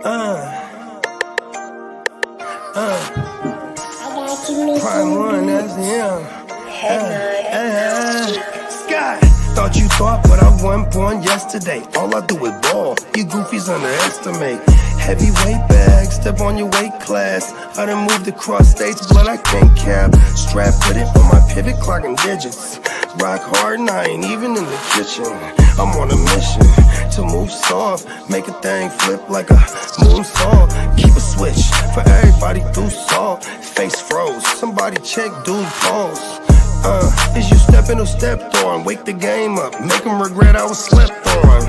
Prime one, that's him. Sky. Thought you thought, but I wasn't born yesterday. All I do is ball. You goofies underestimate. Heavyweight bag, step on your weight class. I done moved across states, blood I can't cap. Strap with it on my pivot, clocking digits. Rock hard and I ain't even in the kitchen. I'm on a mission to move soft, make a thing flip like a moonsault. Keep a switch for everybody through salt. Face froze, somebody check dude pulse. Is you stepping or stepped on? Wake the game up, make them regret I was slept on.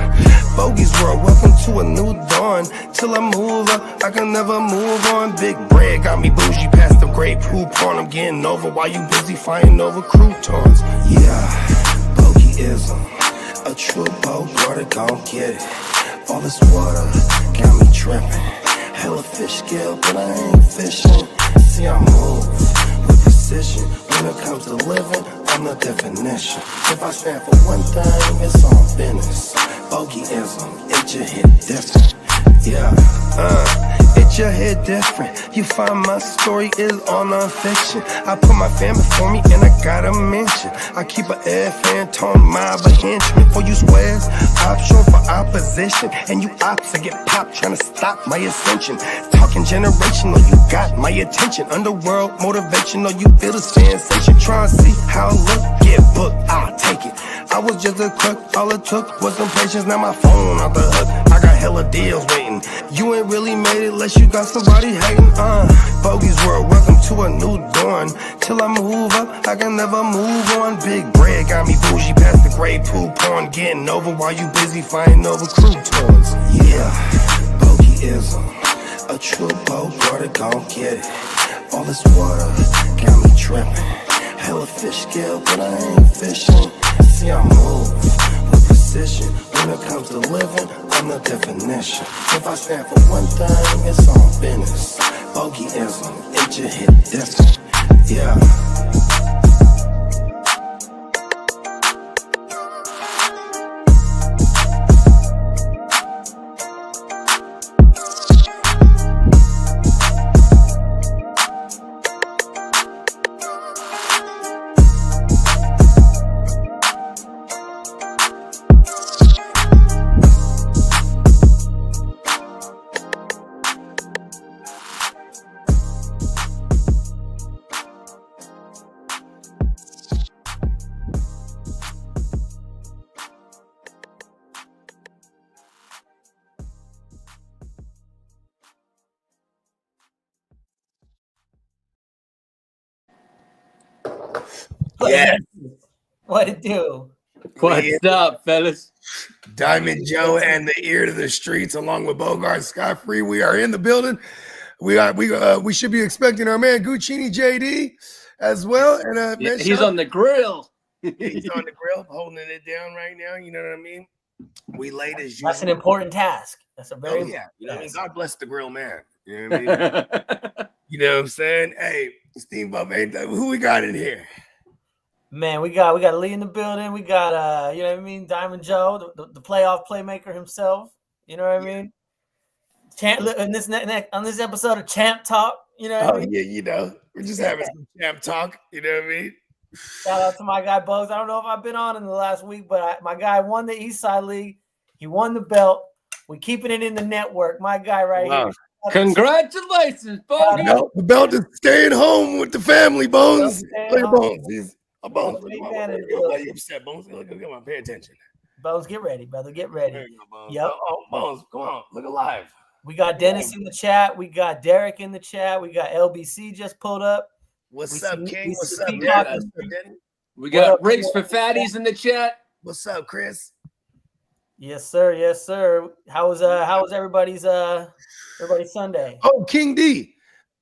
Bogey's world, welcome to a new dawn. Till I move up, I can never move on. Big bread got me bougie past the great poop on. I'm getting over while you busy fighting over croutons. Yeah, bogeyism, a true Bogart, gon' get it. All this water got me tripping. Hella fish scale, but I ain't fishing. See, I move with precision. When it comes to living, I'm the definition. If I stand for one thing, it's on business. Bogeyism, it just hit different. Yeah, it just hit different. You find my story is all non-fiction. I put my fan before me and I gotta mention. I keep an air phantom mob of henchmen. For you squares, option for opposition. And you ops, I get popped trying to stop my ascension. Talking generational, you got my attention. Underworld motivational, you feel the sensation. Trying to see how I look, get booked, I'll take it. I was just a crook, all it took was some patience. Now my phone out the hook, I got hella deals waiting. You ain't really made it unless you got somebody hating. Bogey's world, welcome to a new dawn. Till I move up, I can never move on. Big bread got me bougie past the great poop on. Getting over while you busy fighting over croutons. Yeah, bogeyism, a true Bogart, gon' get it. All this water got me tripping. Hella fish scale, but I ain't fishing. See, I move with precision. When it comes to living, I'm the definition. If I stand for one thing, it's on business. Bogeyism, it just hit different. Yeah. Yeah. What it do? What's up, fellas? Diamond Joe and the ear to the streets, along with Bogart Scott Free. We are in the building. We should be expecting our man Guccini JD as well. And yeah, he's on the grill. He's on the grill, holding it down right now. You know what I mean? We late as usual. That's an important task. That's a very You know what I mean? God bless the grill man. You know what I mean? You know what I'm saying? Hey, Steamboat, man, who we got in here? Man, we got Lee in the building. We got you know what I mean, Diamond Joe, the playoff playmaker himself. You know what I mean? Champ on this episode of Champ Talk. You know what I mean? Yeah, you know, we're just having some champ talk. You know what I mean? Shout out to my guy Bugs. I don't know if I've been on in the last week, but my guy won the Eastside League. He won the belt. We're keeping it in the network. My guy right here. Congratulations, Bones. No, the belt is staying home with the family, Bones. Play Bones. He's a Bones. Why you upset, Bones? Look at my pay attention. Bones, get ready, brother. Get ready. There you go, Bones. Yep. Oh, Bones, come on. Look alive. We got Dennis in the chat. We got Derek in the chat. We got LBC just pulled up. What's up, King? What's up, Denny? We got Rigs for Fatties in the chat. What's up, Chris? Yes, sir. Yes, sir. How was everybody's Sunday? Oh, King D.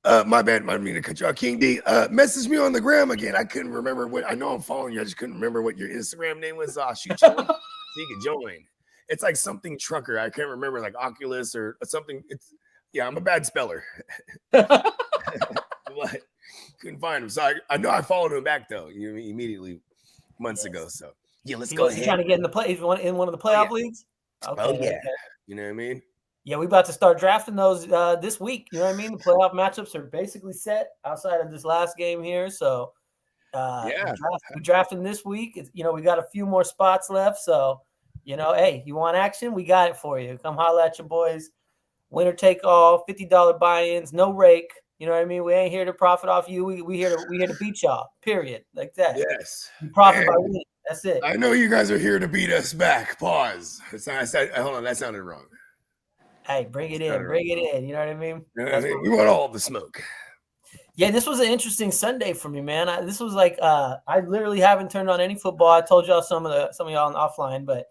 My bad. I didn't mean to cut you off. King D. Messaged me on the gram again. I couldn't remember what. I know I'm following you. I just couldn't remember what your Instagram name was. I'll shoot you one so you can join. It's like something trucker. I can't remember, like Oculus or something. Yeah, I'm a bad speller. What? Couldn't find him. So I know I followed him back though. You know, immediately months ago. So yeah, let's go ahead. He's trying to get in the play. He's in one of the playoff leagues. Okay, yeah. Okay. You know what I mean? Yeah, we about to start drafting those this week. You know what I mean? The playoff matchups are basically set outside of this last game here. So Yeah. we're drafting this week. We got a few more spots left. So, hey, you want action? We got it for you. Come holler at your boys. Winner take all, $50 buy-ins, no rake. You know what I mean? We ain't here to profit off you. We here to beat y'all. Period. Like that. Yes. You profit by winning. That's it. I know you guys are here to beat us back. Pause. Hold on, that sounded wrong. Hey, bring it in. Bring it in. You know what I mean? We want all the smoke. Yeah, this was an interesting Sunday for me, man. This was like I literally haven't turned on any football. I told y'all some of y'all offline, but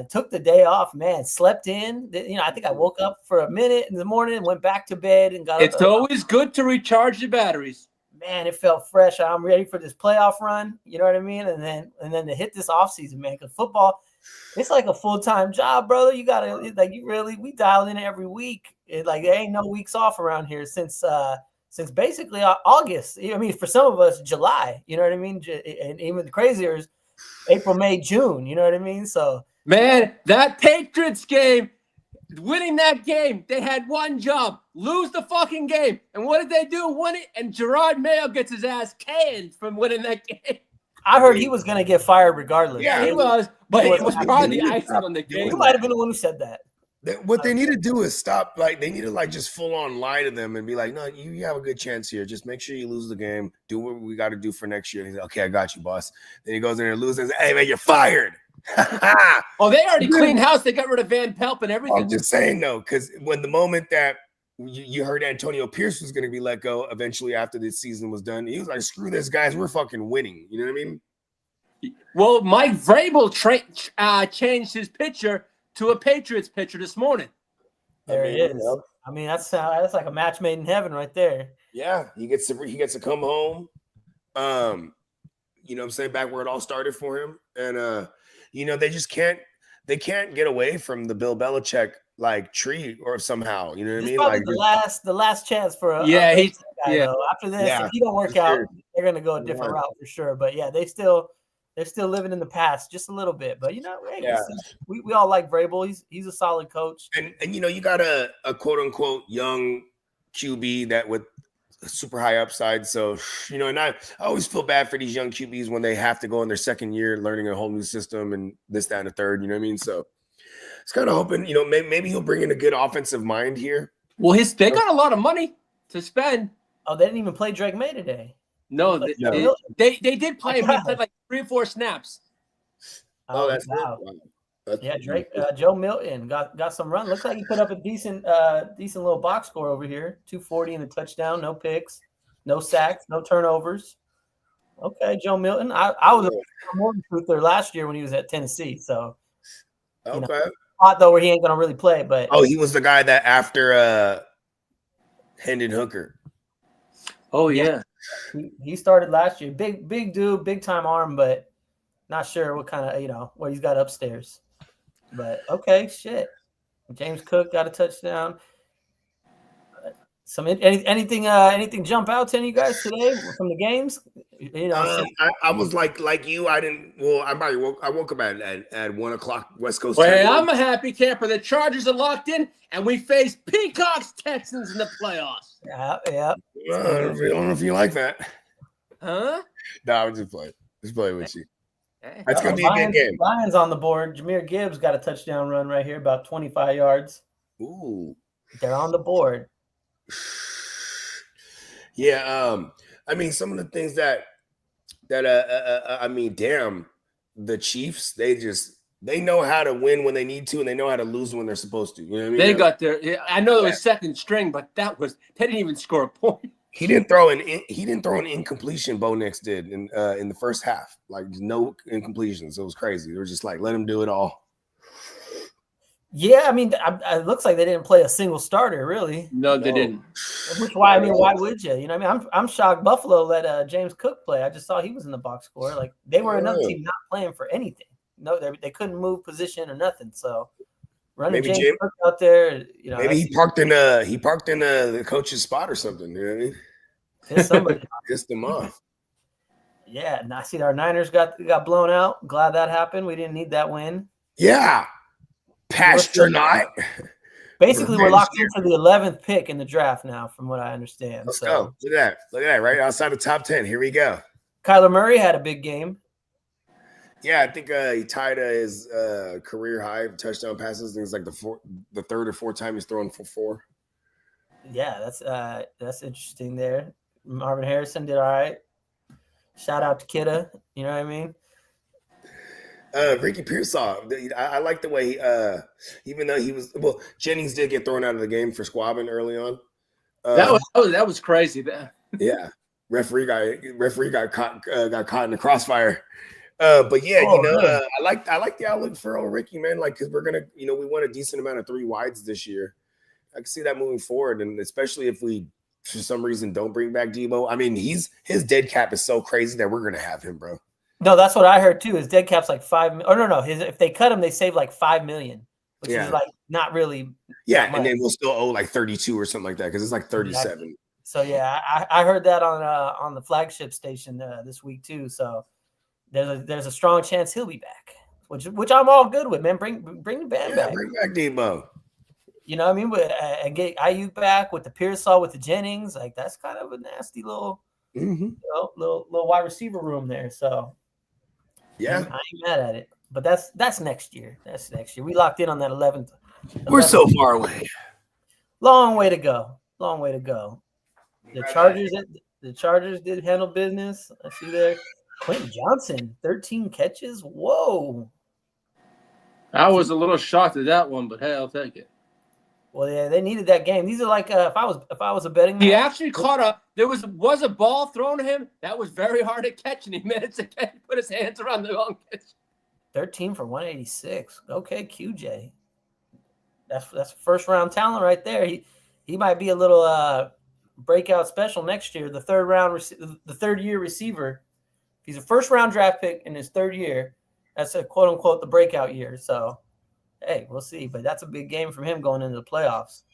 took the day off, man. Slept in. I think I woke up for a minute in the morning and went back to bed and got. It's always good to recharge the batteries. Man, it felt fresh. I'm ready for this playoff run. You know what I mean? And then to hit this offseason, man, because football, it's like a full-time job, brother. You gotta we dial in every week. There ain't no weeks off around here since basically August. I mean, for some of us, July. You know what I mean? And even the crazier is April, May, June. You know what I mean? So, man, that Patriots game, winning that game, they had one job: lose the fucking game. And what did they do? Win it. And Gerard Mayo gets his ass canned from winning that game. I heard he was gonna get fired regardless. Yeah, he was, but it was probably the icing on the cake. You might have been the one who said that. What they need to do is stop. They need to just full on lie to them and be like, "No, you have a good chance here. Just make sure you lose the game. Do what we got to do for next year." And he's like, "Okay, I got you, boss." Then he goes in there and loses. Hey, man, you're fired. Oh, they already cleaned house. They got rid of Van Pelt and everything. I'm just saying though, because when the moment that you heard Antonio Pierce was going to be let go eventually after this season was done, he was like, "Screw this, guys. We're fucking winning." You know what I mean? Well, Mike Vrabel changed his pitcher to a Patriots pitcher this morning. There it is. I mean, that's like a match made in heaven right there. Yeah, he gets to come home. You know what I'm saying, back where it all started for him. And they just can't get away from the Bill Belichick tree or somehow, you know what I mean? Probably the last chance for a guy, After this, if he don't work out, they're gonna go a different route for sure. But yeah, they're still living in the past just a little bit. But we all like Vrabel. He's a solid coach. And you got a quote unquote young QB that with super high upside. So, and I always feel bad for these young QBs when they have to go in their second year learning a whole new system and this, that, and the third, you know what I mean? So it's kind of hoping, maybe he'll bring in a good offensive mind here. Well, they got a lot of money to spend. Oh, they didn't even play Drake May today. No, they did play him. He played like 3 or 4 snaps. Oh, that's wow. Good. Yeah, Drake, Joe Milton got some run. Looks like he put up a decent little box score over here. 240 and a touchdown, no picks, no sacks, no turnovers. Okay, Joe Milton. I was a Morgan truther last year when he was at Tennessee. So, spot though where he ain't gonna really play. But he was the guy that after Hendon Hooker. Oh yeah, he started last year. Big dude, big time arm, but not sure what kind of what he's got upstairs. But okay, shit. James Cook got a touchdown. Anything jump out to any of you guys today from the games? I was like you. I didn't. Well, I woke up at 1:00 West Coast. Well, I'm a happy camper. The Chargers are locked in, and we face Peacocks Texans in the playoffs. Yeah. I don't know if you like that. Huh? No, I'm just playing. Just playing with you. Hey. That's gonna be a good game. Lions on the board. Jameer Gibbs got a touchdown run right here, about 25 yards. Ooh, they're on the board. Yeah, I mean, some of the things that I mean, damn, the Chiefs, they know how to win when they need to, and they know how to lose when they're supposed to. You know what I mean? They got their. I know it was second string, but they didn't even score a point. He didn't throw an incompletion. Bo Nix did in the first half, like no incompletions. It was crazy. They were just like, let him do it all. Yeah, I mean, it looks like they didn't play a single starter, really. No, they didn't. Why would you? You know what I mean? I'm shocked Buffalo let James Cook play. I just saw he was in the box score. Like, they were another team not playing for anything. No, they couldn't move position or nothing. So running James Cook out there, maybe he parked in the coach's spot or something. You know what I mean? It's somebody pissed him off. Yeah, and I see our Niners got blown out. Glad that happened. We didn't need that win. Yeah. Pasture not. Basically, we're Revenge locked year. into the 11th pick in the draft now, from what I understand. Let's So go. Look at that. Look at that. Right outside the top 10. Here we go. Kyler Murray had a big game. Yeah, I think he tied his career high of touchdown passes. I think it's like the third or fourth time he's thrown for 4. Yeah, that's interesting there. Marvin Harrison did all right. Shout out to Kidda. You know what I mean? Ricky Pearsall, I like the way even though he was Jennings did get thrown out of the game for squabbing early on. That was crazy. Yeah, referee got caught in the crossfire. But yeah, really? I like the outlook for old Ricky, man. Like, because we're gonna, we want a decent amount of 3 wides this year. I can see that moving forward, and especially if we, for some reason, don't bring back Debo. I mean, his dead cap is so crazy that we're gonna have him, bro. No, that's what I heard too. His dead cap's like $5 million. Oh no, if they cut him, they save like $5 million, which is like not really. Yeah, and then we'll still owe like 32 or something like that because it's like 37. Exactly. So yeah, I heard that on the flagship station this week too. So there's a strong chance he'll be back, which I'm all good with, man. Bring the band back. Bring back Debo. You know what I mean? But and get Ayuk back with the Pearsall, with the Jennings, like that's kind of a nasty little, little wide receiver room there. So yeah, I ain't mad at it. But that's next year. That's next year. We locked in on that 11th. We're so far away. Long way to go. Long way to go. The Chargers did handle business. I see there. Quentin Johnson, 13 catches. Whoa. I was a little shocked at that one, but hey, I'll take it. Well, yeah, they needed that game. These are like if I was a betting man. He actually caught there was a ball thrown to him that was very hard to catch, and he managed to put his hands around the long catch. 13 for 186. Okay, QJ. That's first round talent right there. He might be a little breakout special next year. The third year receiver. He's a first round draft pick in his 3rd year. That's a quote unquote the breakout year. So hey, we'll see. But that's a big game from him going into the playoffs.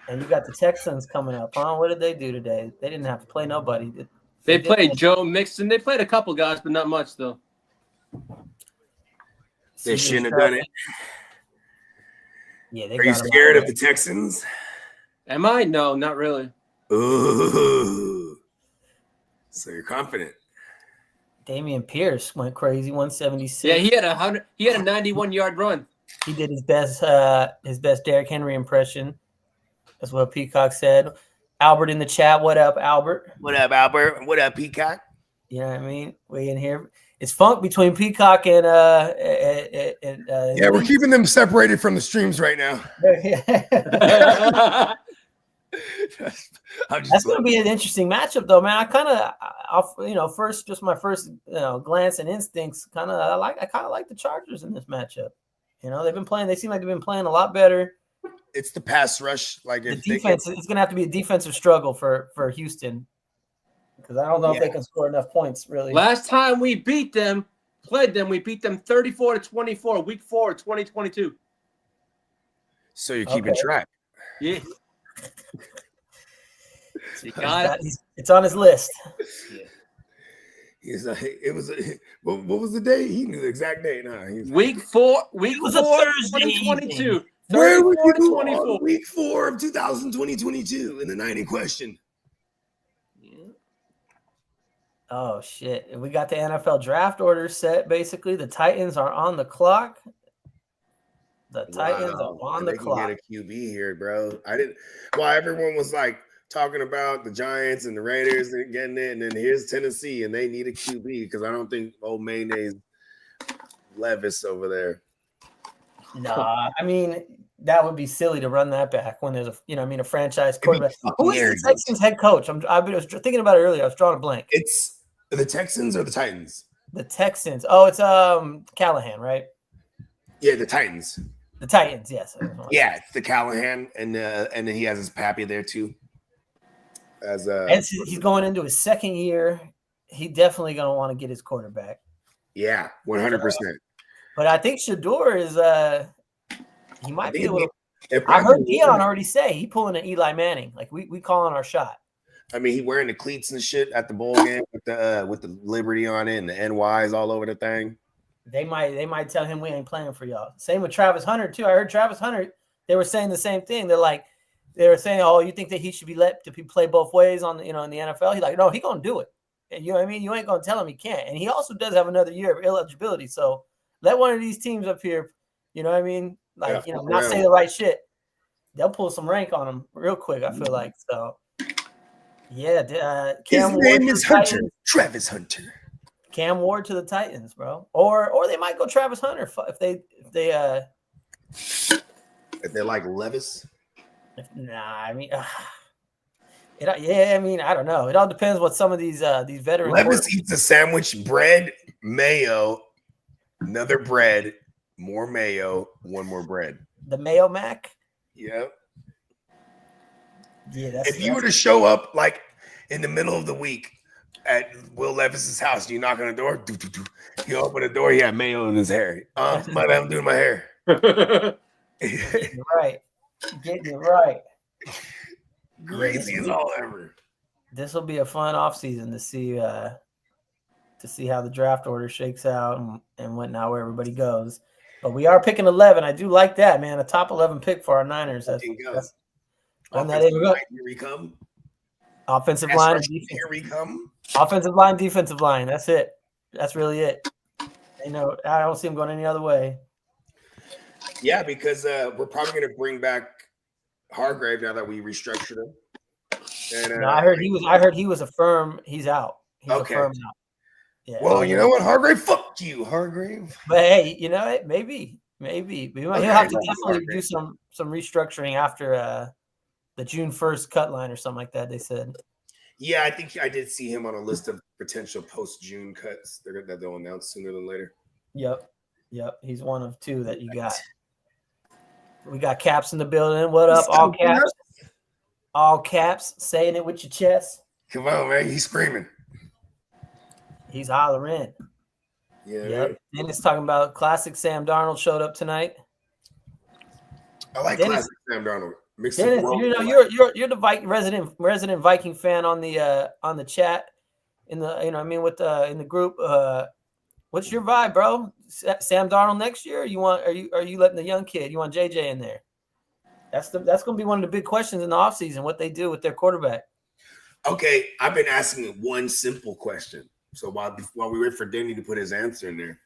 And you got the Texans coming up, huh? What did they do today? They didn't have to play nobody. They played Joe Mixon. They played a couple guys, but not much though. They shouldn't have done it. Yeah, Are you scared of the Texans? Am I? No, not really. Ooh. So you're confident. Damian Pierce went crazy, 176. Yeah, he had a 91-yard run. He did his best Derrick Henry impression. That's what Peacock said. Albert in the chat. What up, Albert? What up, Albert? What up, Peacock? You know what I mean? We in here. It's funk between Peacock and yeah, we're keeping them separated from the streams right now. That's going to be an interesting matchup, though, man. I kind of, first, just my first, glance and instincts, I kind of like the Chargers in this matchup. They've been playing. They seem like they've been playing a lot better. It's the pass rush, like the defense. It's going to have to be a defensive struggle for Houston, because I don't know if they can score enough points. Really, last time we beat them, we beat them 34-24, Week 4, 2022. So you're keeping track. Yeah. It's on his list. Yeah. He's like, what was the day? He knew the exact date. Week 4, it was a Thursday 2022. Where were you on Week 4 of 2022 in the 90 question? Yeah. Oh shit! We got the NFL draft order set. Basically, the Titans are on the clock. The Titans are on the clock. Get a QB here, bro. Everyone was like talking about the Giants and the Raiders and getting it, and then here's Tennessee, and they need a QB because I don't think old Mayonnaise Levis over there. Nah, I mean that would be silly to run that back when there's a franchise quarterback. Who is the Texans head coach? I was thinking about it earlier. I was drawing a blank. It's the Texans or the Titans? The Texans. Oh, it's Callahan, right? Yeah, the Titans. The Titans, yes. Yeah, it's the Callahan, and then he has his pappy there too. He's going into his 2nd year. He definitely going to want to get his quarterback. Yeah, 100%. But I think Shador is he might be a little. I heard Dion already say he pulling an Eli Manning. Like we calling our shot. I mean, he wearing the cleats and shit at the bowl game with the Liberty on it and the NYs all over the thing. They might tell him we ain't playing for y'all. Same with Travis Hunter too. I heard Travis Hunter They were saying the same thing. They were saying, "Oh, you think that he should be let to play both ways in the NFL?" He's like, "No, he gonna do it." And you know what I mean? You ain't gonna tell him he can't. And he also does have another year of eligibility. So let one of these teams up here, you know what I mean? Like, not say the right shit. They'll pull some rank on him real quick. I feel like so. Yeah, His name is Hunter, Travis Hunter. Cam Ward to the Titans, bro. Or they might go Travis Hunter if they like Levis. I mean, I don't know. It all depends what some of these veterans. Levis eats a sandwich, bread, mayo, another bread, more mayo, one more bread. The Mayo Mac. Yeah. Yeah. If you were to show up like in the middle of the week at Will Levis's house, you knock on the door, you open the door, he had mayo in his hair. Might have him doing my hair. Getting it right. Crazy as all ever. This will be a fun offseason to see how the draft order shakes out and whatnot, where everybody goes. But we are picking 11. I do like that, man. A top 11 pick for our Niners. That's Offensive line, here we come. Offensive line, here we come. Offensive line, defensive line. That's it. That's really it. I don't see him going any other way. Yeah, because we're probably going to bring back Hargrave now that we restructured him. And, I heard he was a firm. He's out. He's a firm out. Yeah. Well, you know what, Hargrave? Fuck you, Hargrave. But hey, you know what? Maybe he'll have to definitely do some restructuring after the June 1st cut line or something like that. They said. Yeah, I think I did see him on a list of potential post-June cuts that they'll announce sooner than later. Yep. He's one of two that you got. We got Caps in the building. What up? All caps. All caps. Saying it with your chest. Come on, man. He's screaming. He's hollering. Yeah. Yep. Dennis talking about classic Sam Darnold showed up tonight. I like classic Sam Darnold. Dennis, you're the resident Viking fan on the chat in the in the group. What's your vibe, bro? Sam Darnold next year? Are you letting the young kid? You want JJ in there? That's going to be one of the big questions in the offseason, what they do with their quarterback. Okay, I've been asking one simple question. So while we wait for Denny to put his answer in there,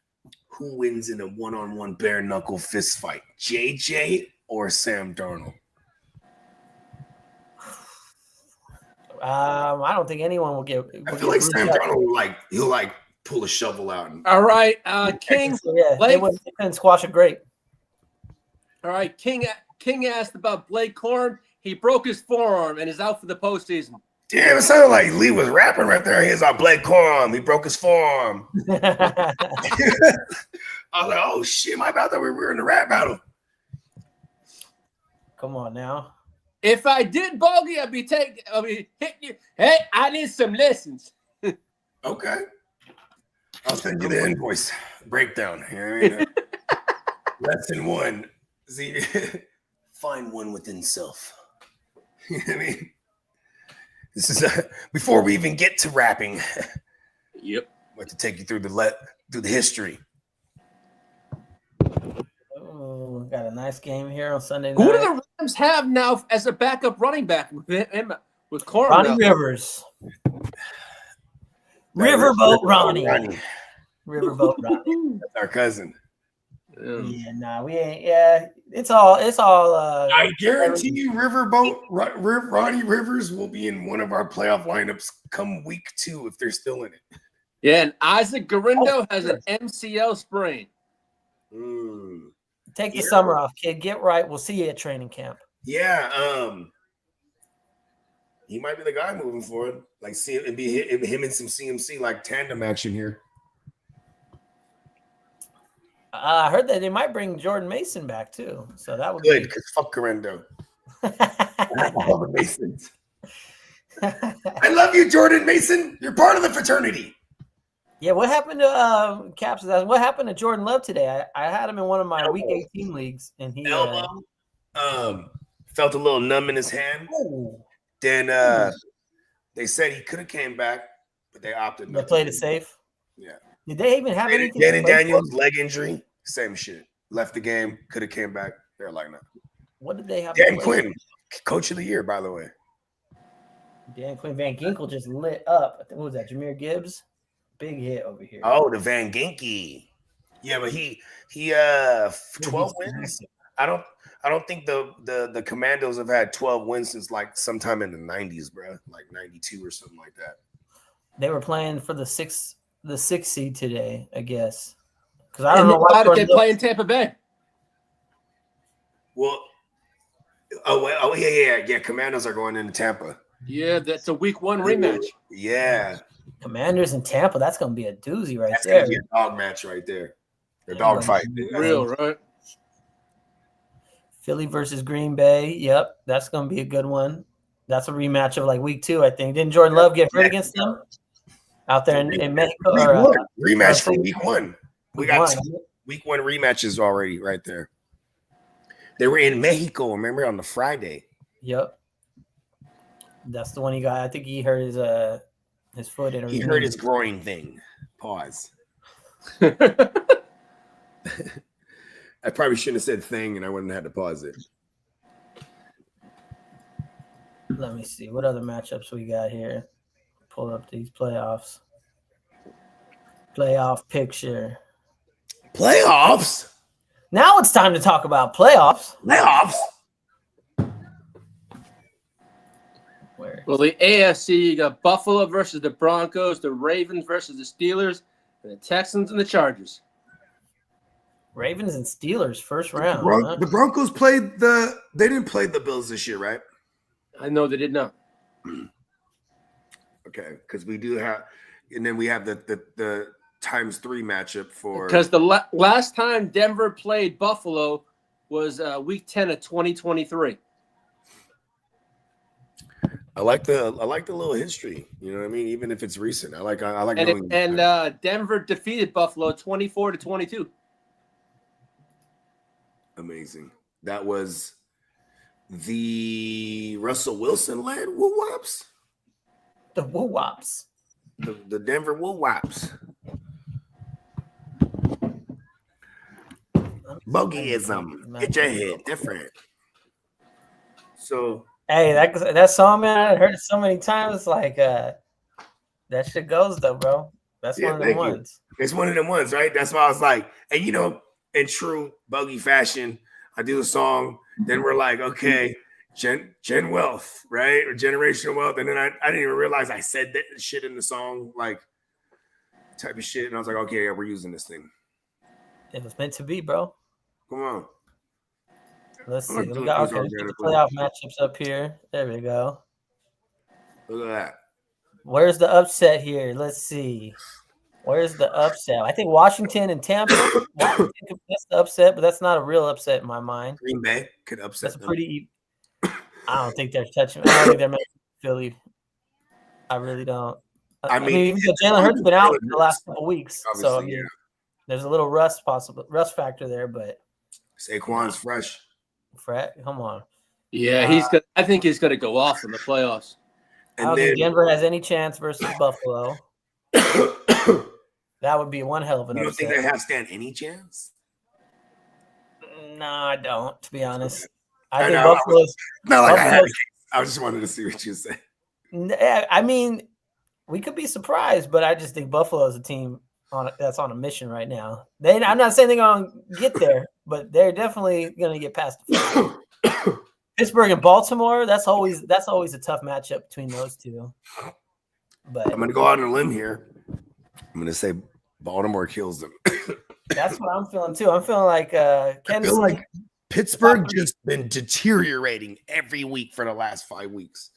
who wins in a one-on-one bare knuckle fist fight, JJ or Sam Darnold? I don't think anyone will get. I feel like Sam Darnold he'll pull a shovel out. All right, King. They couldn't squash a grape. All right, King asked about Blake Corn. He broke his forearm and is out for the postseason. Damn, it sounded like Lee was rapping right there. Here's our Blake Corn. He broke his forearm. I was like, oh shit, my bad. That we were in the rap battle. Come on now. If I did bogey, I'd be hitting you. Hey, I need some lessons. Okay. I'll send you the invoice breakdown. Here. Lesson 1. See, find one within self. You know what I mean? This is before we even get to rapping. Yep. I'd like to take you through the history. Oh, got a nice game here on Sunday night. Who do the Rams have now as a backup running back with Corn? Ronnie Rivers. Riverboat Ronnie. Riverboat Ronnie. That's our cousin. Yeah, nah, we ain't. Yeah, it's all. I guarantee you, Ronnie Rivers will be in one of our playoff lineups come week 2 if they're still in it. Yeah, and Isaac Garindo has an MCL sprain. Take the summer off, kid. Get right. We'll see you at training camp. Yeah, he might be the guy moving forward. Like see it and be him and some CMC like tandem action here. I heard that they might bring Jordan Mason back too, so that would good because fuck Correndo. All the Masons. I love you, Jordan Mason. You're part of the fraternity. Yeah, what happened to Caps? What happened to Jordan Love today? I had him in one of my Week 18 leagues, and he felt a little numb in his hand. Then they said he could have came back, but they opted. They played it safe. Yeah. Did they even have anything? Danny Daniels leg injury, same shit. Left the game, could have came back. They're like, no. What did they have? Dan to play? Quinn, coach of the year, by the way. Dan Quinn. Van Ginkel just lit up. I think, what was that? Jameer Gibbs? Big hit over here. Oh, the Van Ginky. Yeah, but he 12 wins. I don't think the Commandos have had 12 wins since like sometime in the 90s, bro. Like 92 or something like that. They were playing for the sixth seed today, I guess. Because I don't know How why did they play in Tampa Bay? Well, yeah. Commandos are going into Tampa. Yeah, that's a week 1 rematch. Yeah. Commanders in Tampa. That's gonna be a doozy right That's there. gonna be a dog match right there. A dog fight. Real, right? Philly versus Green Bay. Yep, that's gonna be a good one. That's a rematch of like week 2, I think. Didn't Jordan Love get hurt against them out there in Mexico? Rematch for week 1. We got week 1 rematches already right there. They were in Mexico, remember, on the Friday. Yep. That's the one he got. I think he hurt his foot in a He hurt his groin thing. Pause. I probably shouldn't have said thing, and I wouldn't have had to pause it. Let me see. What other matchups we got here? Pull up these playoffs. Playoff picture. Playoffs? Now it's time to talk about playoffs. Playoffs? Where? Well, the AFC, you got Buffalo versus the Broncos, the Ravens versus the Steelers, and the Texans and the Chargers. Ravens and Steelers, first round. The Broncos played they didn't play the Bills this year, right? I know they did not. Okay, because we do have, and then we have the times 3 matchup for. Because the last time Denver played Buffalo was week 10 of 2023. I like the little history. You know what I mean? Even if it's recent, I like knowing. And Denver defeated Buffalo 24-22. Amazing. That was the Russell Wilson led Woo Wops. The Woo Wops. The Denver Woo Wops. Bogeyism. Get your head different. So hey, that song, man, I heard it so many times. Like that shit goes though, bro. That's one of the ones. It's one of them ones, right? That's why I was like, and in true Bogey fashion, I do the song, then we're like, okay, Gen Wealth, right? Or generational wealth. And then I didn't even realize I said that shit in the song, like type of shit. And I was like, okay, yeah, we're using this thing. It was meant to be, bro. Come on. Let's see. Let's get the playoff matchups up here. There we go. Look at that. Where's the upset here? Let's see. Where's the upset? I think Washington and Tampa. Washington could be the upset, but that's not a real upset in my mind. Green Bay could upset. That's pretty. I don't think they're touching. I don't think they're making Philly. I really don't. I mean Jalen Hurts been out the last couple weeks, so I mean, there's a little rust factor there, but Saquon's fresh. Come on. Yeah, I think he's gonna go off in the playoffs. I don't think Denver has any chance versus Buffalo. That would be one hell of an upset. You don't think they have stand any chance? No, I don't, to be honest. I think Buffalo's not like Buffalo's, I just wanted to see what you say. I mean, we could be surprised, but I just think Buffalo is a team that's on a mission right now. I'm not saying they're going to get there, but they're definitely going to get past the Pittsburgh and Baltimore. That's always a tough matchup between those two. But I'm going to go out on a limb here. I'm going to say Baltimore kills them. That's what I'm feeling too. I'm feeling like I feel like Pittsburgh just been deteriorating every week for the last 5 weeks.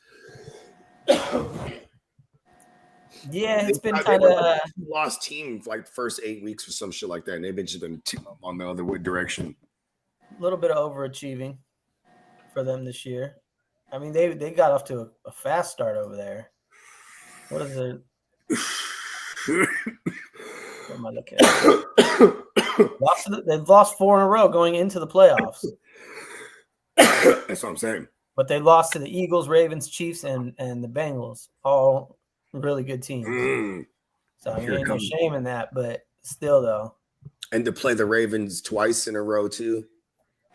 Yeah, it's been kind of lost team for like the first 8 weeks or some shit like that, and they've been just been on the other direction. A little bit of overachieving for them this year. I mean, they got off to a fast start over there. What is it? What am I looking at? They've lost 4 in a row going into the playoffs. That's what I'm saying. But they lost to the Eagles, Ravens, Chiefs, and the Bengals. All really good teams. So I mean, ain't no shame in that, but still though. And to play the Ravens twice in a row too.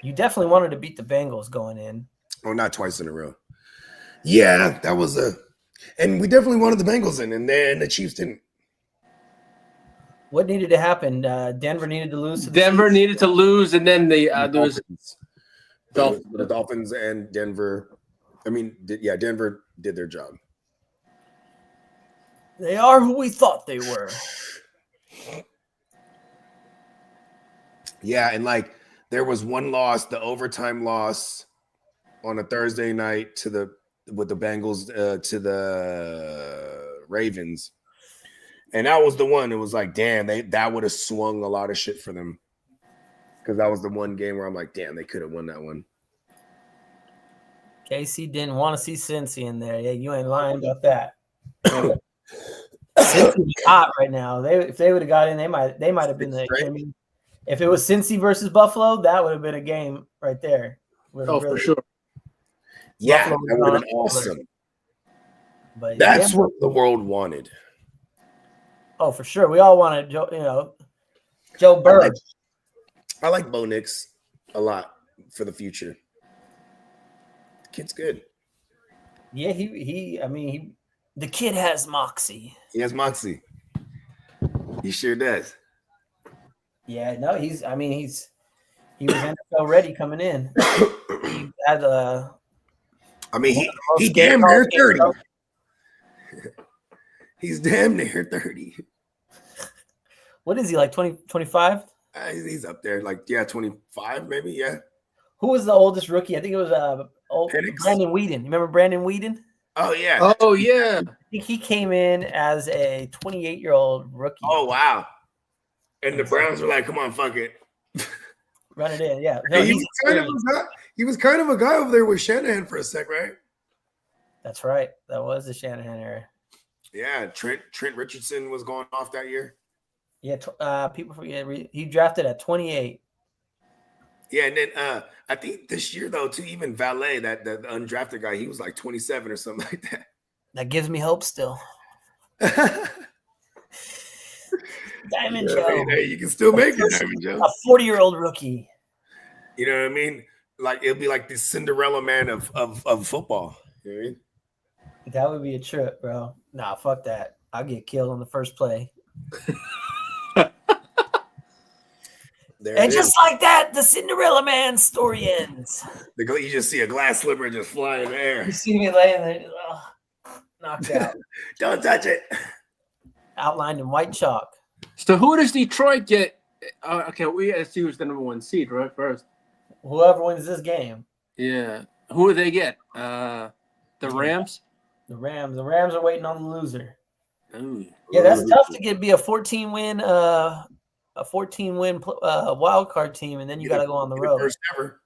You definitely wanted to beat the Bengals going in. Oh, not twice in a row. Yeah, that was and we definitely wanted the Bengals in, and then the Chiefs didn't. What needed to happen? Denver needed to lose to the Denver Chiefs? needed to lose, and then there was The Dolphins and Denver. I mean, Denver did their job. They are who we thought they were. Yeah, and like there was one loss, the overtime loss on a Thursday night with the Bengals to the Ravens. And that was the one. It was like, damn, that would have swung a lot of shit for them. Because that was the one game where I'm like, damn, they could have won that one. KC didn't want to see Cincy in there. Yeah, you ain't lying about that. Cincy's hot right now. If they would have got in, they might have been the. I mean, if it was Cincy versus Buffalo, that would have been a game right there. For sure. Yeah, that would have been awesome. But that's what the world wanted. Oh, for sure. We all wanted Joe Burrow. I like Bo Nix a lot for the future. The kid's good. Yeah, the kid has moxie. He has moxie. He sure does. Yeah, no, he was NFL ready coming in. He had he damn near 30. He's damn near 30. What is he, like 20, 25? He's up there, like 25 maybe, yeah. Who was the oldest rookie? I think it was Brandon Weeden. You remember Brandon Weeden? Oh yeah. Oh yeah. I think he came in as a 28-year-old rookie. Oh wow. And the Browns were like, "Come on, fuck it, run it in." Yeah, no, he was kind of a guy over there with Shanahan for a sec, right? That's right. That was the Shanahan era. Yeah, Trent Richardson was going off that year. Yeah, people forget he drafted at 28. Yeah, and then I think this year though, too, even Valet, that the undrafted guy, he was like 27 or something like that. That gives me hope still. Diamond Joe. Hey, you can still make it, Diamond Joe. A 40-year-old rookie. You know what I mean? Like it'll be like the Cinderella man of football. You know what I mean? That would be a trip, bro. Nah, fuck that. I'll get killed on the first play. And just like that, the Cinderella Man story ends. You just see a glass slipper just fly in the air. You see me laying there, knocked out. Don't touch it. Outlined in white chalk. So who does Detroit get? Okay, we got to see who's the number one seed, right? First. Whoever wins this game. Yeah. Who do they get? The Rams? The Rams. The Rams are waiting on the loser. Ooh. Yeah, that's tough to be a 14-win wild card team, and then you got to go on the road. First ever.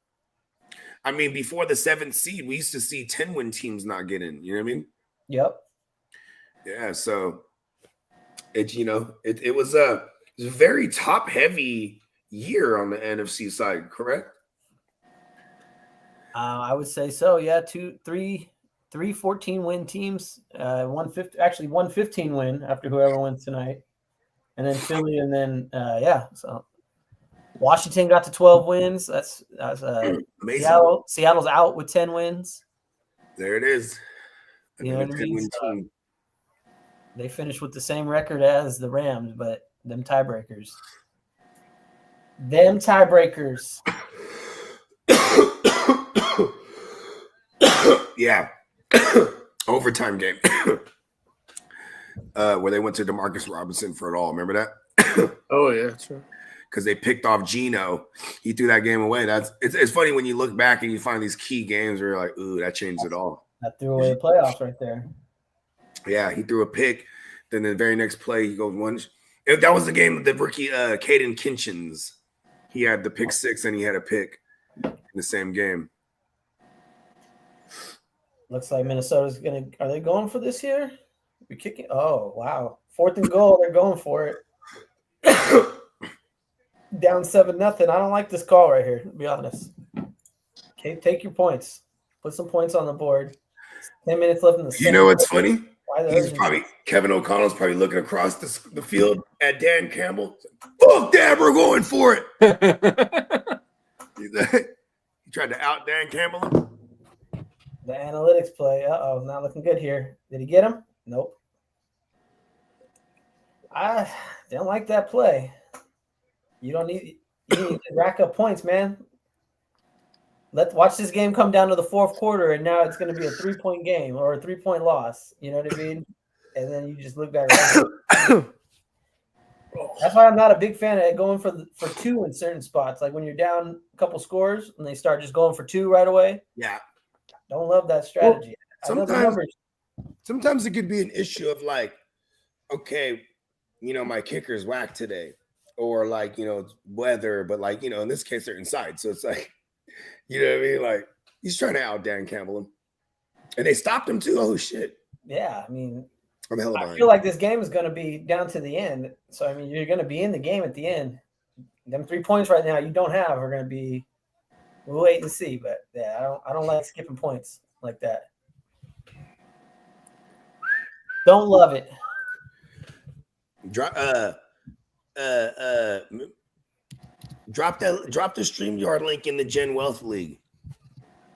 I mean, before the 7th seed, we used to see 10-win teams not get in. You know what I mean? Yep. Yeah, so it was a very top-heavy year on the NFC side, correct? I would say so. Yeah, three 14-win teams. One 15-win after whoever wins tonight, and then Philly, and then So Washington got to 12 wins. That's amazing. Seattle's out with 10 wins. There it is. You know what I mean? So they finished with the same record as the Rams, but them tiebreakers. Yeah. Overtime game. Where they went to DeMarcus Robinson for it all. Remember that? Oh, yeah, that's right. Because they picked off Geno. He threw that game away. It's funny when you look back and you find these key games where you're like, ooh, that changed it all. That threw away the playoffs right there. Yeah, he threw a pick. Then the very next play, he goes one. That was the game of the rookie Caden Kinchins. He had the pick 6 and he had a pick in the same game. Looks like Minnesota's gonna. Are they going for this here? We're kicking. Oh wow! 4th and goal. They're going for it. Down 7-0. I don't like this call right here. To be honest. Okay, take your points. Put some points on the board. 10 minutes left in the. You know what's funny? Kevin O'Connell's probably looking across the field at Dan Campbell. Fuck that, we're going for it. You tried to out Dan Campbell. The analytics play. Not looking good here. Did he get him? Nope. I don't like that play. You need to rack up points, man. Let's watch this game come down to the fourth quarter, and now it's going to be a 3-point game or a 3-point loss. You know what I mean? And then you just look back. That's why I'm not a big fan of going for two in certain spots. Like when you're down a couple scores and they start just going for two right away. Yeah. Don't love that strategy. Well, sometimes it could be an issue of like, okay, my kicker's whack today, or like, weather, but like, in this case they're inside. So it's like, you know what I mean? Like he's trying to out Dan Campbell, and they stopped him too. Oh shit! Yeah, I mean, I feel like this game is going to be down to the end. So I mean, you're going to be in the game at the end. Them 3 points right now you don't have are going to be. We'll wait and see, but yeah, I don't like skipping points like that. Don't love it. Drop the StreamYard link in the Gen Wealth League,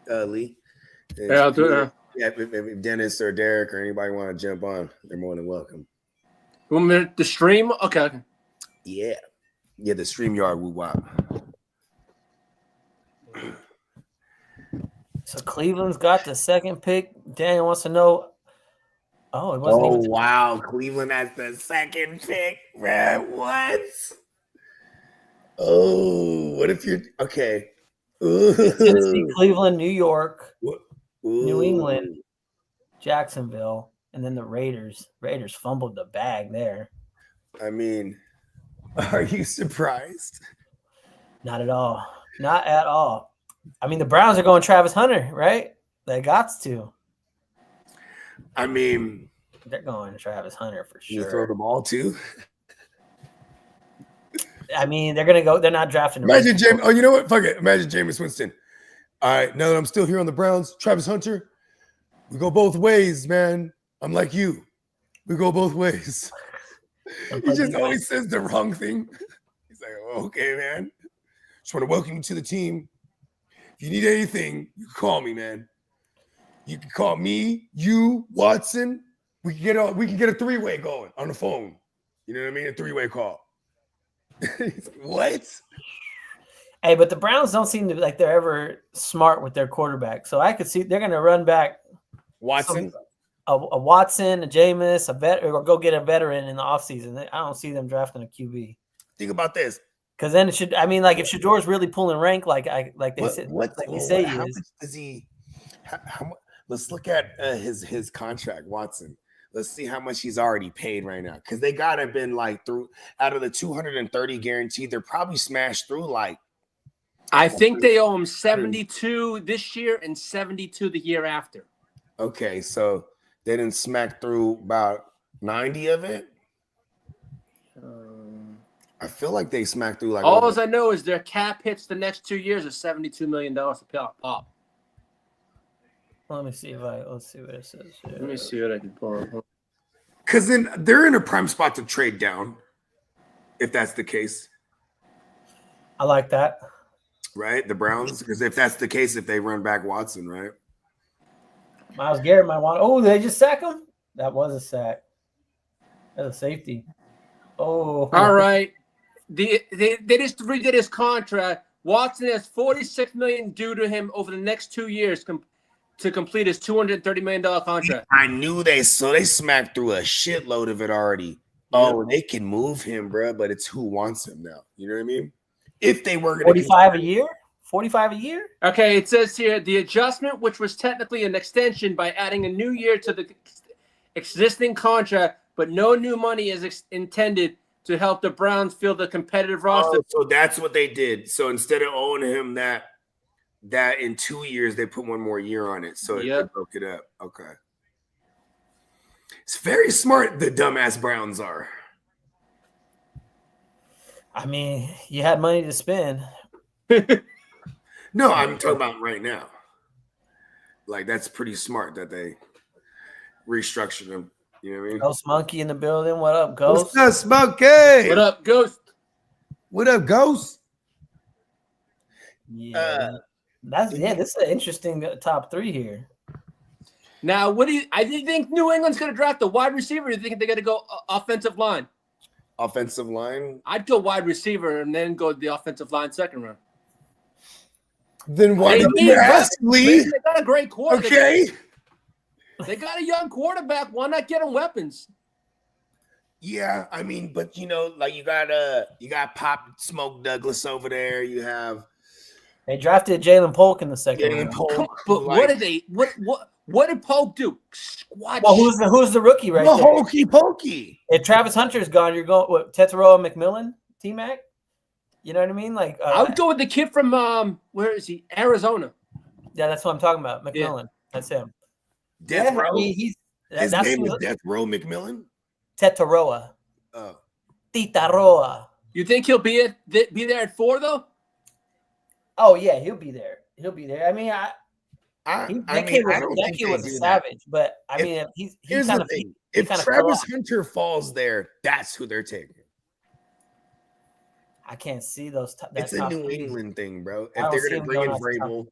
Lee. Yeah, I'll do it. Yeah, if Dennis or Derek or anybody want to jump on, they're more than welcome. 1 minute, the stream? Okay. Yeah, the StreamYard woo wop. So Cleveland's got the second pick. Daniel wants to know. Oh, it wasn't. Oh wow, Cleveland has the second pick, man. What? Oh, what if you're okay? Tennessee, Cleveland, New York, New Ooh. England, Jacksonville, and then the Raiders. Raiders fumbled the bag there. I mean, are you surprised? Not at all. Not at all. I mean, the Browns are going Travis Hunter, right? They got to. I mean, they're going Travis Hunter for sure. You throw the ball too. I mean, they're gonna go. They're not drafting. Imagine James. Oh, you know what? Fuck it. Imagine Jameis Winston. All right, now that I'm still here on the Browns, Travis Hunter, we go both ways, man. I'm like you. We go both ways. He just always says the wrong thing. He's like, oh, okay, man. Just want to welcome you to the team. If you need anything, you can call me, man. You can call me, you, Watson. We can get a three-way going on the phone. You know what I mean? A three-way call. What? Hey, but the Browns don't seem to like they're ever smart with their quarterback. So I could see they're going to run back Watson, a Watson, a Jameis, a vet, or go get a veteran in the offseason. I don't see them drafting a QB. Think about this. Because then it should. I mean, like if Shador's really pulling rank, like they say, how much does he? How much? Let's look at his contract, Watson. Let's see how much he's already paid right now. Because they gotta been like through out of the 230 guaranteed, they're probably smashed through like. I think they owe him 72 this year and 72 the year after. Okay, so they didn't smack through about 90 of it. I feel like they smacked through like. All I know is their cap hits the next 2 years of $72 million to pop. Let me see let's see what it says here. Let me see what I can pull up. Because then they're in a prime spot to trade down, if that's the case. I like that. Right, the Browns, because if that's the case, if they run back Watson, right? Myles Garrett might want. Oh, they just sack him. That was a sack. That's a safety. Oh, all right. They just redid his contract. Watson has $46 million due to him over the next 2 years to complete his $230 million contract. I knew they smacked through a shitload of it already. Oh, they can move him, bro, but it's who wants him now. You know what I mean? If they were going to 45 a year, 45 a year. Okay, it says here the adjustment, which was technically an extension by adding a new year to the existing contract, but no new money is intended to help the Browns fill the competitive roster. Oh, so that's what they did. So instead of owing him that in 2 years, they put one more year on it. So it broke it up. Okay. It's very smart, the dumbass Browns are. I mean, you had money to spend. No, I'm talking about right now. Like, that's pretty smart that they restructured them. You know what I mean? Ghost Monkey in the building. What up, Ghost? What's up, Smokey? What up, Ghost? What up, Ghost? Yeah. This is an interesting top three here. Now, what do you think New England's going to draft a wide receiver? Or do you think they're going to go offensive line? Offensive line. I'd go wide receiver and then go the offensive line second round. Then why They did need you ask weapons, me? man. They got a great quarterback. Okay. They got a young quarterback. Why not get him weapons? Yeah, I mean, but like you got Pop Smoke Douglas over there. You have They drafted Jalen Polk in the second Jalen round. Polk. But what did they? What did Polk do? Squat. Well, who's the rookie right there? Hokey Pokey. If Travis Hunter's gone, you're going what? Tetaroa McMillan, T-Mac. You know what I mean? Like I would go with the kid from where is he? Arizona. Yeah, that's what I'm talking about. McMillan. Yeah. That's him. Death Row. His name is Death Row McMillan. Tetaroa. Oh. Titaroa. You think he'll be there at 4 though? Oh yeah, he'll be there. He'll be there. I mean, that kid was a savage, but I mean, he's kind of. If Travis Hunter falls there, that's who they're taking. I can't see those. It's a New England thing, bro. If they're going to bring in Vrabel,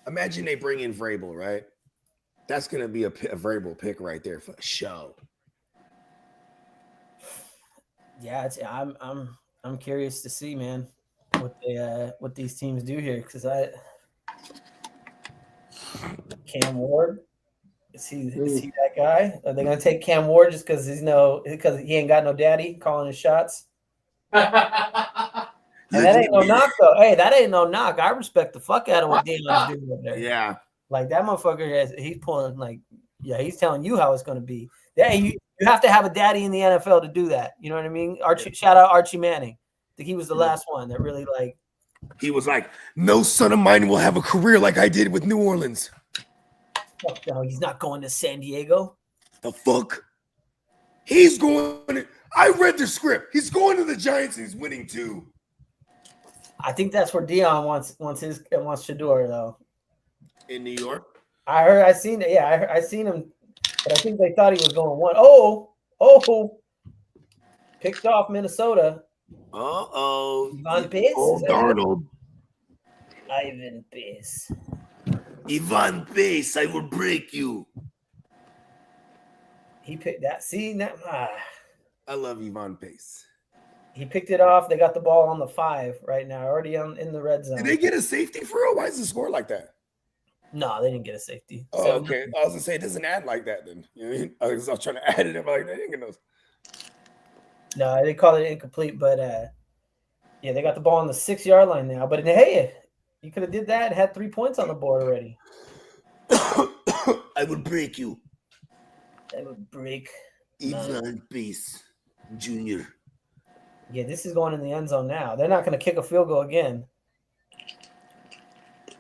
imagine they bring in Vrabel, right? That's going to be a Vrabel pick right there for a show. Yeah, I'm curious to see, man, what these teams do here, because Cam Ward. Is he that guy? Are they gonna take Cam Ward just because because he ain't got no daddy calling his shots? And that ain't no knock though. Hey, that ain't no knock. I respect the fuck out of what Dion's doing up there. Yeah, like that motherfucker. He's pulling he's telling you how it's gonna be. Hey, you have to have a daddy in the NFL to do that. You know what I mean? Shout out Archie Manning. I think he was the last one that really like. He was like, "No son of mine will have a career like I did with New Orleans." Fuck no, he's not going to San Diego. The fuck? He's going. I read the script. He's going to the Giants and he's winning too. I think that's where Dion wants Shador though. In New York. I seen it. Yeah, I seen him, but I think they thought he was going one. Oh, picked off Minnesota. Ivan Pace. Oh, Darnold. Ivan Pace. Ivan Pace, I will break you. He picked that. See that? I love Ivan Pace. He picked it off. They got the ball on the 5 right now, already in the red zone. Did they get a safety for real? Why is the score like that? No, they didn't get a safety. Oh, okay. I was gonna say it doesn't add like that then. You know what I mean? I was trying to add it up like they didn't get those. No, they called it incomplete, but yeah, they got the ball on the 6-yard line now. But hey, you could have did that and had 3 points on the board already. I would break you. I would break Ivan Pace Jr. Yeah, this is going in the end zone now. They're not going to kick a field goal again.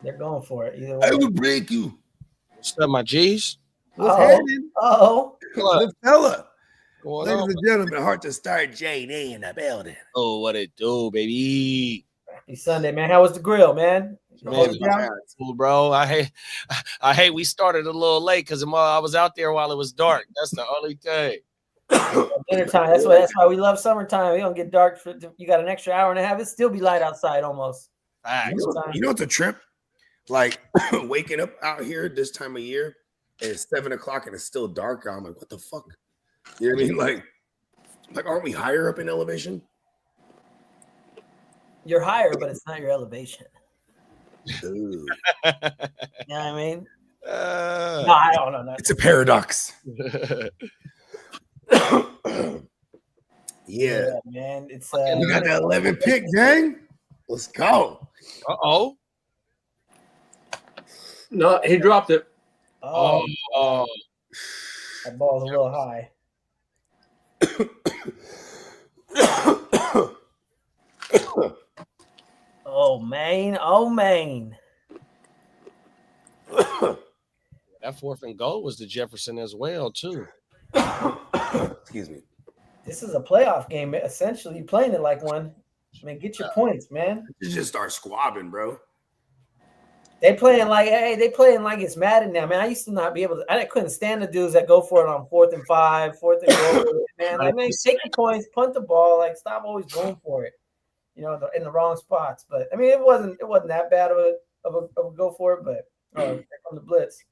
They're going for it either way. I would break you. What's up, my G's? What's happening? The fella. Going Ladies on? and gentlemen, heart to start JD in the building. Oh, what it do, baby? Happy Sunday, man. How was the grill, man? Man, cool, bro. I hate we started a little late because I was out there while it was dark. That's the only thing. Dinner time. That's why we love summertime. It don't get dark. You got an extra hour and a half. It still be light outside almost. You know what's a trip? Like waking up out here this time of year, and it's 7 o'clock and it's still dark. I'm like, what the fuck? You know what I mean? Like, aren't we higher up in elevation? You're higher, but it's not your elevation. Ooh. You know what I mean? No, I don't know. It's a paradox. Yeah, man. It's we got that 11 pick, gang. Let's go. Uh-oh. No, he dropped it. Oh. That ball's a little high. Oh, man. That 4th and goal was the Jefferson as well, too. Excuse me. This is a playoff game. Essentially, you're playing it like one. I mean, get your points, man. You just start squabbing, bro. They playing like it's Madden now, man. I used to not be able to. I couldn't stand the dudes that go for it on 4th and 5, 4th and goal. Man, like, man, take the points, punt the ball. Like, stop always going for it. in the wrong spots. But I mean, it wasn't that bad of a go for it. But here comes the blitz.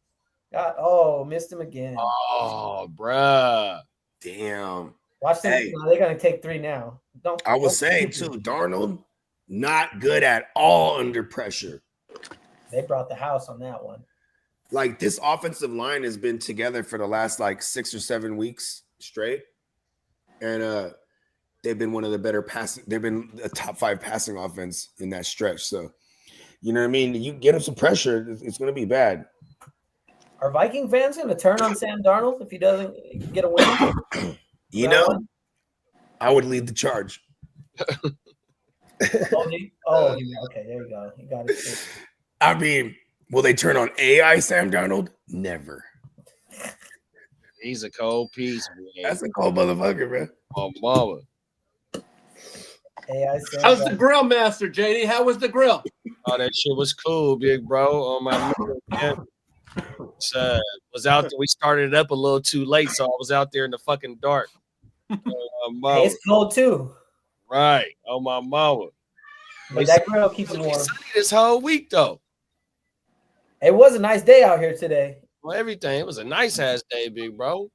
Missed him again. Oh, bruh. Damn. Watch them. Hey. No, they're gonna take 3 now. I was saying too, Darnold, not good at all under pressure. They brought the house on that one. Like this offensive line has been together for the last like 6 or 7 weeks straight, and they've been one of the better passing. They've been a top 5 passing offense in that stretch. So, you know what I mean. You get them some pressure, it's going to be bad. Are Viking fans going to turn on Sam Darnold if he doesn't get a win? You know, I would lead the charge. Okay, there you go. You got it. I mean, will they turn on AI Sam Darnold? Never. He's a cold piece, man. That's a cold motherfucker, man. Oh, mama. How's the grill, Master JD? How was the grill? Oh, that shit was cool, big bro. Oh my man. Was out there. We started it up a little too late, so I was out there in the fucking dark. Hey, it's cold too. Right. Oh my mama. But that grill keeps it warm. Sunny this whole week though. It was a nice day out here today. Well, everything. It was a nice ass day, big bro.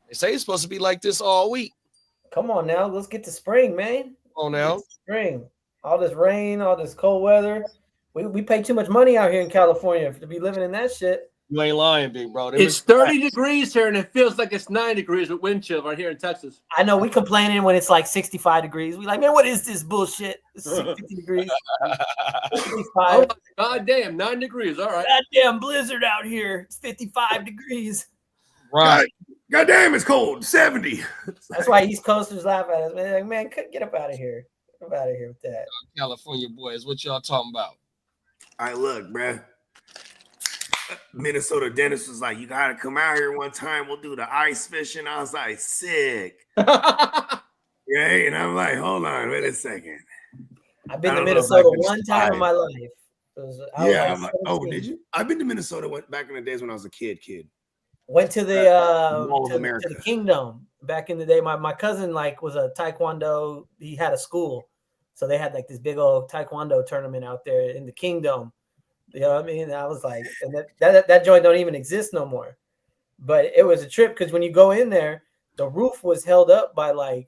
They say it's supposed to be like this all week. Come on now, let's get to spring, man. Come on now. Spring. All this rain, all this cold weather. We pay too much money out here in California to be living in that shit. You ain't lying, big bro. It's 30 degrees here, and it feels like it's 9 degrees with wind chill right here in Texas. I know we complaining when it's like 65 degrees. We like, man, what is this bullshit? It's 50 degrees. 55. Oh, God damn, 9 degrees. All right. Goddamn blizzard out here. It's 55 degrees. Right. God damn, it's cold. 70. That's why East Coasters laugh at us. Man, like, man, get up out of here. Get up out of here with that. California boys, what y'all talking about? All right, look, bruh. Minnesota dentist was like, you gotta come out here one time. We'll do the ice fishing. I was like, sick. Yeah, and I'm like, hold on, wait a second. I've been to Minnesota one time in my life. I'm like, oh, did you? I've been to Minnesota back in the days when I was a kid. Went to the Mall of America. to the Kingdom back in the day. My cousin was a taekwondo. He had a school, so they had like this big old taekwondo tournament out there in the Kingdom. You know what I mean? And I was like, and that joint don't even exist no more. But it was a trip because when you go in there, the roof was held up by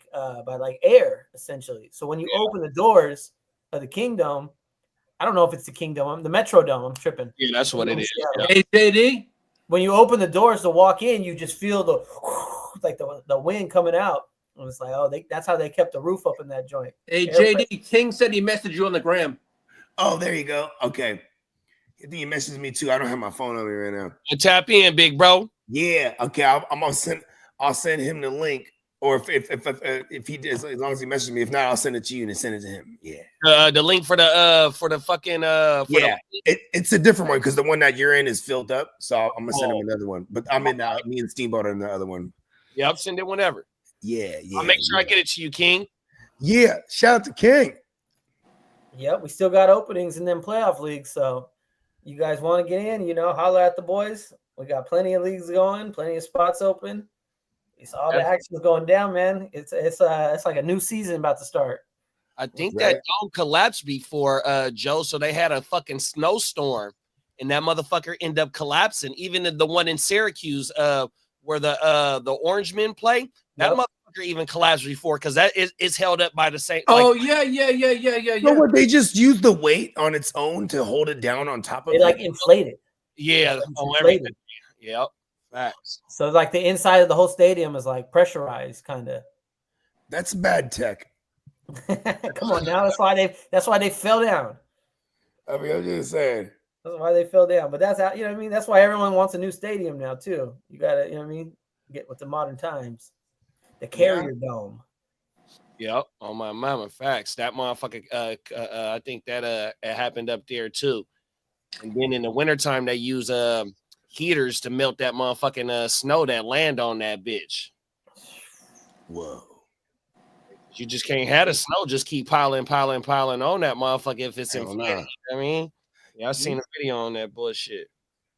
air essentially. So when you open the doors of the Kingdom, I don't know if it's the Kingdom, the Metrodome. I'm tripping. Yeah, that's what it is. Hey, JD. When you open the doors to walk in, you just feel the wind coming out. And it's like, that's how they kept the roof up in that joint. Hey, JD, King said he messaged you on the gram. Oh, there you go. Okay. I think he messaged me too. I don't have my phone on me right now. You tap in, big bro. Yeah. Okay. I'll send him the link. Or if he does, as long as he messages me. If not, I'll send it to you and send it to him. Yeah. The link for the fucking it's a different one because the one that you're in is filled up. So I'm gonna send him another one. But I'm in me and Steamboat are in the other one. Yeah, I'll send it whenever. Yeah. I'll make sure I get it to you, King. Yeah. Shout out to King. Yep, we still got openings in them playoff leagues. So you guys want to get in, holler at the boys. We got plenty of leagues going, plenty of spots open. It's all the action's going down, man. It's like a new season about to start. I think that dome collapsed before, Joe. So they had a fucking snowstorm, and that motherfucker ended up collapsing. Even in the one in Syracuse, where the Orange Men play, that motherfucker even collapsed before because that is held up by the same. Yeah. You know what? They just use the weight on its own to hold it down on top of it. They inflate it. Yeah, on everything. Yep. Facts. So like the inside of the whole stadium is like pressurized, kind of. That's bad tech. Come on now, that's why they fell down. I mean, I'm just saying. That's why they fell down. But that's how that's why everyone wants a new stadium now too. You gotta, get with the modern times. The Carrier Dome. Yep, on my mama. Facts. That motherfucker. I think that it happened up there too. And then in the wintertime, they use heaters to melt that motherfucking snow that land on that bitch. Whoa. You just can't have the snow just keep piling on that motherfucker if it's inflated. I mean, yeah, I seen a video on that bullshit.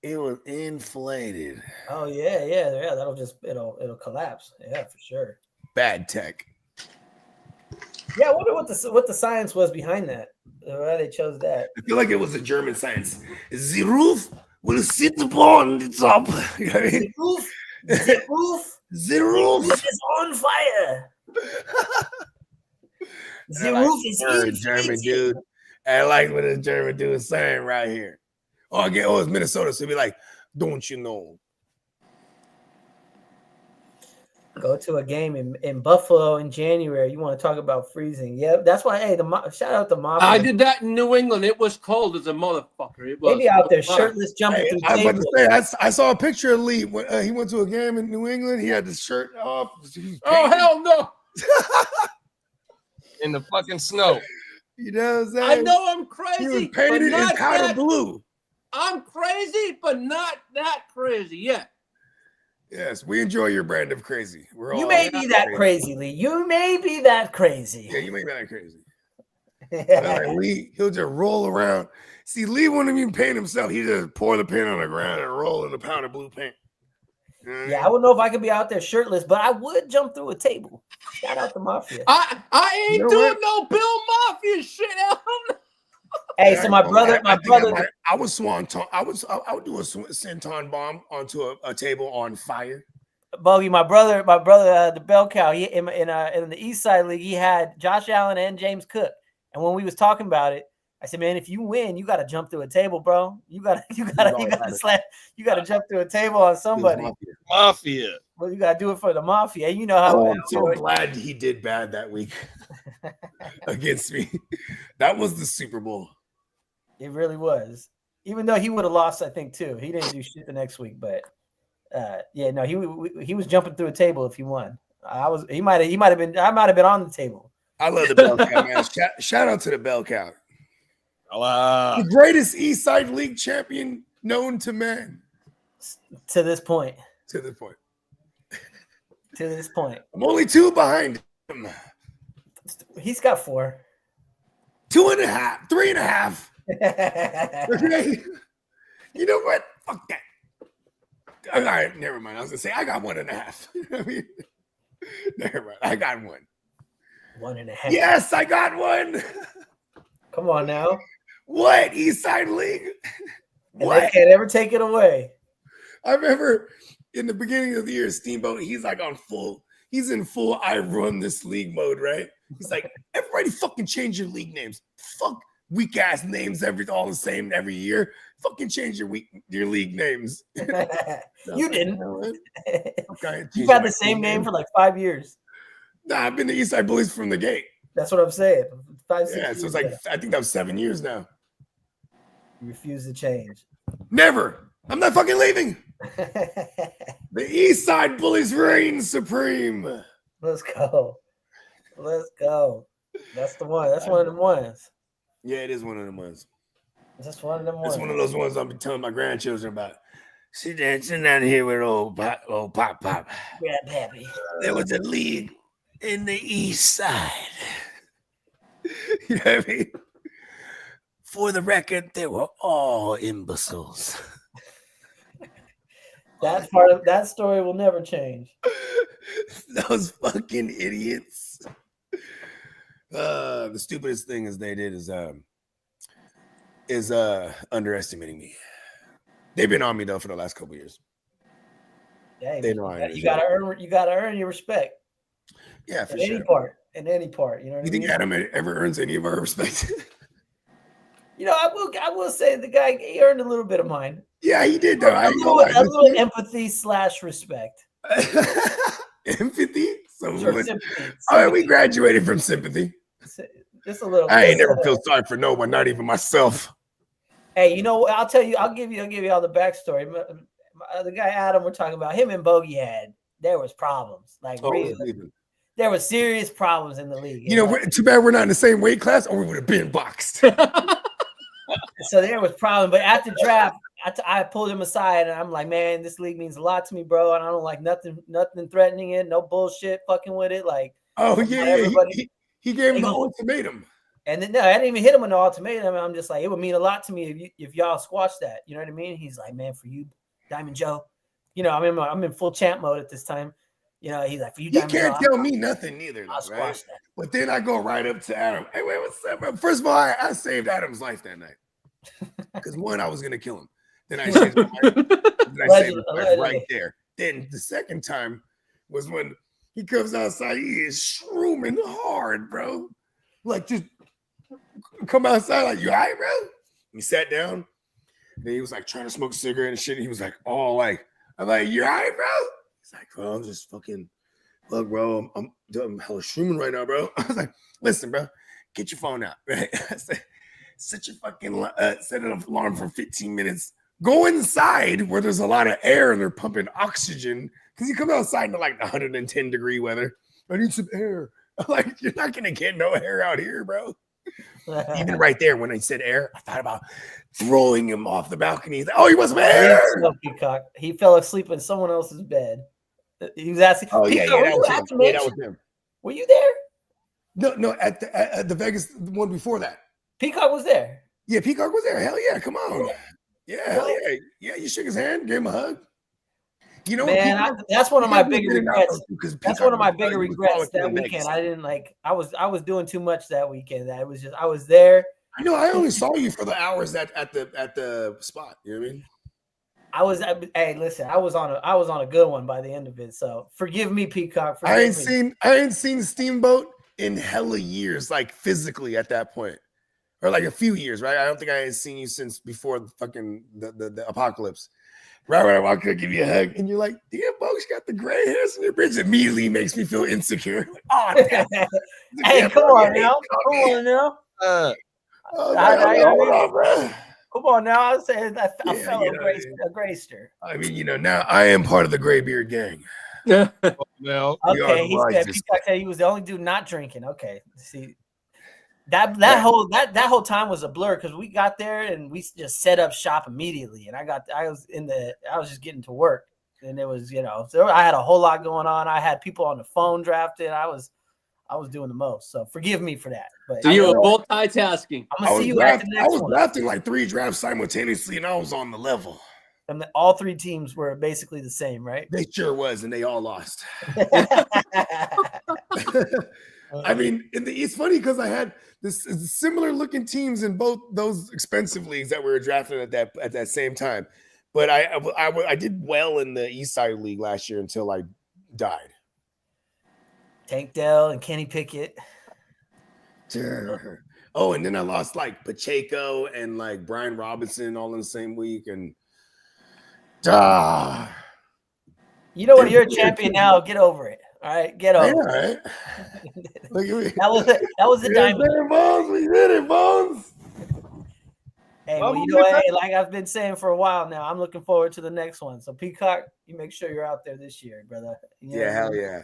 It was inflated. Oh yeah. That'll collapse. Yeah, for sure. Bad tech. Yeah, I wonder what the science was behind that. Why they chose that. I feel like it was a German science. The roof will sit upon the top. You know what I mean? The roof The roof. is on fire. The Like, roof is German inflated. dude. I like what the German dude is saying right here. Oh, again, it's Minnesota, so be like, don't you know? Go to a game in Buffalo in January. You want to talk about freezing? Yep, that's why. Hey, shout out to Mafia. I did that in New England. It was cold as a motherfucker. It was. Maybe out there shirtless jumping Hey, through I was about tables. to say, I saw a picture of Lee. He went to a game in New England. He had the shirt off. Oh hell no! In the fucking snow. You know what I'm saying? I know I'm He was crazy, but painted in not powder that. blue. I'm crazy, but not that crazy yet. Yes, we enjoy your brand of crazy. You may be that crazy, Lee. You may be that crazy. Yeah, you may be that crazy. Like Lee, he'll just roll around. See, Lee wouldn't even paint himself. He just pour the paint on the ground and roll in the powder blue paint. You know what I Yeah, I mean? wouldn't know if I could be out there shirtless, but I would jump through a table. Shout out to Mafia. I ain't You know doing what? no Bill Mafia shit. Hey, so my brother, I would swanton. I would do a senton bomb onto a table on fire. Bogey, my brother, the bell cow. He in the East Side League, he had Josh Allen and James Cook. And when we was talking about it, I said, "Man, if you win, you got to jump through a table, bro. You got to slap. You got to jump through a table on somebody. Mafia. Well, you got to do it for the Mafia. You know how." Oh, I'm so glad he did bad that week against me. That was the Super Bowl. It really was. Even though he would have lost, I think too. He didn't do shit the next week, but yeah, no, he was jumping through a table if he won. He might have been. I might have been on the table. I love the bell cow, man. Shout out to the bell cow. The greatest East Side League champion known to man. To this point. To this point. To this point. I'm only 2 behind him. He's got 4. 2.5, 3.5. Okay. You know what? Fuck that. All right, never mind. I was gonna say I got 1.5. I mean, never mind. I got 1. 1.5. Yes, I got 1. Come on now. What? East Side League? What? They can't ever take it away. I remember in the beginning of the year, Steamboat, he's like he's in full I run this league mode, right? He's like, everybody fucking change your league names. Fuck weak ass names all the same every year. Fucking change your league names. You didn't. Okay, You've had the same name for like 5 years. Nah, I've been the East Side Bullies from the gate. That's what I'm saying. 5, 6 Yeah, years so it's like ago. I think that was 7 years now. You refuse to change. Never. I'm not fucking leaving. The East Side Bullies reign supreme. Let's go. Let's go. That's the one. That's one of them ones. Yeah, it is one of them ones. That's one of them ones. It's one of those ones I'll be telling my grandchildren about. Sit down here with old Pop. Grandpappy. There was a league in the East Side. You know what I mean? For the record, they were all imbeciles. That part of that story will never change. Those fucking idiots. The stupidest thing they did is underestimating me. They've been on me though for the last couple of years. Hey, they know you gotta earn your respect. Yeah, for in sure. In any part, you know what you I mean? think Adam ever earns any of our respect? You know, I will say the guy, he earned a little bit of mine. Yeah, he did though. A little empathy / respect. Empathy? Sympathy. All right, we graduated from sympathy. Just a little. I ain't never feel sorry for no one, not even myself. Hey, you know what? I'll tell you. I'll give you all the backstory. The guy Adam we're talking about, him and Bogey there was problems. Like there was serious problems in the league. You know, too bad we're not in the same weight class, or we would have been boxed. So there was problem. But after draft, I pulled him aside and I'm like, man, this league means a lot to me, bro. And I don't like nothing threatening it, no bullshit fucking with it. Like, oh yeah, he gave him the ultimatum. And then no, I didn't even hit him with the ultimatum. I'm just like, it would mean a lot to me if y'all squash that. You know what I mean? He's like, man, for you, Diamond Joe. You know, I'm in full champ mode at this time. You know, he's like, for you, He Diamond can't Joe, tell me nothing neither, I'll though, right? squash that. But then I go right up to Adam. Hey, wait, what's up, bro? First of all, I saved Adam's life that night. Because one, I was gonna kill him. Then I changed my mind. Then I saved his life right there. Then the second time was when he comes outside. He is shrooming hard, bro. Like, just come outside, like, you all right, bro? He sat down. And he was like trying to smoke a cigarette and shit. And he was like, all like, I'm like, you all right, bro? He's like, bro, I'm just fucking, look, bro, I'm hella shrooming right now, bro. I was like, listen, bro, get your phone out, right? I said, set an alarm for 15 minutes. Go inside where there's a lot of air and they're pumping oxygen. Because you come outside to like 110 degree weather. I need some air. I'm like, you're not gonna get no air out here, bro. Even right there, when I said air, I thought about throwing him off the balcony. He's like, oh, he was air. Peacock. He fell asleep in someone else's bed. He was asking. Oh, Peacock, yeah, that was him. Were you there? No, at the Vegas one before that. Peacock was there. Yeah, Peacock was there. Hell yeah, come on. Yeah. Yeah, hell yeah. Yeah, you shook his hand, gave him a hug. You know, man, that's one of my bigger regrets. That's one of my bigger regrets that weekend. I didn't like. I was doing too much that weekend. That was just. I was there. I know. I only saw you for the hours at the spot. You know what I mean? Hey, listen. I was on a good one by the end of it. So forgive me, Peacock. I ain't seen Steamboat in hella years, like physically at that point, or like a few years, right? I don't think I ain't seen you since before the fucking the apocalypse. Right, I walk up, give you a hug, and you're like, damn, folks got the gray hairs in their bridge. Immediately makes me feel insecure. Like, oh, damn. Hey, come on now. Come on now. I said a fellow grayster. I mean, now I am part of the Graybeard gang. Well, okay, he said Peacock said he was the only dude not drinking. Okay, see. That whole time was a blur because we got there and we just set up shop immediately, and I was just getting to work, and it was so I had a whole lot going on. I had people on the phone drafted. I was doing the most, so forgive me for that. But so you were multitasking. I'm gonna see you at the next one. I was drafting like 3 drafts simultaneously, and I was on the level. And all 3 teams were basically the same, right? They sure was, and they all lost. I mean, it's funny because I had this similar looking teams in both those expensive leagues that we were drafting at that same time. But I did well in the East Side League last year until I died. Tank Dell and Kenny Pickett. Oh, and then I lost like Pacheco and like Brian Robinson all in the same week. And you know what? You're a champion now. Get over it. All right, get over it. Look at me. That was the diamond. Bones. We did it, Bones. Hey, well, you know what? Hey, like I've been saying for a while now, I'm looking forward to the next one. So Peacock, you make sure you're out there this year, brother. Yeah, hell yeah.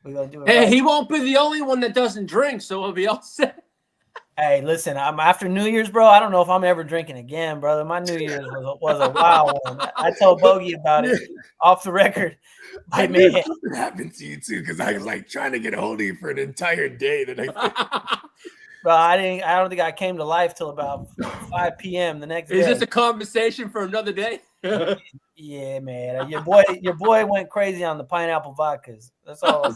We're gonna do it. Hey, he won't be the only one that doesn't drink, so we'll be all set. Hey, listen, I'm after New Year's, bro. I don't know if I'm ever drinking again, brother. My New Year's was a wild one. I told Bogey about it off the record. I knew something happened to you too, because I was like trying to get a hold of you for an entire day. Bro, I don't think I came to life till about 5 p.m. the next day. Is this a conversation for another day? Yeah, man. Your boy went crazy on the pineapple vodkas. That's all.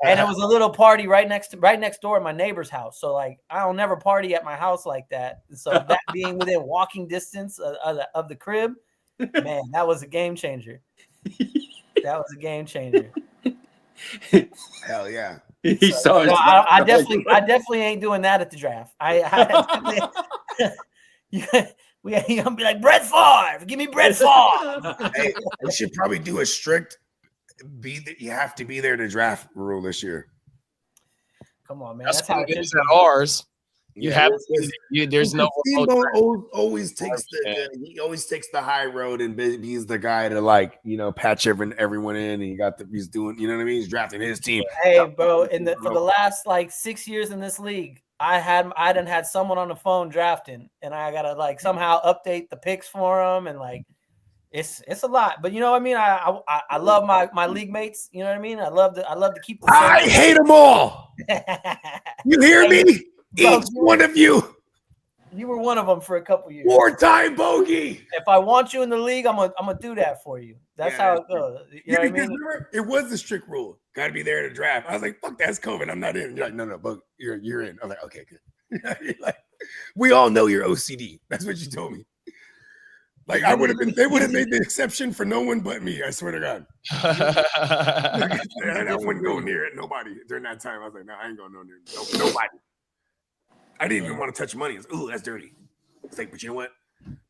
And it was a little party right next door at my neighbor's house. So like I don't never party at my house like that. So that being within walking distance of the crib, man, that was a game changer. That was a game changer. Hell yeah. I definitely ain't doing that at the draft. You're gonna be like Brett Favre. Give me Brett Favre. Hey, we should probably do a strict you have to be there to draft rule this year. Come on, man. That's how it is at ours. You have there's no always takes he always takes the high road, and he's the guy to patch everyone in, and he's doing, you know what I mean? He's drafting his team. Hey, bro, for the last 6 years in this league, I done had someone on the phone drafting, and I gotta somehow update the picks for them, and it's a lot. But you know what I mean? I love my league mates. You know what I mean? I love to keep the I hate them all. You hear me? Each one of you. You were one of them for a couple years. Wartime bogey. If I want you in the league, I'm gonna do that for you. That's how it goes. You know what I mean? Remember, it was a strict rule. Got to be there to draft. I was like, "Fuck, that's COVID. I'm not in." You're like, "No, but you're in." I'm like, "Okay, good." You're like, we all know you're OCD. That's what you told me. Like I would have been. They would have made the exception for no one but me. I swear to God. I wouldn't go near it. Nobody during that time. I was like, "No, I ain't going near nobody." I didn't even want to touch money. Ooh, that's dirty. It's like, but you know what?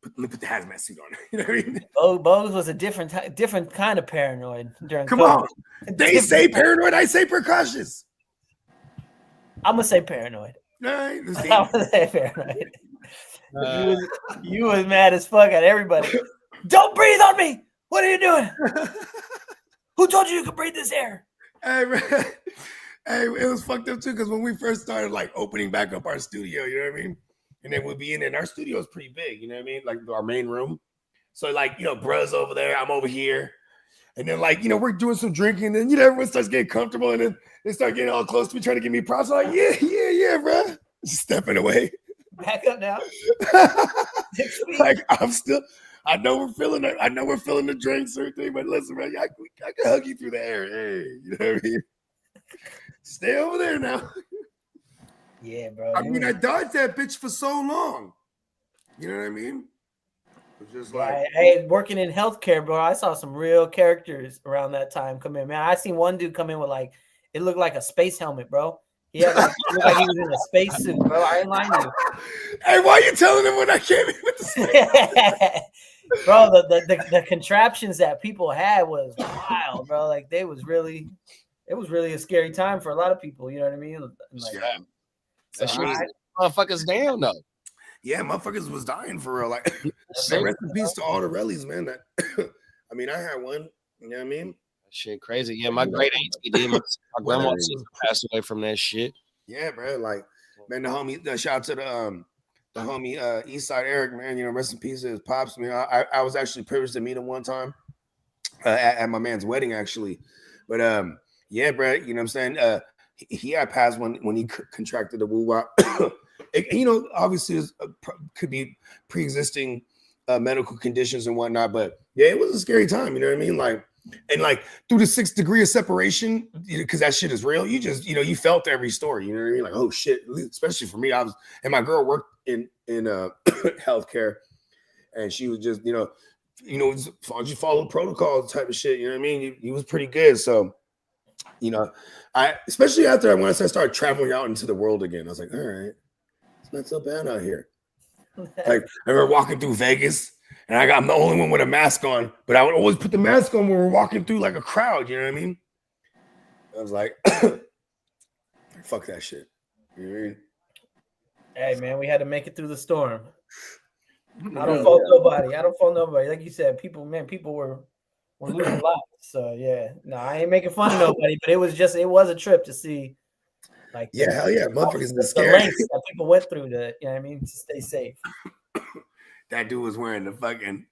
Let me put the hazmat suit on. You know what I mean? Bogues was a different kind of paranoid during Come COVID. on. They say paranoid. I say precautious. I'm gonna say paranoid. I'm gonna say paranoid. You was mad as fuck at everybody. Don't breathe on me. What are you doing? Who told you could breathe this air? Hey, it was fucked up too because when we first started like opening back up our studio, you know what I mean? And then we'd be in it. And our studio is pretty big, you know what I mean? Like our main room. So like, bruh's over there, I'm over here. And then like, we're doing some drinking. And then, everyone starts getting comfortable. And then they start getting all close to me, trying to give me props. I'm like, yeah, bro. Just stepping away. Back up now. Like I know we're feeling it. I know we're feeling the drinks or everything. But listen, man, I can hug you through the air. Hey, you know what I mean? Stay over there now. Yeah, bro. I mean, I dodged that bitch for so long. You know what I mean? It's just like, hey, working in healthcare, bro. I saw some real characters around that time come in. Man, I seen one dude come in with it looked like a space helmet, bro. He had it looked like he was in a space suit, bro. I ain't lying to you. Hey, why are you telling him when I came in with the space? Bro, the contraptions that people had was wild, bro. Like it was really a scary time for a lot of people. You know what I mean? Like, that shit motherfuckers down though. Yeah, motherfuckers was dying for real. Like, man, rest in peace to all the rallies, man. I mean, I had one. You know what I mean? That shit crazy. Yeah, my great auntie did. My grandma passed away from that shit. Yeah, bro. Like, man, the homie. Shout out to the homie Eastside Eric, man. Rest in peace to his pops. Man, I was actually privileged to meet him one time at my man's wedding, actually. But yeah, bro. You know what I'm saying? He had passed when he contracted the woo-wop. Obviously, could be pre-existing medical conditions and whatnot. But yeah, it was a scary time. You know what I mean? Like, and like through the 6th degree of separation, because that shit is real. You just, you felt every story. You know what I mean? Like, oh shit. Especially for me, and my girl worked in healthcare, and she was just, as long as you follow protocol type of shit. You know what I mean? He was pretty good. So. I especially after once I started traveling out into the world again, I was like, all right, it's not so bad out here. Like I remember walking through Vegas, and I'm the only one with a mask on, but I would always put the mask on when we're walking through like a crowd. You know what I mean? I was like, fuck that shit. You know what I mean? Hey man, we had to make it through the storm. I don't fault nobody. Like you said, people were losing lives. So yeah, no, I ain't making fun of nobody, but it was a trip to see. Like, hell yeah, motherfuckers the scary. lengths that people went through to, to stay safe. That dude was wearing the fucking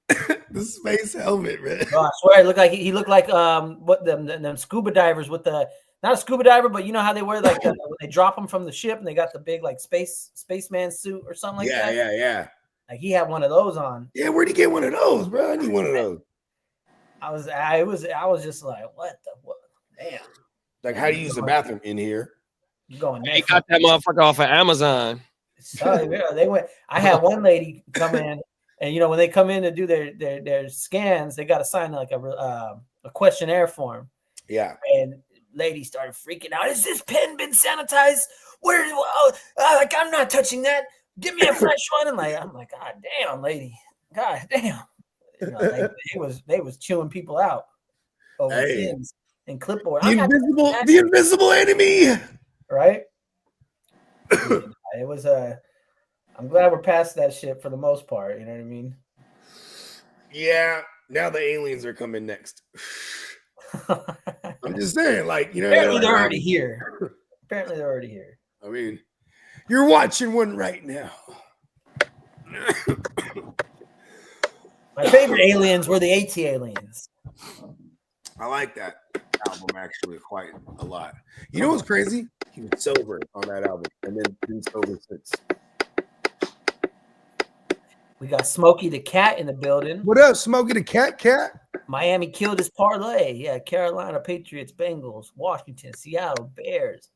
the space helmet, man. Bro, I swear, he looked like what them scuba divers with not a scuba diver, but you know how they wear when they drop them from the ship and they got the big like spaceman suit or something like that. Yeah. Like he had one of those on. Yeah, where'd he get one of those, bro? I need one of those. I was just like, what? Damn. Like, how do you use the bathroom in here? You going? They got that motherfucker off of Amazon. So, yeah, they went. I had one lady come in, and when they come in to do their scans, they got to sign like a questionnaire form. Yeah. And lady started freaking out. Is this pen been sanitized? Like I'm not touching that. Give me a fresh one. And I'm like, God damn, lady. God damn. They was chewing people out over pins and clipboard. The invisible enemy. Right? It was I'm glad we're past that shit for the most part. You know what I mean? Yeah. Now the aliens are coming next. I'm just saying, apparently they're already here. Apparently they're already here. I mean, you're watching one right now. My favorite aliens were the AT aliens. I like that album actually quite a lot. You know what's crazy? He was sober on that album and then been sober since. We got Smokey the Cat in the building. What up, Smokey the Cat? Miami killed his parlay. Yeah, Carolina, Patriots, Bengals, Washington, Seattle, Bears,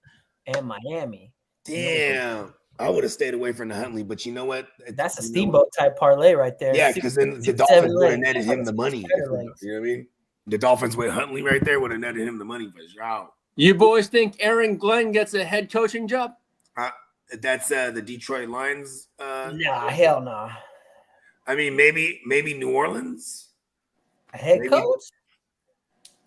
and Miami. Damn. I would have stayed away from the Huntley, but you know what? That's a steamboat type parlay right there. Yeah, because then the 6, Dolphins 7 would have legs. netted him the money. You know what I mean? The Dolphins with Huntley right there would have netted him the money for sure. You boys think Aaron Glenn gets a head coaching job? That's the Detroit Lions. Nah, hell nah. I mean, maybe New Orleans. A head coach?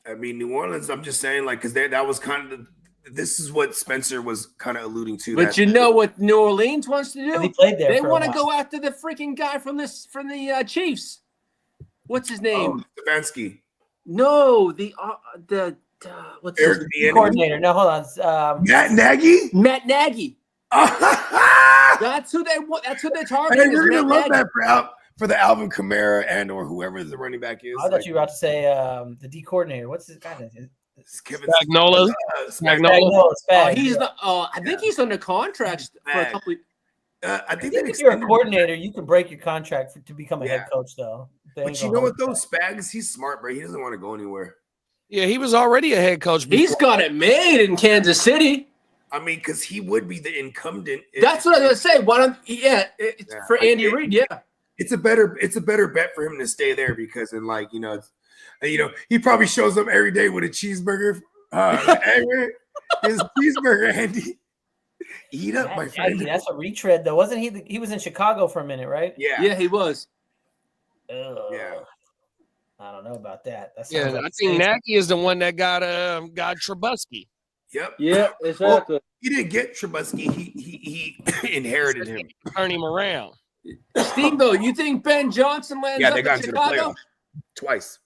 I mean, New Orleans. I'm just saying, like, because that was kind of this is what Spencer was kind of alluding to. But you know what New Orleans wants to do? He played there. They want to go after the freaking guy from the Chiefs. What's his name? Stefanski. No, what's his name? Coordinator. No, hold on. Matt Nagy. Matt Nagy. That's who they want. That's who they're targeting. We're gonna love that for the Alvin Kamara and or whoever the running back is. I thought you were about to say the D coordinator. What's his guy? Kevin Spagnuolo. He's the. I think he's under contract for a couple. I think if you're a coordinator, you can break your contract to become a head coach, though. But you know what, though? Spags, he's smart, bro. He doesn't want to go anywhere. Yeah, he was already a head coach. He's got it made in Kansas City. I mean, because he would be the incumbent. That's what I was gonna say. Why don't? For Andy Reid, yeah. It's a better bet for him to stay there because, he probably shows up every day with a cheeseburger. His cheeseburger, Andy. Eat up, my friend. That's a retread, though. Wasn't he? He was in Chicago for a minute, right? Yeah, he was. Yeah. I don't know about that. I think Nagy is the one that got Trubisky. Yep. Yeah, exactly. Well, he didn't get Trubisky. He inherited him. Turn him around. Steamboat, you think Ben Johnson lands up in Chicago? The playoffs twice.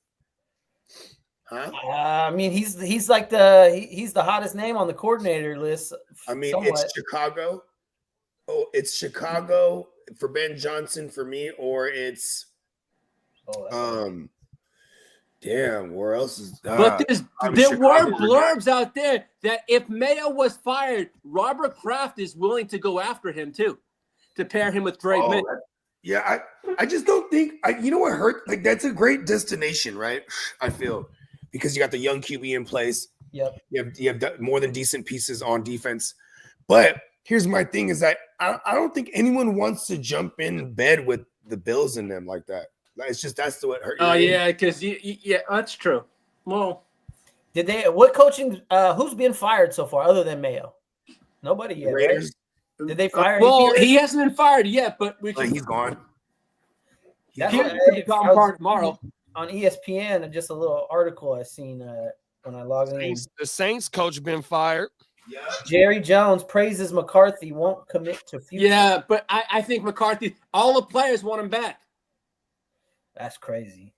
Huh? I mean, he's like he's the hottest name on the coordinator list. I mean, it's Chicago. Oh, it's Chicago for Ben Johnson for me, or it's damn, where else is but there were blurbs out there that if Mayo was fired, Robert Kraft is willing to go after him too, to pair him with Drake May. Yeah, I just don't think you know what hurt? Like that's a great destination, right? I feel because you got the young QB in place. Yep. You have more than decent pieces on defense. But here's my thing is that I don't think anyone wants to jump in bed with the Bills in them like that. It's just that's what hurt. Oh yeah, because that's true. Well, what coaching? Who's been fired so far other than Mayo? Nobody yet. Raiders. Right? Did they fire? Well, he hasn't been fired yet, but he's gone. He's gone tomorrow on ESPN. Just a little article I seen when I logged in. The Saints coach been fired. Yeah. Jerry Jones praises McCarthy won't commit to future. Yeah, but I think McCarthy. All the players want him back. That's crazy.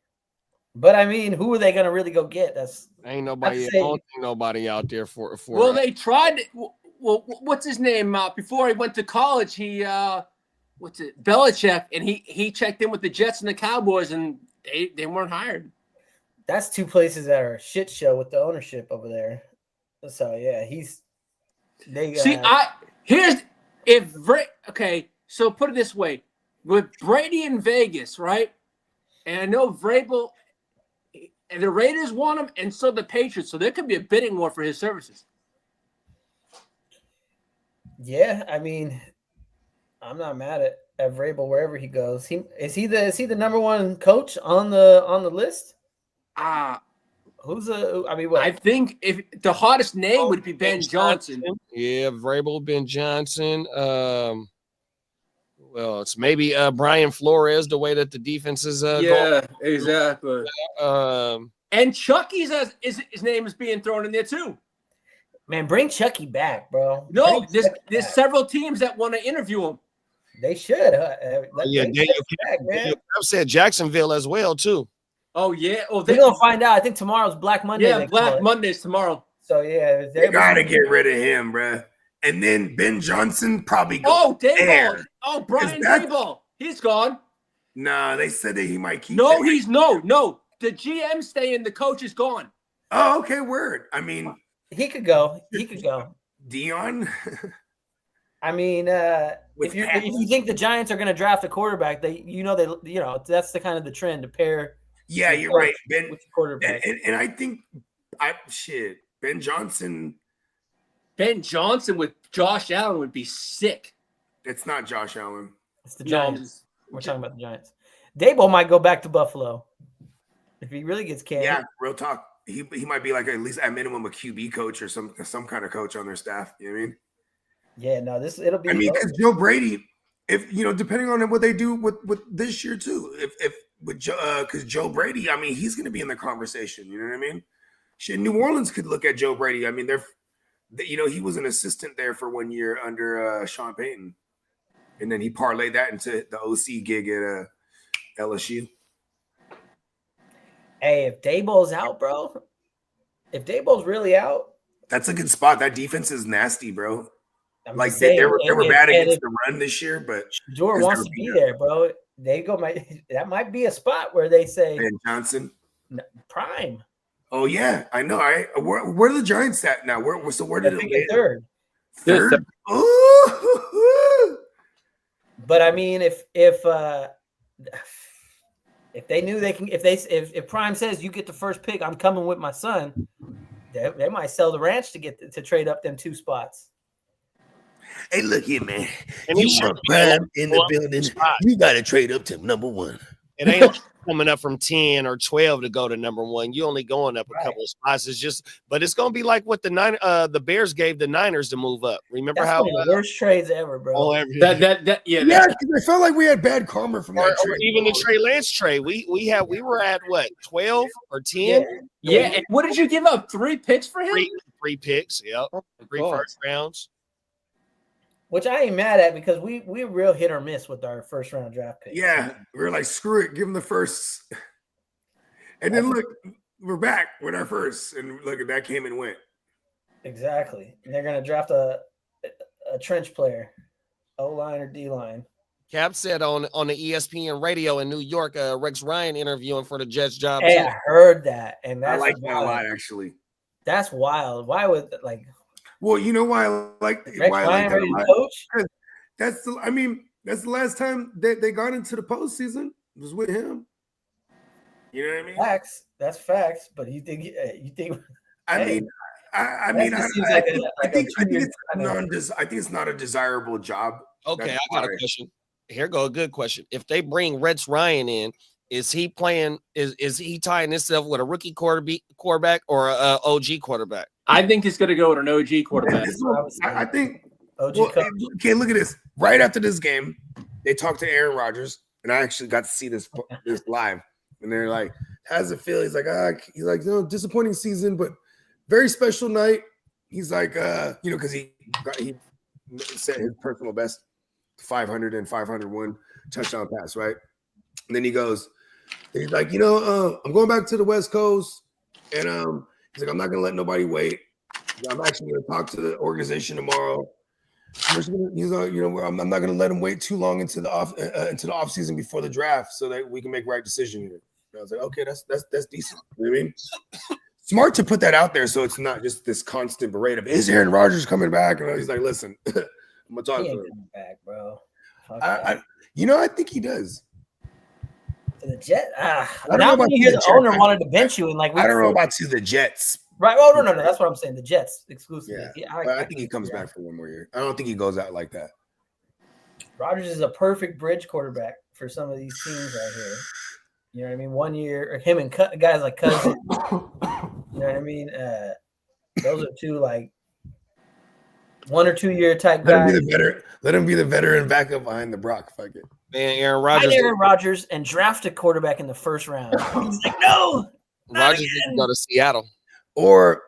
But I mean, who are they going to really go get? Ain't nobody. I don't think nobody out there for. Well, they tried. Well, what's his name? Before he went to college, Belichick, and he checked in with the Jets and the Cowboys, and they weren't hired. That's two places that are a shit show with the ownership over there. So yeah, So put it this way, with Brady in Vegas, right? And I know Vrabel and the Raiders want him, and so the Patriots. So there could be a bidding war for his services. Yeah, I mean, I'm not mad at Vrabel wherever he goes. Is he the number one coach on the list? Who's what? I think if the hottest name would be Ben Johnson. Yeah, Vrabel, Ben Johnson. Well, it's maybe Brian Flores, the way that the defense is going. Exactly. And Chucky's his name is being thrown in there too. Man, bring Chucky back, bro. No, there's several teams that want to interview him. They should. I've said Jacksonville as well too. Oh yeah. Oh, they're gonna find out. I think tomorrow's Black Monday. Yeah, Black Monday's tomorrow. So yeah, they gotta get rid of him, bro. And then Ben Johnson probably goes. Oh, Dayball. Oh, Brian Dayball. He's gone. Nah, they said that he might keep. No, no. The GM staying. The coach is gone. Oh, okay. Word. I mean, he could go. Dion. I mean, if you think the Giants are going to draft a quarterback, that's the kind of the trend to pair. Yeah, the you're coach right, Ben. with the quarterback. And I think Ben Johnson. Ben Johnson with Josh Allen would be sick. It's not Josh Allen. It's the Giants. We're talking about the Giants. Dable might go back to Buffalo if he really gets canned. Yeah, real talk. He might be like at least at minimum a QB coach or some kind of coach on their staff. You know what I mean? Yeah, no, it'll be. I mean, because Joe Brady, if depending on what they do with this year too, because Joe Brady, I mean, he's going to be in the conversation. You know what I mean? Shit, New Orleans could look at Joe Brady. I mean, he was an assistant there for 1 year under Sean Payton, and then he parlayed that into the OC gig at LSU. Hey, if Dable's out, bro, if Dable's really out, that's a good spot. That defense is nasty, bro. I'm like saying, they were bad against the run this year, but Shador wants to be there, bro. That might be a spot where they say Ben Johnson prime. Oh yeah, I know. Where are the Giants at now? Where did it land? Third. Oh. But I mean, if they knew they can, if Prime says you get the first pick, I'm coming with my son, they might sell the ranch to trade up them 2 spots. Hey, look here, man. And you want Prime in the building? You got to trade up to number 1. It ain't coming up from 10 or 12 to go to number 1. You only going up a couple of spots. But it's gonna be like what the Bears gave the Niners to move up. Remember that's how the worst trades ever, bro. Yeah, because I felt like we had bad karma from that trade. Or even the Trey Lance trade. We were at what 12 or 10? Yeah. And what did you give up? 3 picks for him? 3 picks. Yep. 3 first rounds. Which I ain't mad at because we real hit or miss with our first round draft pick. Yeah, we were like, screw it, give them the first. And then look, we're back with our first, and look at that came and went. Exactly. And they're gonna draft a trench player, O-line or D-line. Cap said on the ESPN radio in New York, Rex Ryan interviewing for the Jets job. Hey, I heard that, and that's I like that a lot actually. That's wild. Why would Well, you know why I like that coach? That's the last time they got into the postseason was with him. You know what I mean? Facts. That's facts. But you think? I think it's not a desirable job. Okay, I got a question. Here go a good question. If they bring Rex Ryan in, is he playing? Is he tying himself with a rookie quarterback or a OG quarterback? I think he's going to go with an OG quarterback. I think. OG okay, look at this. Right after this game, they talked to Aaron Rodgers, and I actually got to see this live. And they're like, "How does it feel?" He's like, disappointing season, but very special night. He's like, because he set his personal best, 500 and 501 touchdown pass, right? And then he's like, I'm going back to the West Coast, and he's like, I'm not gonna let nobody wait. I'm actually gonna talk to the organization tomorrow. He's like, I'm not gonna let him wait too long into the off season before the draft, so that we can make right decision here. And I was like, okay, that's decent. You know what I mean? Smart to put that out there, so it's not just this constant berate of is Aaron Rodgers coming back? And he's like, listen, I'm gonna talk to him. Coming back, bro. I think he does. The Jets. Now when you hear the owner wanted to bench you, and I don't know about the Jets. Right. Oh no. That's what I'm saying. The Jets exclusively. Yeah. I think he comes back for 1 more year. I don't think he goes out like that. Rodgers is a perfect bridge quarterback for some of these teams out here. You know what I mean? 1 year, or him and guys like Cousins. You know what I mean? Those are 2 1 or 2 year type guys. Let him be the veteran backup behind the Brock. Fuck it. Man, Aaron Rodgers and draft a quarterback in the first round. He's like, no. Rodgers didn't go to Seattle. Or,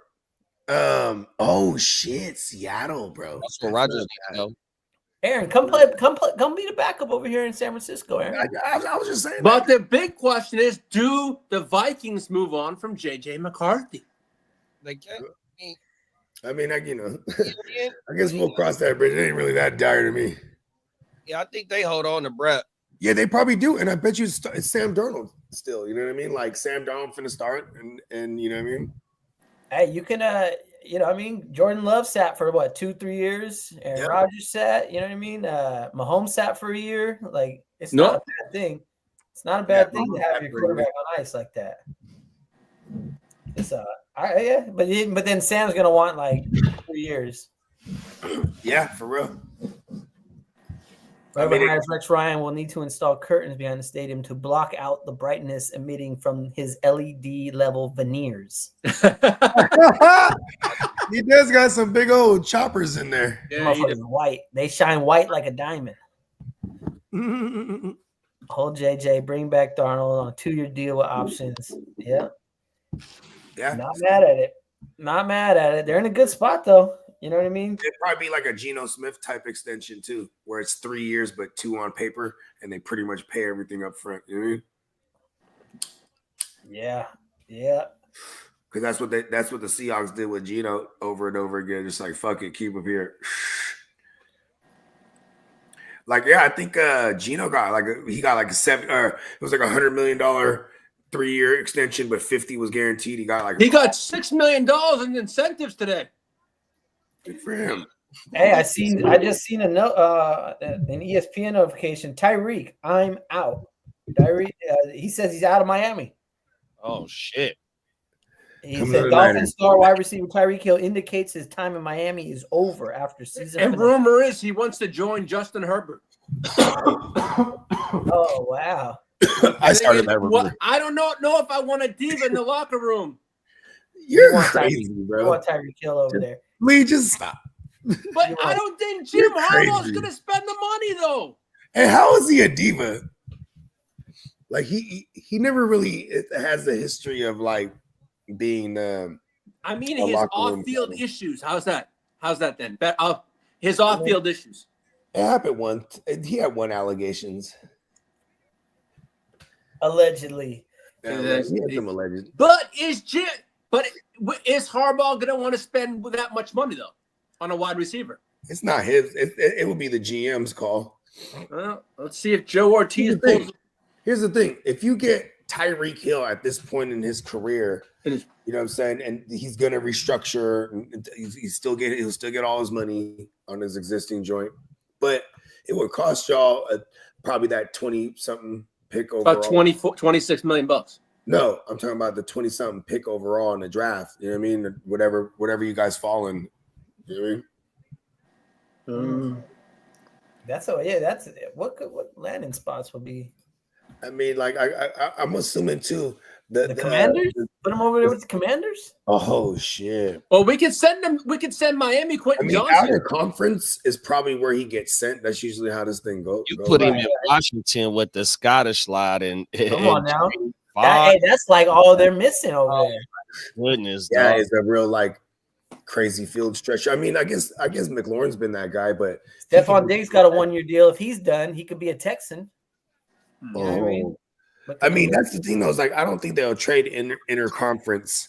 Seattle, bro. That's where Rodgers needs to go. Aaron, come be the backup over here in San Francisco, Aaron. I was just saying. But the big question is, do the Vikings move on from J.J. McCarthy? They can't. I guess we'll cross that bridge. It ain't really that dire to me. Yeah, I think they hold on to Brett. Yeah, they probably do, and I bet you it's Sam Darnold still. You know what I mean? Like Sam Darnold finna start, and you know what I mean. Hey, you can you know, I mean, Jordan Love sat for what 2-3 years, and Yep. Rodgers sat. You know what I mean? Mahomes sat for a year. Like, it's No. not a bad thing. It's not a bad thing to Mahomes have sat your for a year. quarterback on ice like that. It's yeah, but then Sam's gonna want like 3 years. Yeah, for real. Whoever I mean, hires Rex Ryan will need to install curtains behind the stadium to block out the brightness emitting from his LED level veneers. He does got some big old choppers in there. Yeah, he Motherfuckers white. They shine white like a diamond. Yeah, Hold JJ, bring back Darnold on a 2-year deal with options. Yeah, not mad at it. Not mad at it. They're in a good spot though. You know what I mean? it'd probably be like a Geno Smith type extension too, where it's 3 years but 2 on paper, and they pretty much pay everything up front. You know what I mean? Yeah. Because that's what the Seahawks did with Geno over and over again. Just like fuck it, keep him here. Like I think Geno got he got like a it was like $100 million 3-year extension, but 50 was guaranteed. He got $6 million in incentives today. Good for him. Hey, I just seen a note, an ESPN notification. Tyreek, I'm out. Tyreek, he says he's out of Miami. Oh shit. He Come said to the Dolphin Niners. star wide receiver Tyreek Hill indicates his time in Miami is over after season. And finale. rumor is he wants to join Justin Herbert. Oh wow. I started that Well, rumor. I don't know if I want a diva in the locker room. You're You want crazy, You bro. want Tyreek Hill over there? Lee, just stop. But You're I right. don't think Jim You're Harbaugh's crazy. going to spend the money, though. And how is he a diva? Like he never really has the history of like being. I mean, A his locker room off-field problem. issues. How's that? How's that then? His off-field issues. It happened once. He had one allegations. Allegedly. He had some allegations. But is Harbaugh going to want to spend that much money, though, on a wide receiver? It's not his. It would be the GM's call. Well, let's see if Joe Ortiz pulls. Here's the thing. If you get Tyreek Hill at this point in his career, In his- you know what I'm saying, and he's gonna restructure, and he'll still get all his money on his existing joint, but it would cost y'all probably that 20-something pick overall. About 26 million bucks. No, I'm talking about the 20-something pick overall in the draft. You know what I mean? Whatever you guys fall in. You know what I mean? That's what landing spots will be. I mean, like I'm assuming too. The Commanders? Put him over there with the Commanders? Oh shit! Well, we could send them. We could send Miami I Quentin mean, Johnson. out of conference is probably where he gets sent. That's usually how this thing goes. You put him in Washington with the Scottish slide and Come on now. Hey, That's like all they're missing over there. goodness, Yeah, dog. it's a real like crazy field stretch. I mean, I guess McLaurin's been that guy, but Stephon Diggs got a 1-year deal. If he's done, he could be a Texan. You know what I mean? But I mean, that's the thing though. Is like I don't think they'll trade interconference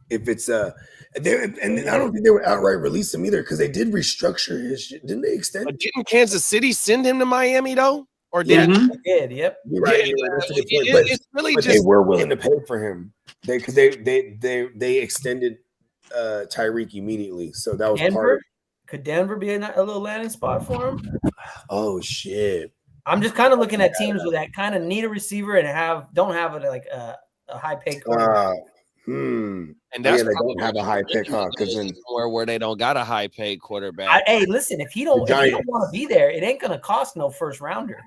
if it's and I don't think they would outright release him either because they did restructure his shit. Didn't they extend? But didn't Kansas City send him to Miami though? Or did Mhm. he did, yep. You're right. Yeah, That's a good it- point. it's really But they just were willing to pay for him. They extended Tyreek immediately, so that was part Denver? of. Could Denver be a little landing spot for him? Oh shit! I'm just kind of looking at teams with that kind of need a receiver and don't have a high paid quarterback. and Yeah, that's they probably don't have a high pick, huh? Because then where they don't got a high paid quarterback. Hey, listen, if he don't want to be there, it ain't gonna cost no first rounder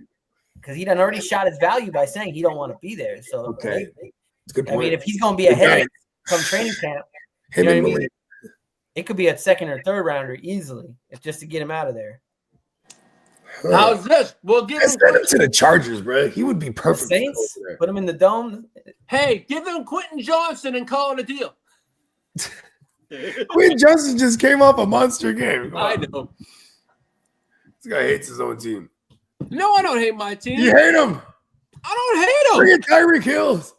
because he done already shot his value by saying he don't want to be there. So okay, it's a good I point. mean, if he's gonna be ahead from training camp, Him you know and what I mean? Malik. It could be a second or third rounder easily, if just to get him out of there. How's this? We'll give I him. sent him to the Chargers, bro. He would be The perfect. Saints, over there. put him in the dome. Hey, give him Quentin Johnson and call it a deal. Quinn Johnson just came off a monster game. Come I on. know. This guy hates his own team. No, I don't hate my team. You hate him. I don't hate Bring him. it, Tyreek Hills.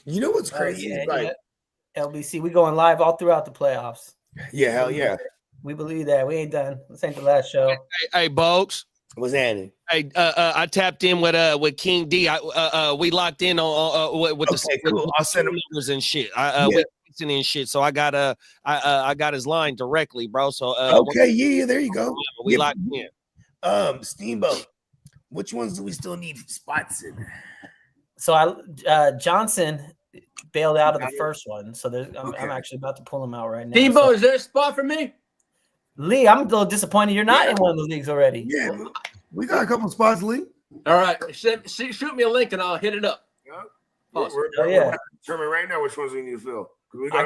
You know what's crazy? Yeah, Like, LBC, we going live all throughout the playoffs. yeah, hell yeah. We believe that. We ain't done. This ain't the last show. Hey, Bogues. What's happening? Hey, I tapped in with King D. We locked in on with Okay, cool. I'll send him. numbers and shit. Yeah. We and shit. So I got I got his line directly, bro. So okay, yeah, there you go. we Yeah, locked in. Steamboat. Which ones do we still need spots in? So Johnson bailed out of the first one. So I'm actually about to pull him out right now. Steamboat, So, is there a spot for me? Lee, I'm a little disappointed you're not in one of the leagues already. Yeah, we got a couple spots, Lee. All right, shoot me a link and I'll hit it up. Yeah. Awesome. We're determining right now which ones we need to fill. I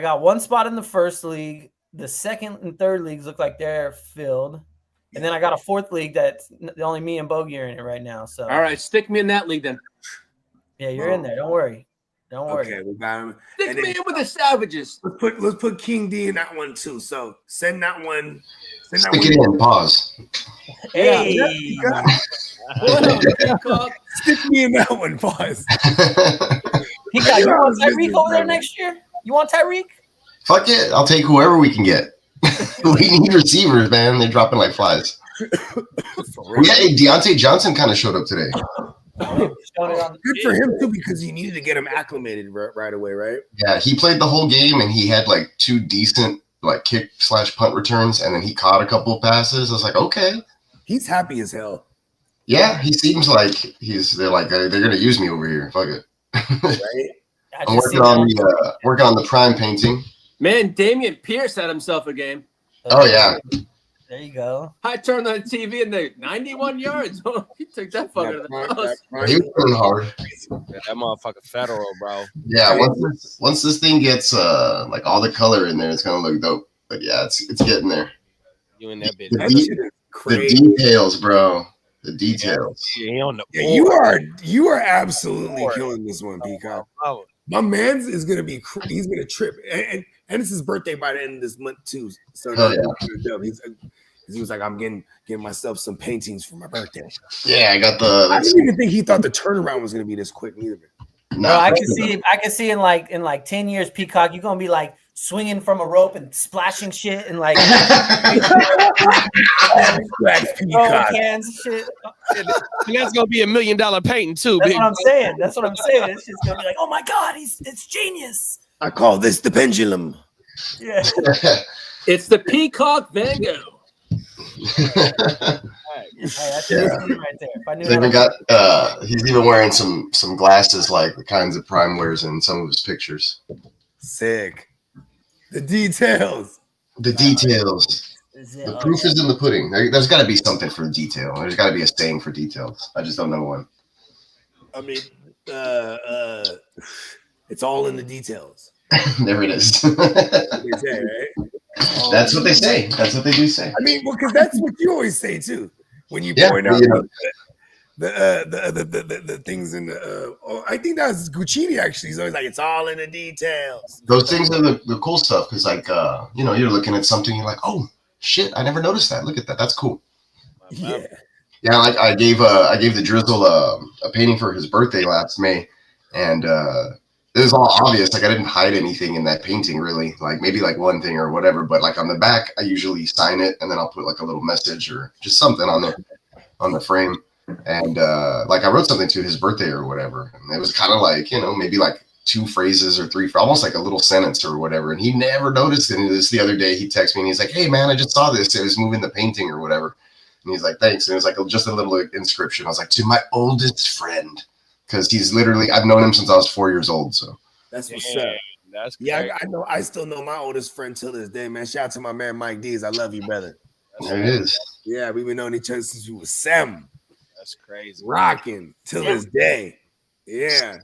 got one spot in the first league. The second and third leagues look like they're filled. And then I got a fourth league that's only me and Bogey are in it right now. So all right, stick me in that league then. Yeah, you're in there. Don't worry. Okay, we got him. Stick me in with the Savages. Let's put King D in that one too. So send that one. Stick it in. Pause. Hey. Stick me in that one. Pause. Peacock, you want Tyreek over there next year? You want Tyreek? Fuck it. I'll take whoever we can get. We need receivers, man. They're dropping like flies. Yeah, Deontay Johnson kind of showed up today. Good for him too, because you needed to get him acclimated right away, right? Yeah, he played the whole game and he had like 2 decent like kick/punt returns, and then he caught a couple of passes. I was like, okay, he's happy as hell. Yeah, he seems like they're gonna use me over here. Fuck it. Right? I'm working on the prime painting. Man, Damian Pierce had himself a game. Oh yeah. There you go. I turned on the TV and they 91 yards. He took that fucker to the house. He was running hard. Yeah, that motherfucker federal, bro. Yeah, once this thing gets like all the color in there, it's gonna look dope. But yeah, it's getting there. You in that bitch. The details, bro. The details. You are absolutely killing this one, Peacock. My man's is gonna be. He's gonna trip, and it's his birthday by the end of this month too. So he was like, "I'm getting myself some paintings for my birthday." Yeah, I got the. I didn't even think he thought the turnaround was gonna be this quick, neither. No, I can see in like 10 years, Peacock, you're gonna be like swinging from a rope and splashing shit and like cans and shit. And that's gonna be $1 million painting too. That's what I'm saying. It's just gonna be like, oh my god, it's genius. I call this the pendulum. Yeah. It's the Peacock Van Gogh. That's right there. If I knew he's even wearing some glasses like the kinds that Prime wears in some of his pictures. Sick. The details. The proof is in the pudding. There's got to be something for detail. There's got to be a saying for details. I just don't know one. I mean, it's all in the details. There it is. They say, right? That's what they say. That's what they do say. I mean, well, because that's what you always say too when you point out the things in the. I think that's Guccini actually. He's always like, it's all in the details. Those things are the cool stuff because, like, you're looking at something, you're like, oh shit, I never noticed that. Look at that. That's cool. Yeah. Yeah, like I gave the Drizzle a painting for his birthday last May, and it was all obvious. Like I didn't hide anything in that painting really. Like maybe like one thing or whatever, but like on the back, I usually sign it and then I'll put like a little message or just something on the frame. And like I wrote something to his birthday or whatever, and it was kind of like maybe like 2 phrases or 3, almost like a little sentence or whatever. And he never noticed it. And this the other day he texted me and he's like, "Hey man, I just saw this. It was moving the painting or whatever." And he's like, "Thanks." And it was like just a little inscription. I was like, "To my oldest friend," because he's literally I've known him since I was 4 years old. So that's what's up. That's I know. I still know my oldest friend till this day, man. Shout out to my man Mike Dees. I love you, brother. There it is. Yeah, we've been knowing each other since we was 7. That's crazy. Rocking till this day. Yeah.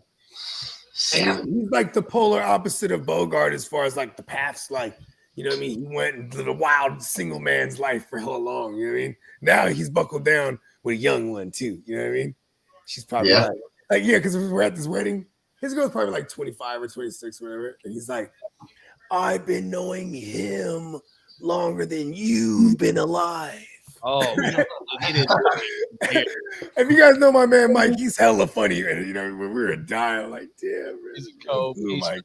And he's like the polar opposite of Bogart as far as like the paths, like, you know what I mean? He went and lived a wild single man's life for hella long, you know what I mean? Now he's buckled down with a young one too, you know what I mean? She's probably like because we're at this wedding, his girl's probably like 25 or 26 or whatever. And he's like, I've been knowing him longer than you've been alive. Oh, if you guys know my man Mike, he's hella funny. And when we were dying, like, damn, he's a cold piece of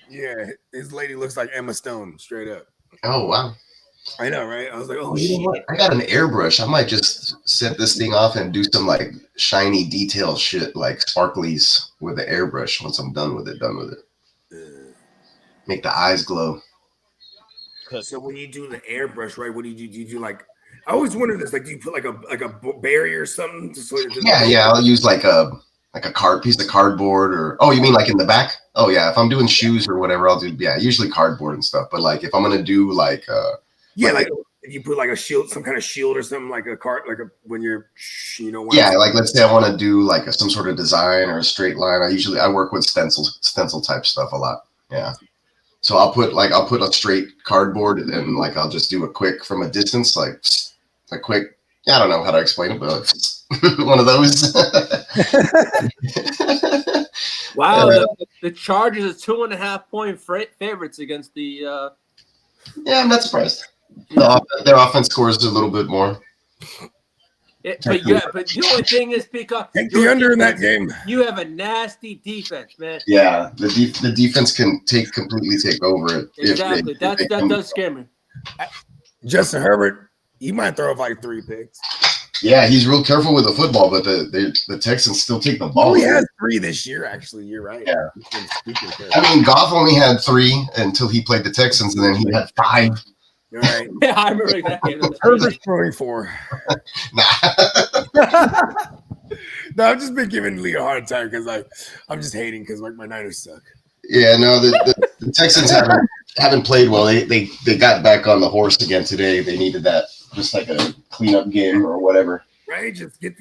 yeah, his lady looks like Emma Stone, straight up. Oh wow. I know, right? I was like, oh You know shit. what? I got an airbrush. I might just set this thing off and do some like shiny detail shit, like sparklies with the airbrush once I'm done with it. Make the eyes glow. So when you do the airbrush, right? What do you do? Do you do like? I always wonder this. Like, do you put like a barrier or something? Yeah. I'll use like a piece of cardboard or you mean like in the back? Oh yeah. If I'm doing shoes or whatever, I'll do usually cardboard and stuff. But like if I'm gonna do like if you put like a shield, some kind of shield or something like a cart, when you're like let's say I want to do like some sort of design or a straight line. I work with stencil type stuff a lot. Yeah. So I'll put a straight cardboard and like I'll just do a quick from a distance, like a quick. I don't know how to explain it, but one of those. Wow, the Chargers are 2.5-point favorites against the. Yeah, I'm not surprised. Their offense scores a little bit more. But the only thing is, because take the under in that game. You have a nasty defense, man. Yeah, the defense can completely take over it. Exactly. That does scare me. Justin Herbert, he might throw up like 3 picks. Yeah, he's real careful with the football, but the Texans still take the ball. He has 3 this year, actually. You're right. Yeah. I mean, Goff only had 3 until he played the Texans, and then he had 5. You're right. Yeah, I remember that game. Herbert's throwing 4. No, I've just been giving Lee a hard time because I'm just hating because my Niners suck. Yeah, no, the Texans haven't played well. They got back on the horse again today. They needed that, just like a cleanup game or whatever. Right, just get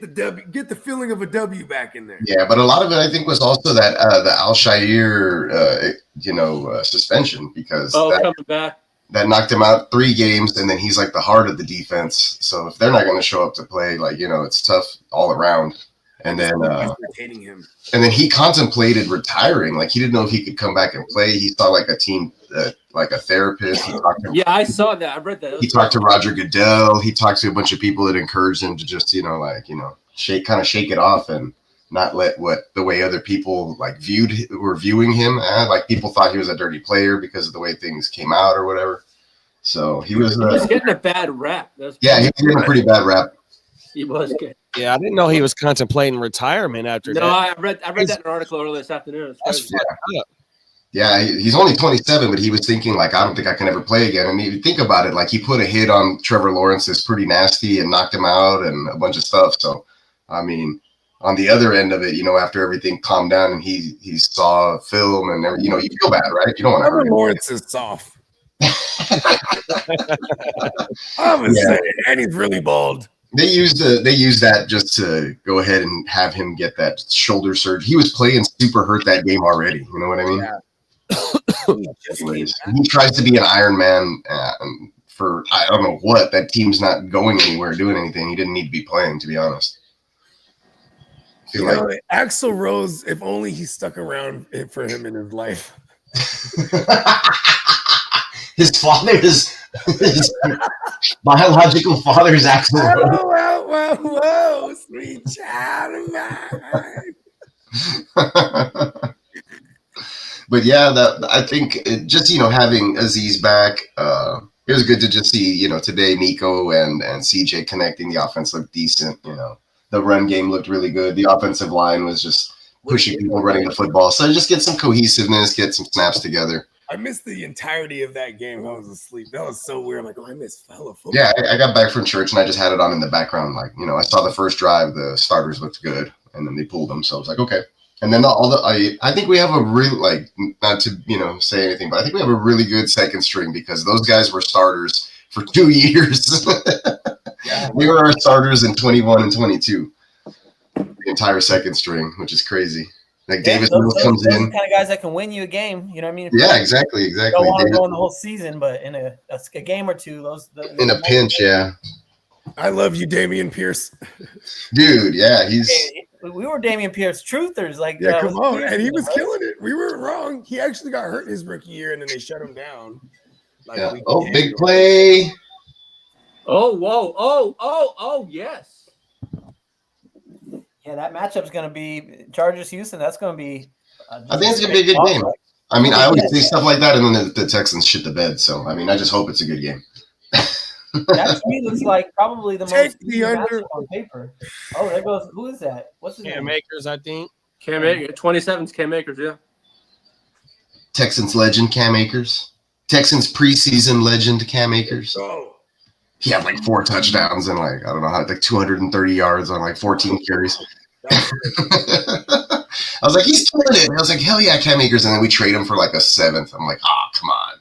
the W, get the feeling of a W back in there. Yeah, but a lot of it I think was also that the Al-Shire, suspension because coming back. That knocked him out 3 games, and then he's like the heart of the defense. So if they're not going to show up to play, it's tough all around. And then him. And then he contemplated retiring. Like he didn't know if he could come back and play. He saw like a team, like a therapist. I saw that. I read that. He talked to Roger Goodell. He talked to a bunch of people that encouraged him to just, shake it off and not let the way other people were viewing him. Like people thought he was a dirty player because of the way things came out or whatever. So he was getting a bad rap. He was getting a pretty bad rap. He was good. Yeah, I didn't know he was contemplating retirement after that. No, I read that in an article earlier this afternoon. Yeah, he's only 27, but he was thinking I don't think I can ever play again. And if you think about it, he put a hit on Trevor Lawrence that's pretty nasty and knocked him out and a bunch of stuff. So, I mean, on the other end of it, after everything calmed down and he saw film and everything, you feel bad, right? You don't want to hurt him. Lawrence is soft. I'm saying, and he's really bald. They used that just to go ahead and have him get that shoulder surgery. He was playing super hurt that game already. You know what I mean? Yeah. He tries to be an Iron Man for I don't know what. That team's not going anywhere, doing anything. He didn't need to be playing, to be honest. Axl Rose, if only he stuck around for him in his life. His father is his biological father is Axl Rose. Whoa, sweet child of mine. But yeah, I think having Aziz back, it was good to just see, today Nico and CJ connecting. The offense looked decent. The run game looked really good. The offensive line was just pushing people, running the football. So just get some cohesiveness, get some snaps together. I missed the entirety of that game. I was asleep. That was so weird. I'm like, I missed fellow football. Yeah, I got back from church and I just had it on in the background. I saw the first drive, the starters looked good, and then they pulled them. So I was like, okay. And then I think we have a really not to say anything, but I think we have a really good second string because those guys were starters for 2 years. They were our starters in 21 and 22. The entire second string, which is crazy. Davis Mills comes in. Kind of guys that can win you a game. You know what I mean? Exactly. Don't want to go in the whole season, but in a game or two, in a pinch, yeah. I love you, Damian Pierce. Dude, yeah, we were Damian Pierce truthers. Come on, and he was killing it. We weren't wrong. He actually got hurt his rookie year, and then they shut him down. Big play. Oh, whoa. Oh, yes. Yeah, that matchup's going to be Chargers Houston. That's going to be. I think it's going to be a good game. I mean, I always say stuff like that, and then the Texans shit the bed. So, I mean, I just hope it's a good game. That to me looks like probably the Take most the under. matchup on paper. Oh, there goes. Who is that? What's his Cam name? Akers, I think. Cam Akers, 27's Cam Akers, yeah. Texans legend Cam Akers. Texans preseason legend Cam Akers. Oh, He had like 4 touchdowns and like, I don't know how, like 230 yards on like 14 carries. I was like, he's killing it. And I was like, hell yeah, Cam Akers. And then we trade him for like a 7th. I'm like, come on.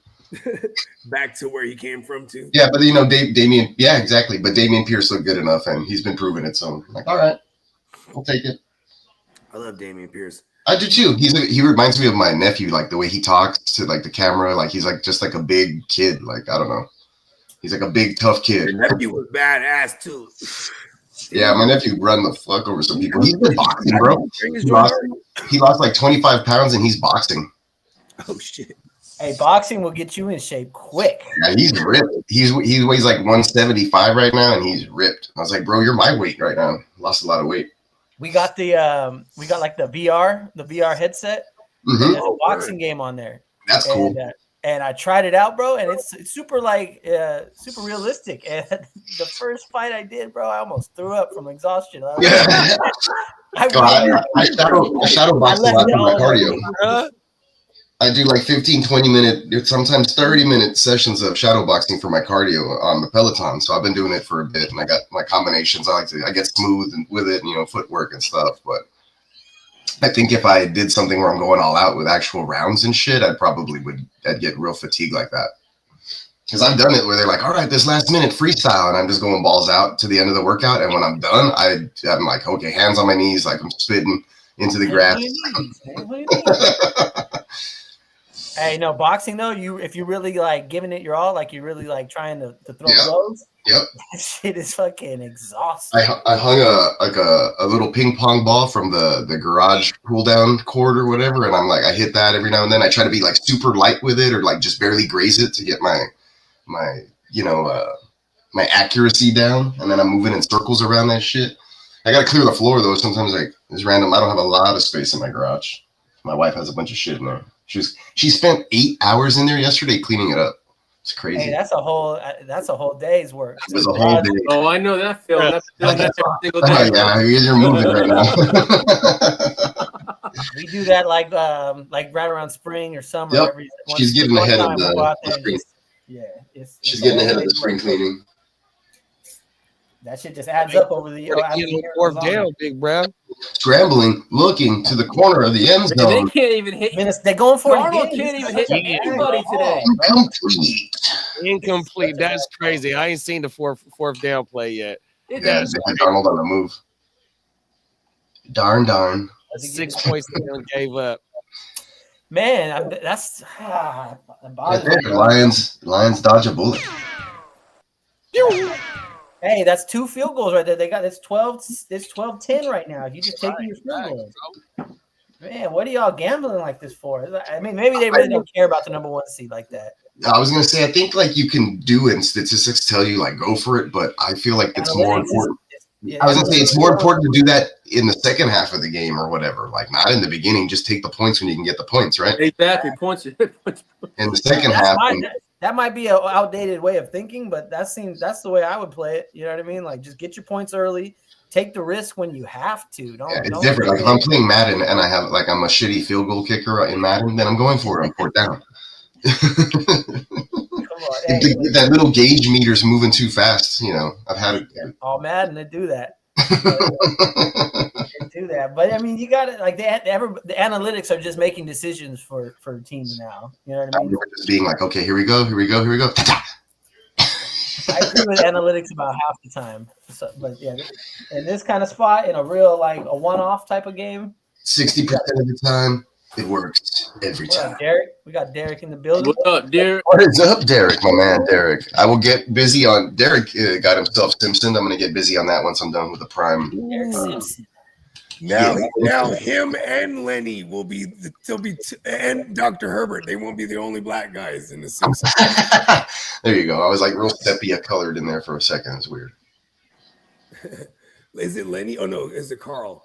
back to where he came from too. Yeah, but you know, Damian, yeah, exactly. But Damian Pierce looked good enough, and he's been proving it. So I'm like, all right, I'll take it. I love Damian Pierce. I do too. He reminds me of my nephew, like the way he talks to like the camera, like he's like just like a big kid. Like I don't know, he's like a big tough kid. Your nephew was badass too. Yeah, my nephew run the fuck over some people. He's been boxing, bro. He lost like 25 pounds, and he's boxing. Oh shit. Hey, boxing will get you in shape quick. Yeah, he's ripped. He weighs like 175 right now, and he's ripped. I was like, bro, you're my weight right now. Lost a lot of weight. We got the like the VR headset. Mm-hmm. And there's a boxing game on there. That's cool. And I tried it out, bro, and it's super like super realistic. And the first fight I did, bro, I almost threw up from exhaustion. I shadow box a lot for my cardio. I do like 15, 20 minute, sometimes 30 minute sessions of shadow boxing for my cardio on the Peloton. So I've been doing it for a bit, and I got my combinations. I get smooth and with it, and, you know, footwork and stuff. But I think if I did something where I'm going all out with actual rounds and shit, I'd get real fatigued like that. Because I've done it where they're like, all right, this last minute freestyle, and I'm just going balls out to the end of the workout. And when I'm done, I'm like, okay, hands on my knees, like I'm spitting into the grass. Hey, no, boxing though, if you really like giving it your all, like you're really like trying to throw blows, yep, that shit is fucking exhausting. I hung a little ping pong ball from the garage pull down cord or whatever, and I'm like, I hit that every now and then. I try to be like super light with it, or like just barely graze it to get my my accuracy down, and then I'm moving in circles around that shit. I gotta clear the floor though. Sometimes like it's random. I don't have a lot of space in my garage. My wife has a bunch of shit in there. She spent 8 hours in there yesterday cleaning it up. It's crazy. Hey, that's a whole day's work. It was a whole day. Oh, I know that feeling. That's every single day. Oh, yeah, you're moving right now. We do that like right around spring or summer. Yep. She's getting ahead of the spring. She's getting ahead of the spring cleaning. That shit just adds up over the year. Fourth down, big bro. Scrambling, looking to the corner of the end zone. They can't even hit. They're going for Darnold it. can't even hit anybody today. Incomplete. That's crazy. I ain't seen the fourth down play yet. Yeah, they had Darnold on the move. Darn. 6 points and gave up. Man, that's Lions dodge a bullet. Hey, that's 2 field goals right there. They got it's 12-10 right now. You just taking your field goals. Man, what are y'all gambling like this for? I mean, maybe they really don't care about the number 1 seed like that. I was gonna say, I think like you can do it and statistics tell you like go for it, but I feel like it's more important. I was gonna say it's more important to do that in the second half of the game or whatever. Like not in the beginning. Just take the points when you can get the points, right? Exactly, points. In the second half. That might be an outdated way of thinking, but that's the way I would play it. You know what I mean? Like just get your points early, take the risk when you have to. It's different. Like if I'm playing Madden and I'm a shitty field goal kicker in Madden, then I'm going for it. I'm 4th down. If that little gauge meter's moving too fast, you know, I've had it. All Madden to do that. But I mean, you got it. Like the analytics are just making decisions for teams now. You know what I mean? Just being like, okay, here we go. I agree with analytics about half the time. So, but yeah, in this kind of spot, in a real like a one-off type of game, 60% of the time, it works every time. Derek, we got Derek in the building. What's up, Derek? What is up, Derek, my man, Derek? I will get busy on Derek. Got himself Simpson. I'm going to get busy on that once I'm done with the Prime. Derek Simpson. Now him and Lenny will be and Dr. Herbert. They won't be the only black guys in the Simpsons. There you go. I was like real sepia colored in there for a second. It's weird. Is it Lenny? Oh no, is it Carl?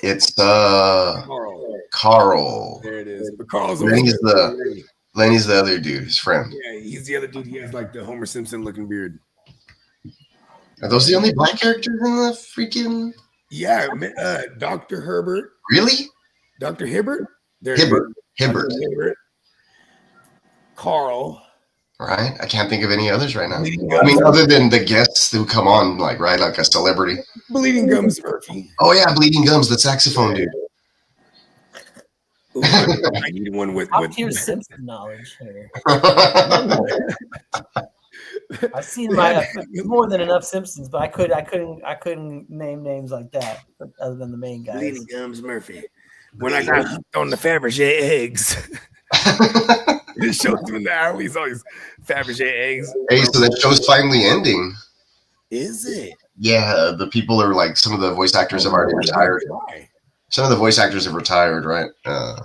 It's Carl. Carl. There it is. But Carl's Lenny's the other dude, his friend. Yeah, he's the other dude. He has like the Homer Simpson looking beard. Are those the only black characters in the freaking? Yeah, Dr. Herbert. Really? Dr. Hibbert? Hibbert. Dr. Hibbert. Carl. Right? I can't think of any others right now. Bleeding I mean, Gums. other than the guests who come on, like a celebrity. Bleeding Gums Murphy. Oh yeah, Bleeding Gums, the saxophone dude. Ooh, I need one with Top tier Simpson knowledge here. I've seen more than enough Simpsons, but I couldn't name names like that other than the main guys. Bleeding Gums Murphy. When I got hooked on the Fabergé eggs. It shows him in the alleys, all these Fabergé eggs. Hey, so that show's finally ending. Is it? Yeah, the people are like, some of the voice actors have already retired. Some of the voice actors have retired, right?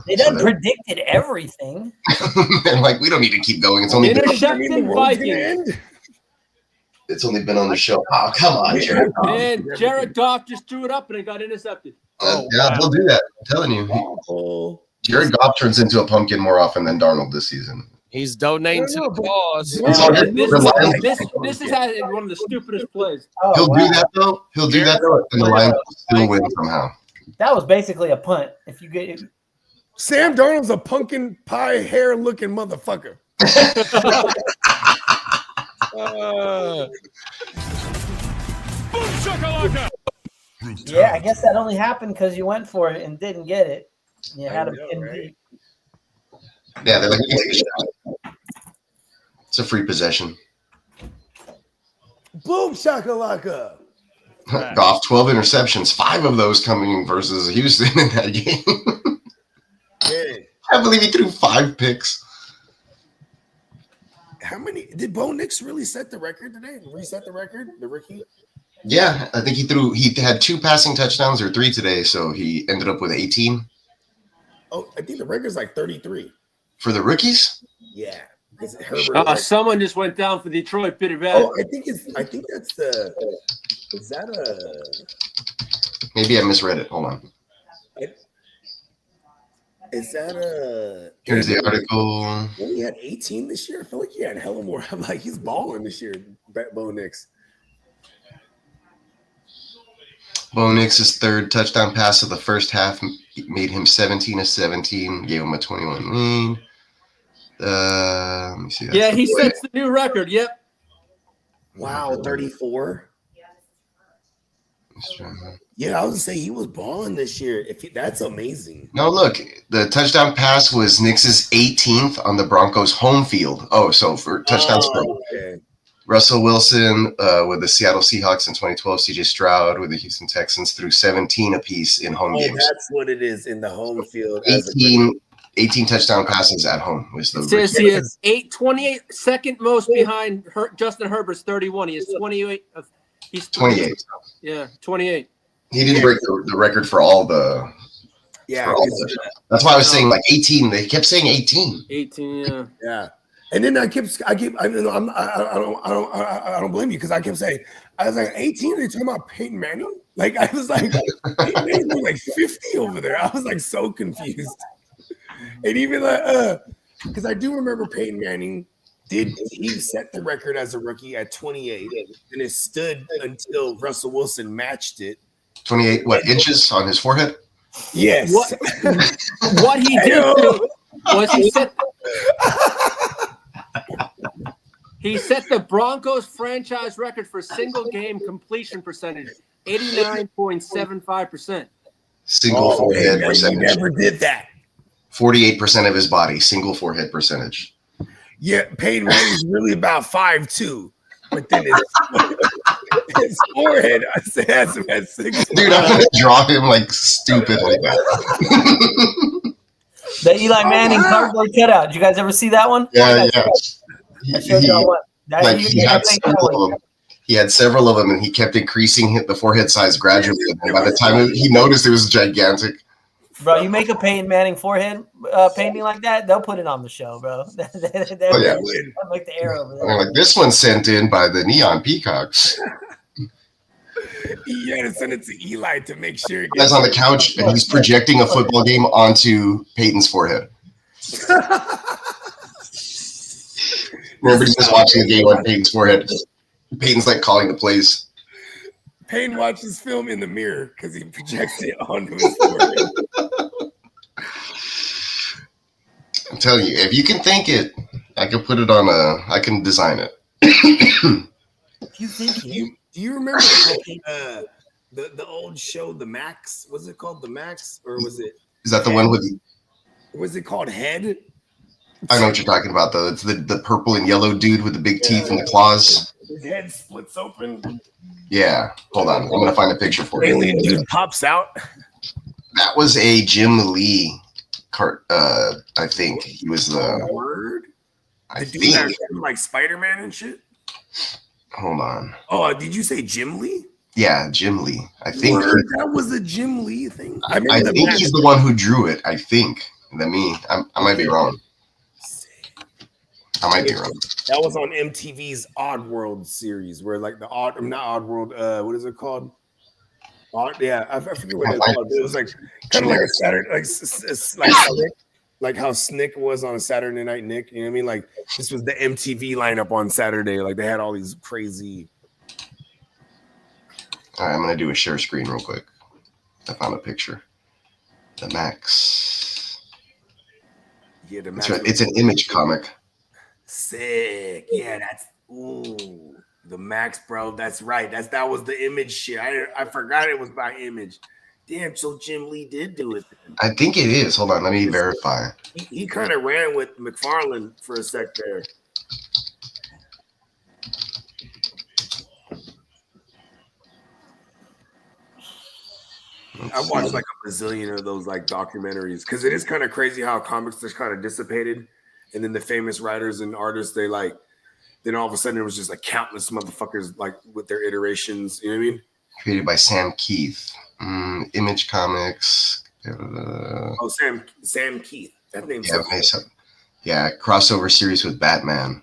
They done predicted everything. They're like, we don't need to keep going. It's only Intercepting Vikings. It's only been on the show. Oh, come on, Jared. Man, Jared Goff just threw it up and it got intercepted. Yeah, he'll do that. I'm telling you. Jared Goff turns into a pumpkin more often than Darnold this season. He's donating to the cause. This is one of the stupidest plays. He'll do that though. He'll do that though, and the Lions will still win somehow. That was basically a punt. If you get Sam Darnold's a pumpkin pie hair looking motherfucker. yeah, I guess that only happened because you went for it and didn't get it. You had a pin deep. Yeah, they're like, it's a free possession. Boom shakalaka. Goff, 12 interceptions, 5 of those coming versus Houston in that game. Yeah. I believe he threw 5 picks. How many did Bo Nix really set the record today? Reset the record, the rookie? Yeah, I think he had 2 passing touchdowns or 3 today, so he ended up with 18. Oh, I think the record's like 33. For the rookies? Yeah. Herbert, someone just went down for Detroit pretty bad. Oh, I think that's the. Is that a? Maybe I misread it. Hold on. Is that a? Here's the article. He had 18 this year. I feel like he had hella more. I'm like, he's balling this year. Bo Nix. Bo Nix's 3rd touchdown pass of the first half made him 17 of 17. Gave him a 21 lead. Let me see. Yeah, he sets the new record. Yep. Wow, 34. Yeah, I was gonna say he was balling this year. That's amazing. No, look, the touchdown pass was Nix's 18th on the Broncos' home field. Oh, so for touchdowns for Russell Wilson with the Seattle Seahawks in 2012, CJ Stroud with the Houston Texans threw 17 apiece in home games. That's what it is in the home field. 18 touchdown passes at home was the. It says he is 28, second most behind Justin Herbert's 31. He is 28. He's 28. Yeah, 28. He didn't break the record for all the. Yeah, that's why I was saying like 18. They kept saying 18. 18, yeah. Yeah. And then I don't blame you because I kept saying, I was like, 18, are you talking about Peyton Manning? Like, I was like, Peyton Manning was like 50 over there. I was like so confused. And even like, because I do remember Peyton Manning he set the record as a rookie at 28, and it stood until Russell Wilson matched it. 28 inches on his forehead? Yes. What he did do was he set the Broncos franchise record for single game completion percentage, 89.75%. Single forehead percentage. He never did that. 48% of his body, single forehead percentage. Yeah, Peyton Manning's really about 5'2", but then his forehead has him at 6. Dude, I'm gonna draw him like stupid like that. The Eli Manning cardboard cutout. Did you guys ever see that one? Yeah. He had several of them, and he kept increasing the forehead size gradually. And by the time he noticed, it was gigantic. Bro, you make a Peyton Manning forehead painting like that, they'll put it on the show, bro. Yeah. Like the air over there. Like this one's sent in by the Neon Peacocks. You had to send it to Eli to make sure. It Guy's on the couch and he's projecting a football game onto Peyton's forehead. Remember, he's just watching the game on Peyton's forehead. Peyton's like calling the plays. Payne watches film in the mirror because he projects it onto his forehead. I'm telling you, if you can think it, I can put it on I can design it. If you think it. Do you remember the old show, The Max? Was it called The Max, or was it? Is that the one with? Was it called Head? I know what you're talking about, though. It's the purple and yellow dude with the big teeth and the claws. His head splits open. Yeah. Hold on. I'm gonna find a picture for you. Alien dude pops out. That was a Jim Lee cart. I think he was the Word. I The dude think. that like Spider-Man and shit. Hold on. Oh, did you say Jim Lee? Yeah, Jim Lee. I think. Word, that was a Jim Lee thing. I think he's the one who drew it. I think. I might be wrong. I might be wrong. That was on MTV's Odd World series, where like not Odd World. What is it called? Yeah, I forget what it's called. It was like kind of like a Saturday, like how Snick was on a Saturday Night Nick. You know what I mean? Like this was the MTV lineup on Saturday. Like they had all these crazy. All right, I'm gonna do a share screen real quick. I found a picture. The Max. Yeah, the That's right. It's an Image comic. Sick. Yeah, that's the Max, bro. That's right. That was the Image shit. I forgot it was by Image. Damn, so Jim Lee did do it then. I think it is. Hold on, let me verify. He kind of ran with McFarlane for a sec there. I watched like a bazillion of those like documentaries because it is kind of crazy how comics just kind of dissipated, and then the famous writers and artists then all of a sudden it was just like countless motherfuckers like with their iterations. You know what I mean? Created by Sam Keith. Image Comics. Oh, Sam Keith. That name's yeah, crossover series with Batman.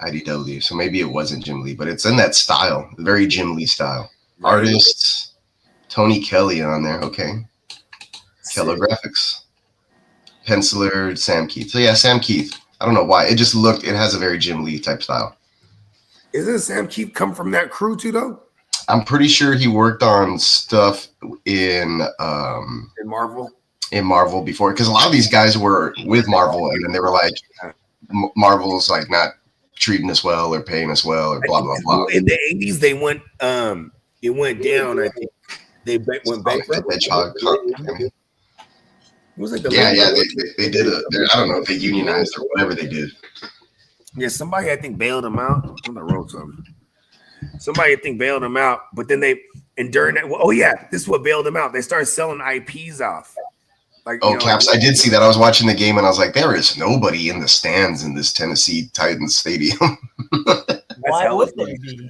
IDW. So maybe it wasn't Jim Lee, but it's in that style, very Jim Lee style. Right. Artists. Tony Kelly on there. Okay. Keller Graphics. Penciler, Sam Keith. So yeah, Sam Keith. I don't know why. It has a very Jim Lee type style. Isn't Sam Keith come from that crew too, though? I'm pretty sure he worked on stuff in Marvel. In Marvel before, because a lot of these guys were with Marvel, and then they were like, Marvel's like not treating us well or paying us well or blah blah blah. In the 80s, they went. It went down. I think they went bankrupt. It was like they did I don't know if they unionized or whatever they did. Yeah, somebody I think bailed them out. I'm gonna wrote something. Somebody I think bailed them out, but then during that. Oh yeah, this is what bailed them out. They started selling IPs off. Like, Caps! I did see that. I was watching the game and I was like, there is nobody in the stands in this Tennessee Titans stadium. Why would they be?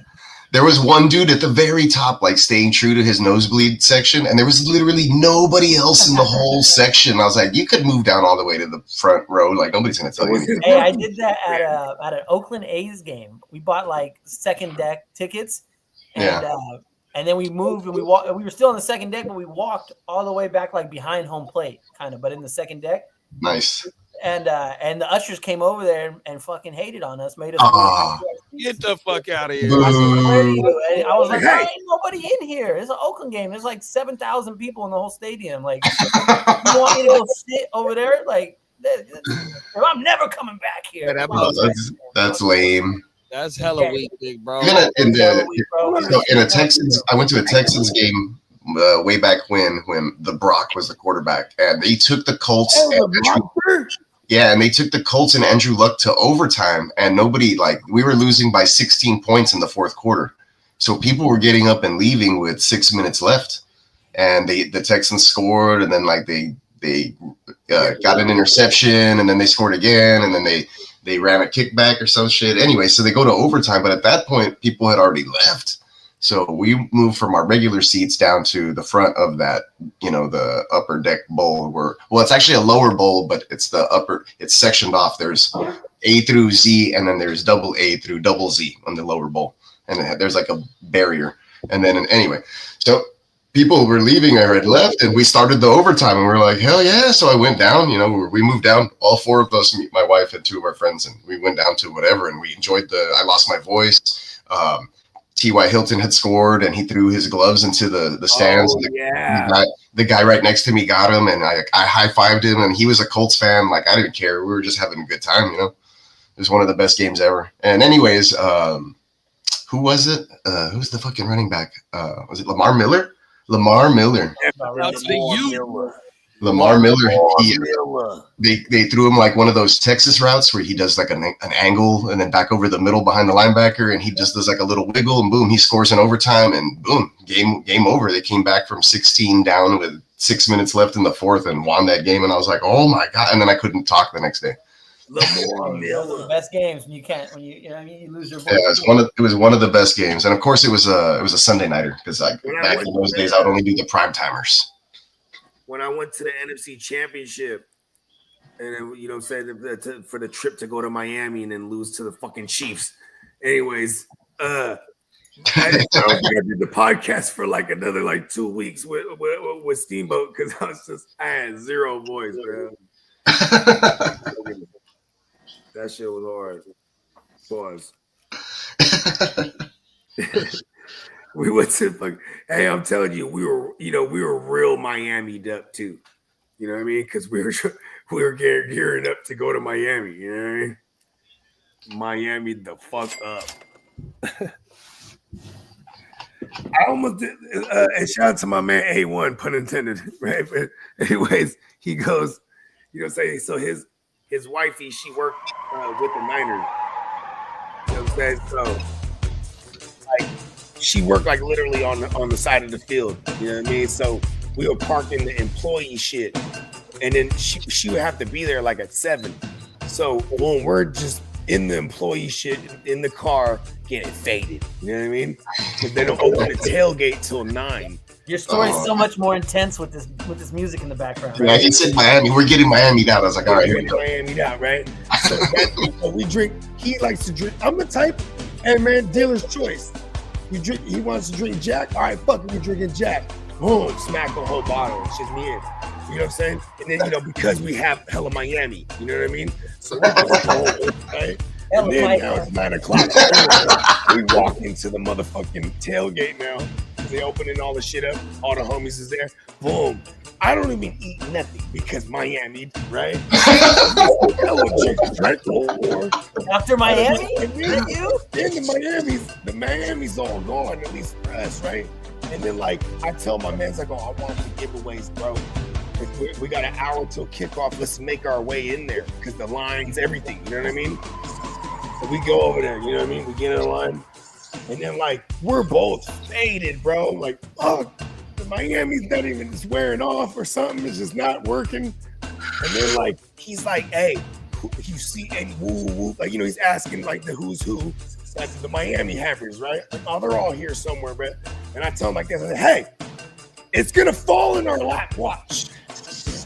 There was one dude at the very top, like staying true to his nosebleed section, and there was literally nobody else in the whole section. I was like, you could move down all the way to the front row. Like nobody's gonna tell you. Hey, I did that at an Oakland A's game. We bought like second deck tickets, and then we moved and we walked. We were still on the second deck, but we walked all the way back, like behind home plate, kind of, but in the second deck. Nice. And the ushers came over there and fucking hated on us, made us get the fuck out of here. I was like, there ain't nobody in here. It's an Oakland game. There's like 7,000 people in the whole stadium. Like, you want me to go sit over there? Like, I'm never coming back here. That's lame. That's hella weak, big bro. In a Texans, I went to a Texans game way back when the Brock was the quarterback, and they took the Colts. And they took the Colts and Andrew Luck to overtime, and we were losing by 16 points in the fourth quarter. So people were getting up and leaving with 6 minutes left, and the Texans scored, and then they got an interception, and then they scored again, and then they ran a kickback or some shit. Anyway, so they go to overtime, but at that point, people had already left. So we moved from our regular seats down to the front of that, the upper deck bowl it's actually a lower bowl, but it's it's sectioned off. There's A through Z, and then there's double A through double Z on the lower bowl. And there's like a barrier. And then anyway, so people were leaving or had left, and we started the overtime, and we were like, hell yeah. So I went down, we moved down, all four of us, me, my wife, and two of our friends, and we went down to whatever, and we enjoyed I lost my voice. T.Y. Hilton had scored, and he threw his gloves into the stands. Oh, The guy right next to me got him, and I high-fived him, and he was a Colts fan. Like, I didn't care. We were just having a good time, It was one of the best games ever. And anyways, who was it? Who's the fucking running back? Was it Lamar Miller? Lamar Miller. Lamar Miller. They threw him like one of those Texas routes where he does like an angle and then back over the middle behind the linebacker, and he just does like a little wiggle, and boom, he scores in overtime, and boom, game over. They came back from 16 down with 6 minutes left in the fourth and won that game, and I was like, oh my God. And then I couldn't talk the next day. Those are the best games when you lose your voice. Yeah, it was one of the best games, and of course it was a Sunday nighter because like back in those days I would only do the prime timers. When I went to the NFC Championship, and what I'm saying, for the trip to go to Miami and then lose to the fucking Chiefs. Anyways, I was gonna do the podcast for like another like 2 weeks with Steamboat because I had zero voice, man. That shit was hard. Pause. We went to hey, I'm telling you, we were real Miami'd up too. You know what I mean? Because we were gearing up to go to Miami. You know what I mean? Miami the fuck up. I almost did, and shout out to my man A1, pun intended, right? But anyways, he goes, so his wifey, she worked with the Niners. You know what I'm saying? So, like, she worked like literally on the side of the field. You know what I mean? So we were parking the employee shit, and then she would have to be there like at 7. So when we're just in the employee shit in the car, getting faded. You know what I mean? And then open the tailgate till 9. Your story is so much more intense with this music in the background. Right? Yeah, he said Miami. We're getting Miami out. I was like, all right, here we go. Miami out, right? So we drink. He likes to drink. I'm the type, hey man, dealer's choice. He wants to drink Jack. All right, fuck it, we're drinking Jack. Boom, smack the whole bottle. It's just me in. You know what I'm saying? And then because we have hella Miami. You know what I mean? So right? And then now it's 9 o'clock. We walk into the motherfucking tailgate now. They opening all the shit up. All the homies is there. Boom. I don't even eat nothing because Miami, right? After Miami? The Miami's all gone, at least for us, right? And then I tell my man's I want the giveaways, bro. We got an hour till kickoff. Let's make our way in there because the lines, everything. You know what I mean? So we go over there. You know what I mean? We get in the line. And then we're both faded, bro. The Miami's not even just wearing off or something. It's just not working. And then he's like, hey, you see any woo woo? He's asking the who's who. The Miami Hammers, right? Oh, they're all here somewhere, but and I tell him this, I say, hey, it's gonna fall in our lap. Watch.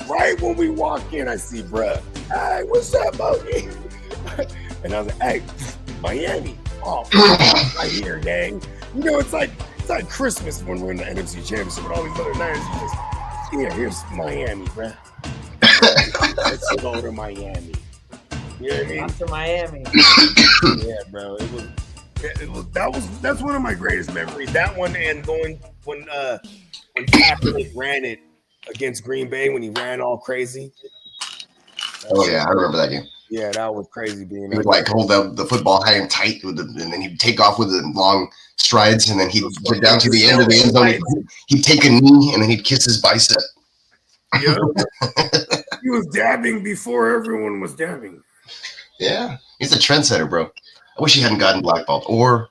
Right when we walk in, I see, bruh. Hey, what's up, Bogey? And I was like, hey, Miami. Oh, I hear, gang. It's like Christmas when we're in the NFC Championship with all these other Niners. Here's Miami, bruh. Let's go to Miami. You know what I mean? After Miami. Yeah, bro. That's one of my greatest memories. That one and going when Kaepernick ran it against Green Bay when he ran all crazy. Oh yeah, I remember that game. Yeah, that was crazy. He would hold the football high and tight and then he'd take off with the long strides, and then he'd get down to the end of the end zone. He'd take a knee and then he'd kiss his bicep. Yeah, he was dabbing before everyone was dabbing. Yeah, he's a trendsetter, bro. I wish he hadn't gotten blackballed or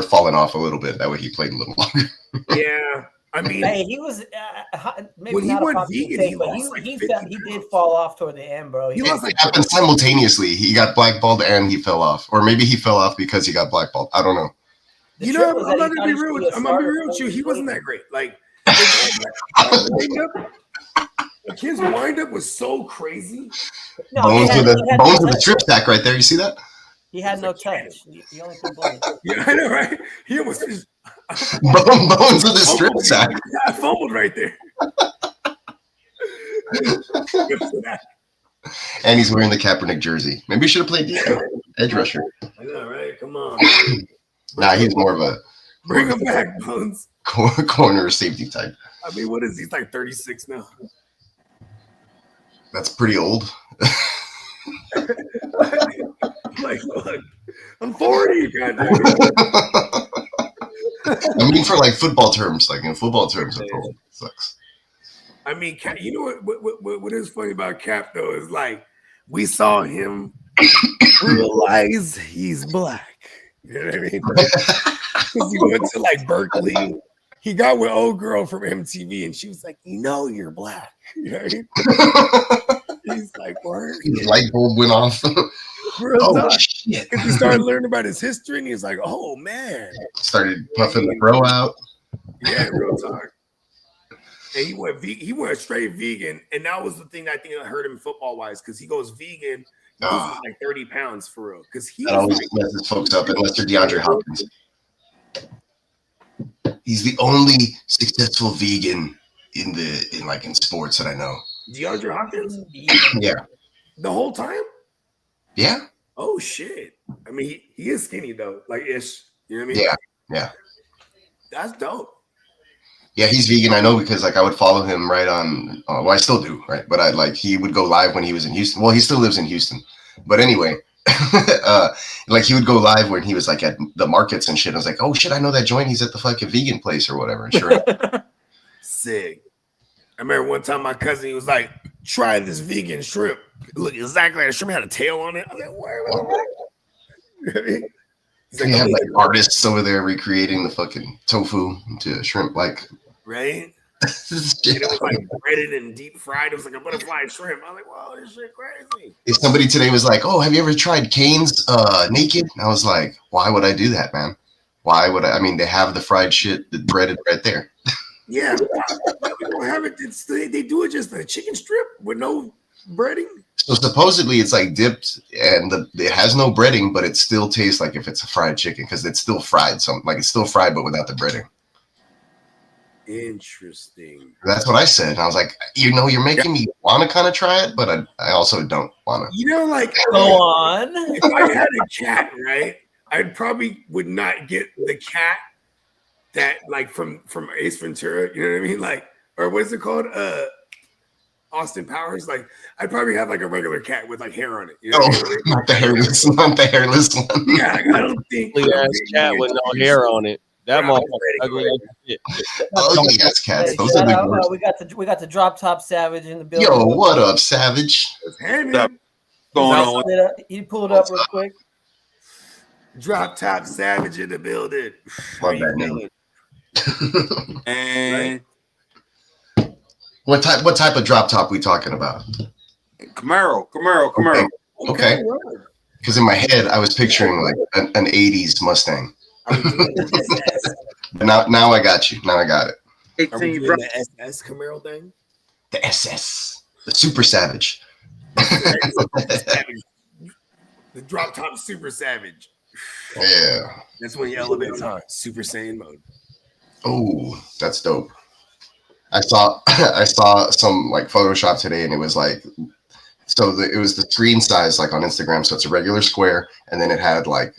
fallen off a little bit. That way he played a little longer. Yeah. I mean, hey, he was maybe when not he went vegan, he did fall off toward the end, bro. It happened simultaneously. He got blackballed and he fell off, or maybe he fell off because he got blackballed. I don't know. I'm not gonna be real with you. He wasn't that great. His windup was so crazy. No, bones with the strip sack right there. You see that? He had no touch. He only played blade. Yeah, I know, right? He was just Bones with a strip sack. I fumbled right there. And he's wearing the Kaepernick jersey. Maybe he should have played defense. Edge rusher. I know, right? Come on. Nah, he's more of a Bring him back, Bones. corner safety type. I mean, what is he? He's like 36 now. That's pretty old. Like, look, I'm 40. Goddamn. I mean, for like football terms, like in football terms, it sucks. I mean, Cap, you know what is funny about Cap though is like we saw him realize he's black. You know what I mean? Because he went to like Berkeley. He got with old girl from MTV, and she was like, "You know, you're black." You know what I mean? He's like, "Word." His light bulb went off. Oh shit! Because he started learning about his history, and he was like, "Oh man!" Started puffing the bro out. Yeah, real talk. And he went straight vegan, and that was the thing I think that hurt him football wise because he goes vegan, loses like 30 pounds for real. Because he that always messes folks up unless they're DeAndre Hopkins. He's the only successful vegan in sports that I know. DeAndre Hopkins? Yeah. The whole time? Yeah. Oh shit. I mean, he is skinny though, like ish. You know what I mean? Yeah. Yeah. That's dope. Yeah, he's vegan. I know because like I would follow him right on. Well, I still do, right? But he would go live when he was in Houston. Well, he still lives in Houston, but anyway, like he would go live when he was like at the markets and shit. I was like, oh shit, I know that joint. He's at the fucking vegan place or whatever. And sure, sick. I remember one time my cousin he was like, try this vegan shrimp. It looked exactly like a shrimp, had a tail on it. I was like, where? They have like artists over there recreating the fucking tofu into shrimp, like right. And it was like breaded and deep fried. It was like a butterfly shrimp. I was like, whoa, this shit crazy. If somebody today was like, oh, have you ever tried Cane's naked? And I was like, why would I do that, man? Why would I? I mean, they have the fried shit, the breaded right there. Yeah, we don't have it. They do it just a chicken strip with no breading. So supposedly it's like dipped and it has no breading, but it still tastes like if it's a fried chicken because it's still fried. Like it's still fried, but without the breading. Interesting. That's what I said. And I was like, you're making me want to kind of try it, but I also don't want to. You know, like go on. If I had a cat, right, I probably would not get the cat that like from Ace Ventura. You know what I mean? Like, or what's it called? Austin Powers. Like, I'd probably have like a regular cat with like hair on it. You know not the hairless one. Yeah, I don't think ass cat with no hair on it. That motherfucker ugly as shit. Ugly ass cats. Those are the worst. We got the Drop Top Savage in the building. Yo, what up, Savage? What's going on? He pulled up real quick. Drop Top Savage in the building. Love that name. And what type of drop top we talking about? Camaro. Okay. Because in my head I was picturing like an 80s Mustang. Now I got you. Now I got it. Are we doing the SS Camaro thing? The SS. The Super Savage. The Drop Top Super Savage. Yeah. That's when he elevates on Super Saiyan mode. Oh, that's dope. I saw some like Photoshop today, and it was like, it was the screen size like on Instagram, so it's a regular square, and then it had like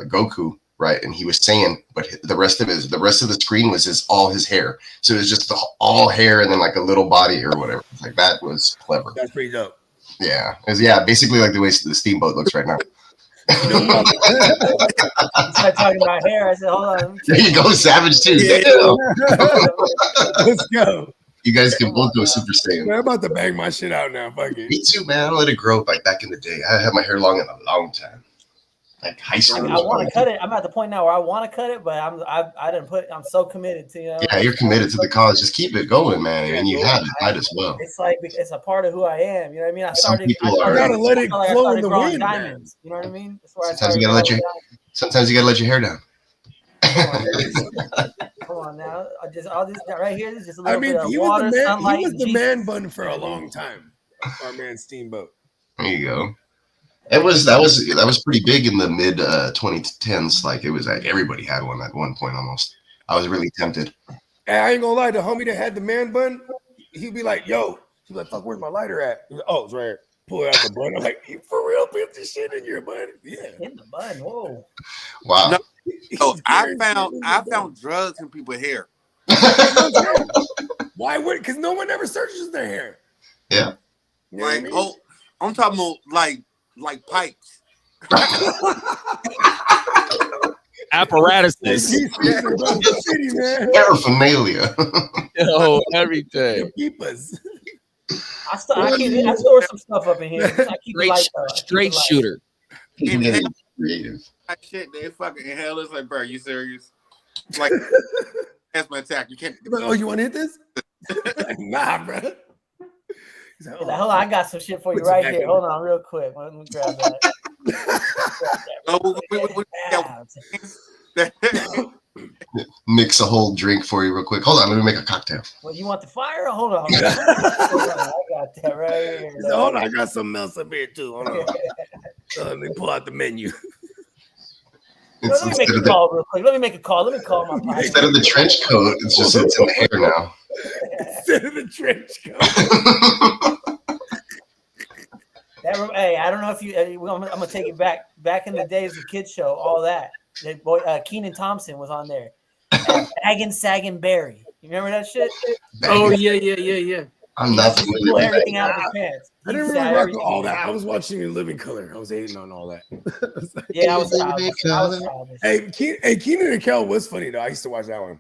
Goku, right? And he was saying, but the rest of the screen was all his hair, so it was just all hair and then like a little body or whatever. Like that was clever. That's pretty dope. Yeah, it was basically like the way the Steamboat looks right now. Started talking about hair. I said, hold on. There you go, Savage too. Yeah. Let's go. You guys can both go Super Saiyan. I'm about to bang my shit out now. Fuck it. Me too, man. I let it grow like back in the day. I had my hair long in a long time. Like high school. I want to cut it. I'm at the point now where I want to cut it, but I'm so committed to, Yeah, you're committed to the cause. Just keep it going, man. And you have it. Might as well. It's like it's a part of who I am. You know what I mean? I gotta let it flow in the wind. Diamonds. You know what I mean? Sometimes you gotta let your hair down. Come on now. All this right here is just a little bit of he water, was sunlight. He was the man bun for a long time. Our man Steamboat. There you go. That was pretty big in the mid 2010s. Like it was like everybody had one at one point almost. I was really tempted. And I ain't gonna lie, the homie that had the man bun, he'd be like, "Yo," he'd be like, "Fuck, where's my lighter at?" He's like, "Oh, it's right here." Pull it out the bun. I'm like, "You for real? Put this shit in your bun?" Yeah. In the bun. Whoa. Wow. No. So He's I carrying shit in found the bun. drugs in people's hair. Why would? Because no one ever searches their hair. Yeah. You know what I Like, mean? oh, I'm talking about like pipes. Apparatuses. City, man. Paraphernalia. Oh, everything. Keep us. I store some stuff up in here. I keep the lights on. Straight shooter. You get creative. That shit, they fucking inhalers. Like, bro, you serious? Like, asthma attack. You can't. Like, oh, you want to hit this? Like, nah, bro. He's like, Hold on, I got some shit for you Put some right back here. in. Hold on, real quick. Let me grab that. Oh, Mix a whole drink for you real quick. Hold on, let me make a cocktail. Well, you want the fire? Hold on. Hold on. I got that right here. He's like, hold on, I got something else up here too. Hold on. Let me pull out the menu. Let me make a call real quick. Let me make a call. Let me call my partner. Instead of the trench coat, it's in the hair now. Instead of the trench coat. Hey, I don't know if you. I'm gonna take it back. Back in the days of the kids show, all that. Keenan Thompson was on there. Baggin' Saggin' Barry. You remember that shit? Oh yeah. I'm not Pull familiar with everything that. out of his pants. I didn't really rock with all that. I was watching in living color. I was hating on all that. Yeah, I was childish. Hey, Keenan and Kel was funny though. I used to watch that one.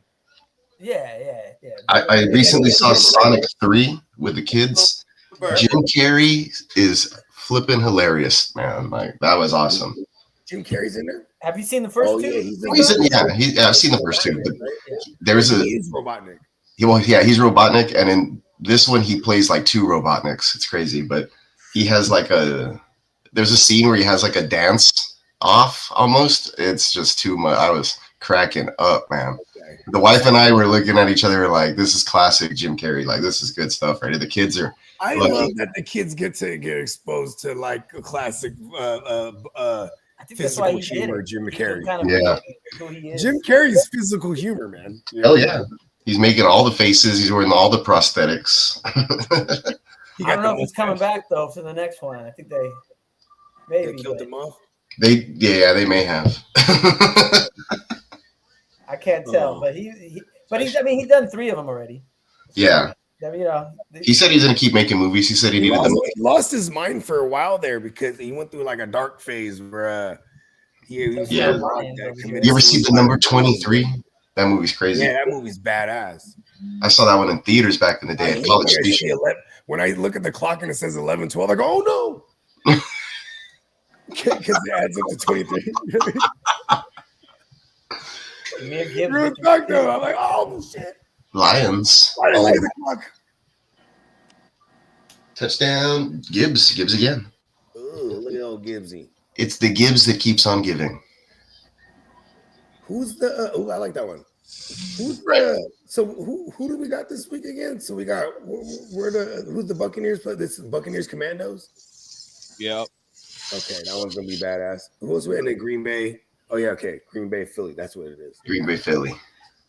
Yeah. I recently saw Sonic 3 with the kids. Jim Carrey is flipping hilarious, man. Like that was awesome. Jim Carrey's in there. Have you seen the first two? Yeah, I've seen the first two. But there's He's Robotnik. He's Robotnik, and in this one he plays like two Robotniks. It's crazy, but he has like there's a scene where he has like a dance off almost. It's just too much. I was cracking up, man. The wife and I were looking at each other like, this is classic Jim Carrey. Like, this is good stuff, right? The kids are I lucky. love that the kids get exposed to like a classic I think that's why physical he humor, did it. Jim Carrey. Kind of Yeah. who he is. Jim Carrey's physical humor, man. You know? Hell yeah. He's making all the faces. He's wearing all the prosthetics. He I don't know if the he's coming mustache. back though for the next one. I think they They maybe killed but him off. They may have. I can't tell, but he's he's done 3 of them already. Yeah. You know, He said he's gonna keep making movies. He said he needed them. He lost his mind for a while there because he went through like a dark phase where he was Yeah. committed You ever see the suicide. number 23? That movie's crazy. Yeah, that movie's badass. I saw that one in theaters back in the day at College Station. When I look at the clock and it says 11:12, I go, "Oh no!" Because it adds up to 23. Real talk though, I'm like, "Oh shit!" Lions. Why did I look at the clock? Touchdown. Gibbs again. Ooh, look at old Gibbsy. It's the Gibbs that keeps on giving. Who's the? I like that one. Who's the? So who do we got this week again? So we got who's the Buccaneers play? This is Buccaneers Commandos. Yep. Okay, that one's gonna be badass. Who's in the Green Bay? Oh yeah, okay, Green Bay Philly. That's what it is. Green Bay Philly.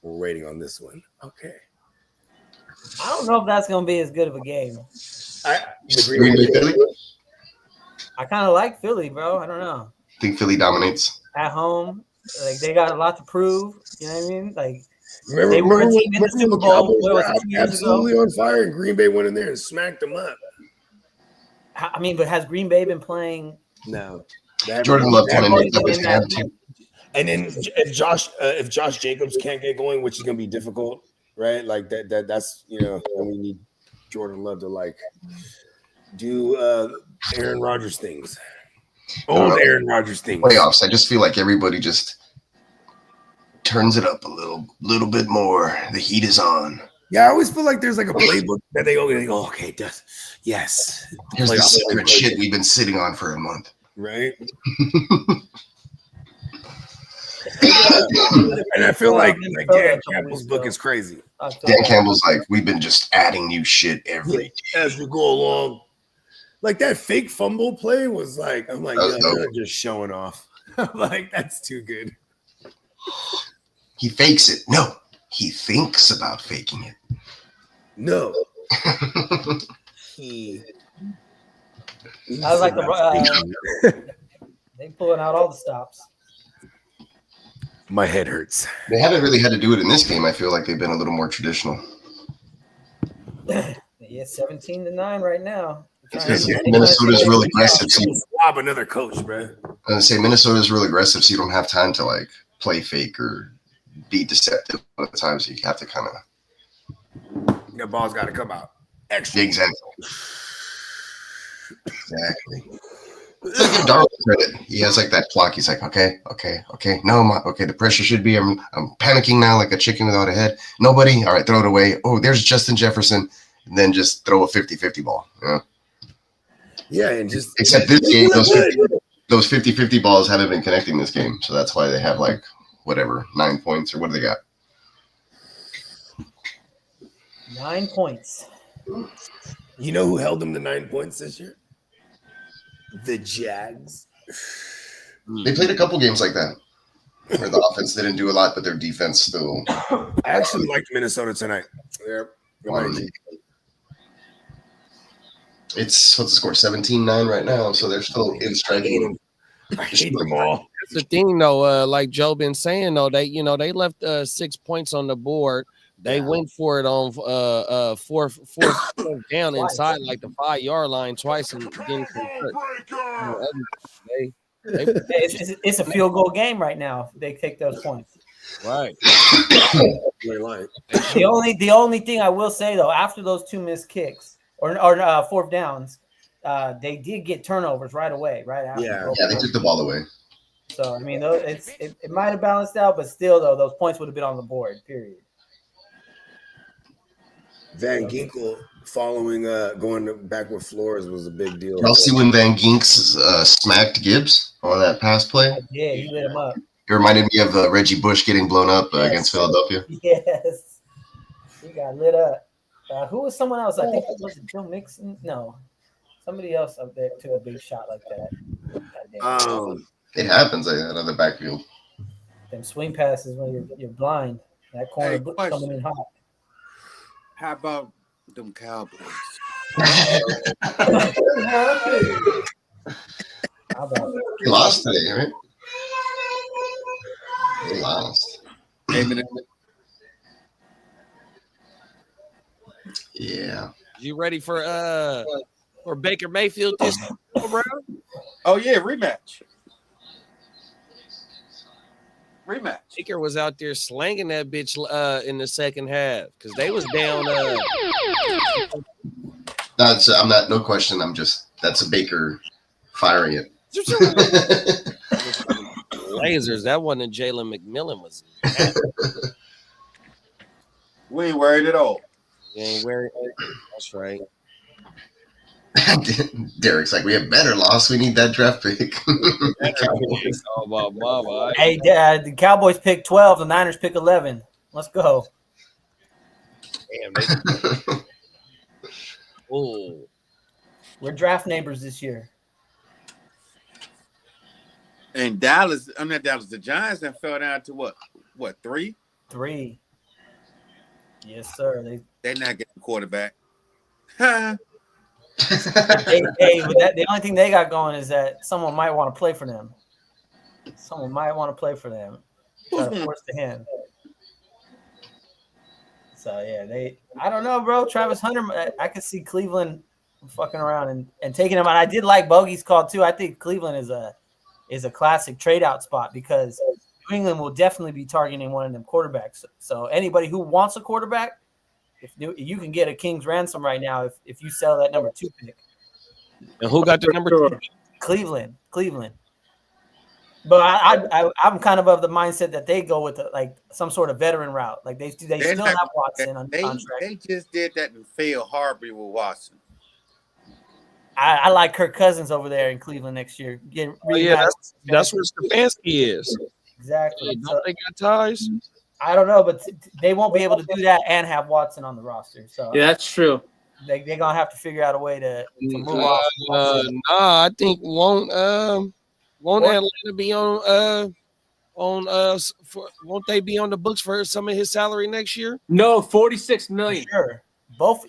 We're waiting on this one. Okay. I don't know if that's gonna be as good of a game. Green Bay Philly. I kind of like Philly, bro. I don't know. Think Philly dominates. At home, like they got a lot to prove. You know what I mean? Like Remember, they were a team in the when Super Bowl. Cowboys What was were it, 2 years absolutely ago? on fire, and Green Bay went in there and smacked them up. I mean, but has Green Bay been playing? No. Jordan Love kind of nicked up his hand too. And then if Josh Jacobs can't get going, which is going to be difficult, right? Like that's then we need Jordan Love to like do Aaron Rodgers things. Old Aaron Rodgers things. Playoffs. I just feel like everybody just turns it up a little bit more. The heat is on. Yeah, I always feel like there's like a playbook that they go, okay, yes. Here's the secret shit we've been sitting on for a month. Right? And I feel like Dan Campbell's book is crazy. Dan Campbell's like, we've been just adding new shit every day. As we go along. Like that fake fumble play was like, I'm like, you're just showing off. I'm like, that's too good. He fakes it. No, he thinks about faking it. No. He. I was like they pulling out all the stops. My head hurts. They haven't really had to do it in this game. I feel like they've been a little more traditional. Yeah, 17-9 right now. Minnesota's real aggressive. So Swab another coach, bro. I was say Minnesota's real aggressive, so you don't have time to like play fake or be deceptive. At the times you have to kind of. The ball's got to come out. Extra. Exactly. It's like give Darwin credit. He has like that clock. He's like, okay. No, the pressure should be. I'm panicking now like a chicken without a head. Nobody. All right, throw it away. Oh, there's Justin Jefferson. And then just throw a 50-50 ball. Yeah. Yeah, and just except this game, those 50-50 balls haven't been connecting this game, so that's why they have like whatever 9 points or what do they got? 9 points. You know who held them to 9 points this year? The Jags. They played a couple games like that where the offense didn't do a lot, but their defense still. I actually liked Minnesota tonight. It's what's the score? 17-9 right now, so they're still in striking. I hate them all. That's the thing, though. Like Joe been saying, though, they left 6 points on the board. They went for it on fourth down inside like the 5-yard line twice and didn't convert. It's a field goal game right now. They take those points. Right. The only thing I will say though, after those 2 missed kicks or fourth downs, they did get turnovers right away. Right after. Yeah, they took the ball away. So I mean, it might have balanced out, but still though, those points would have been on the board. Period. Van Ginkel following going back with Flores was a big deal. Y'all see when Van Ginks smacked Gibbs on that pass play? Yeah, he lit him up. It reminded me of Reggie Bush getting blown up against Philadelphia. Yes, he got lit up. Who was someone else? I think it was Joe Mixon. No, somebody else up there took a big shot like that. It happens like that on the backfield. Them swing passes when you're blind. That corner coming in hot. How about them Cowboys? They lost today, right? They lost. Yeah. You ready for Baker Mayfield this round? Oh yeah, rematch. Baker was out there slanging that bitch in the second half because they was down. That's I'm not no question. That's a Baker firing it. Lasers. That wasn't Jalen McMillan was. We ain't worried at all. You ain't worried. That's right. Derek's like, we have better loss. We need that draft pick. Hey, the Cowboys pick 12. The Niners pick 11. Let's go. Damn. Oh, we're draft neighbors this year. And Dallas, the Giants have fell down to what, 3? 3. Yes, sir. They're not getting a quarterback. hey, the only thing they got going is that someone might want to play for them. Try to force the hand. So yeah, I don't know, bro. Travis Hunter, I could see Cleveland fucking around and taking him out. I did like Bogey's call too. I think Cleveland is a classic trade out spot because New England will definitely be targeting one of them quarterbacks. So anybody who wants a quarterback, if you can get a king's ransom right now if you sell that number 2 pick. And who got the number 2? Cleveland. But I'm kind of the mindset that they go with some sort of veteran route. Like they still have Watson on contract. They just did that and failed horribly with Watson. I like Kirk Cousins over there in Cleveland next year. That's where Stefanski is. Exactly. Don't they got ties? I don't know, but they won't be able to do that and have Watson on the roster. So yeah, that's true. They're gonna have to figure out a way to move off. I think won't Atlanta be on on won't they be on the books for some of his salary next year? No, 46 For million. sure.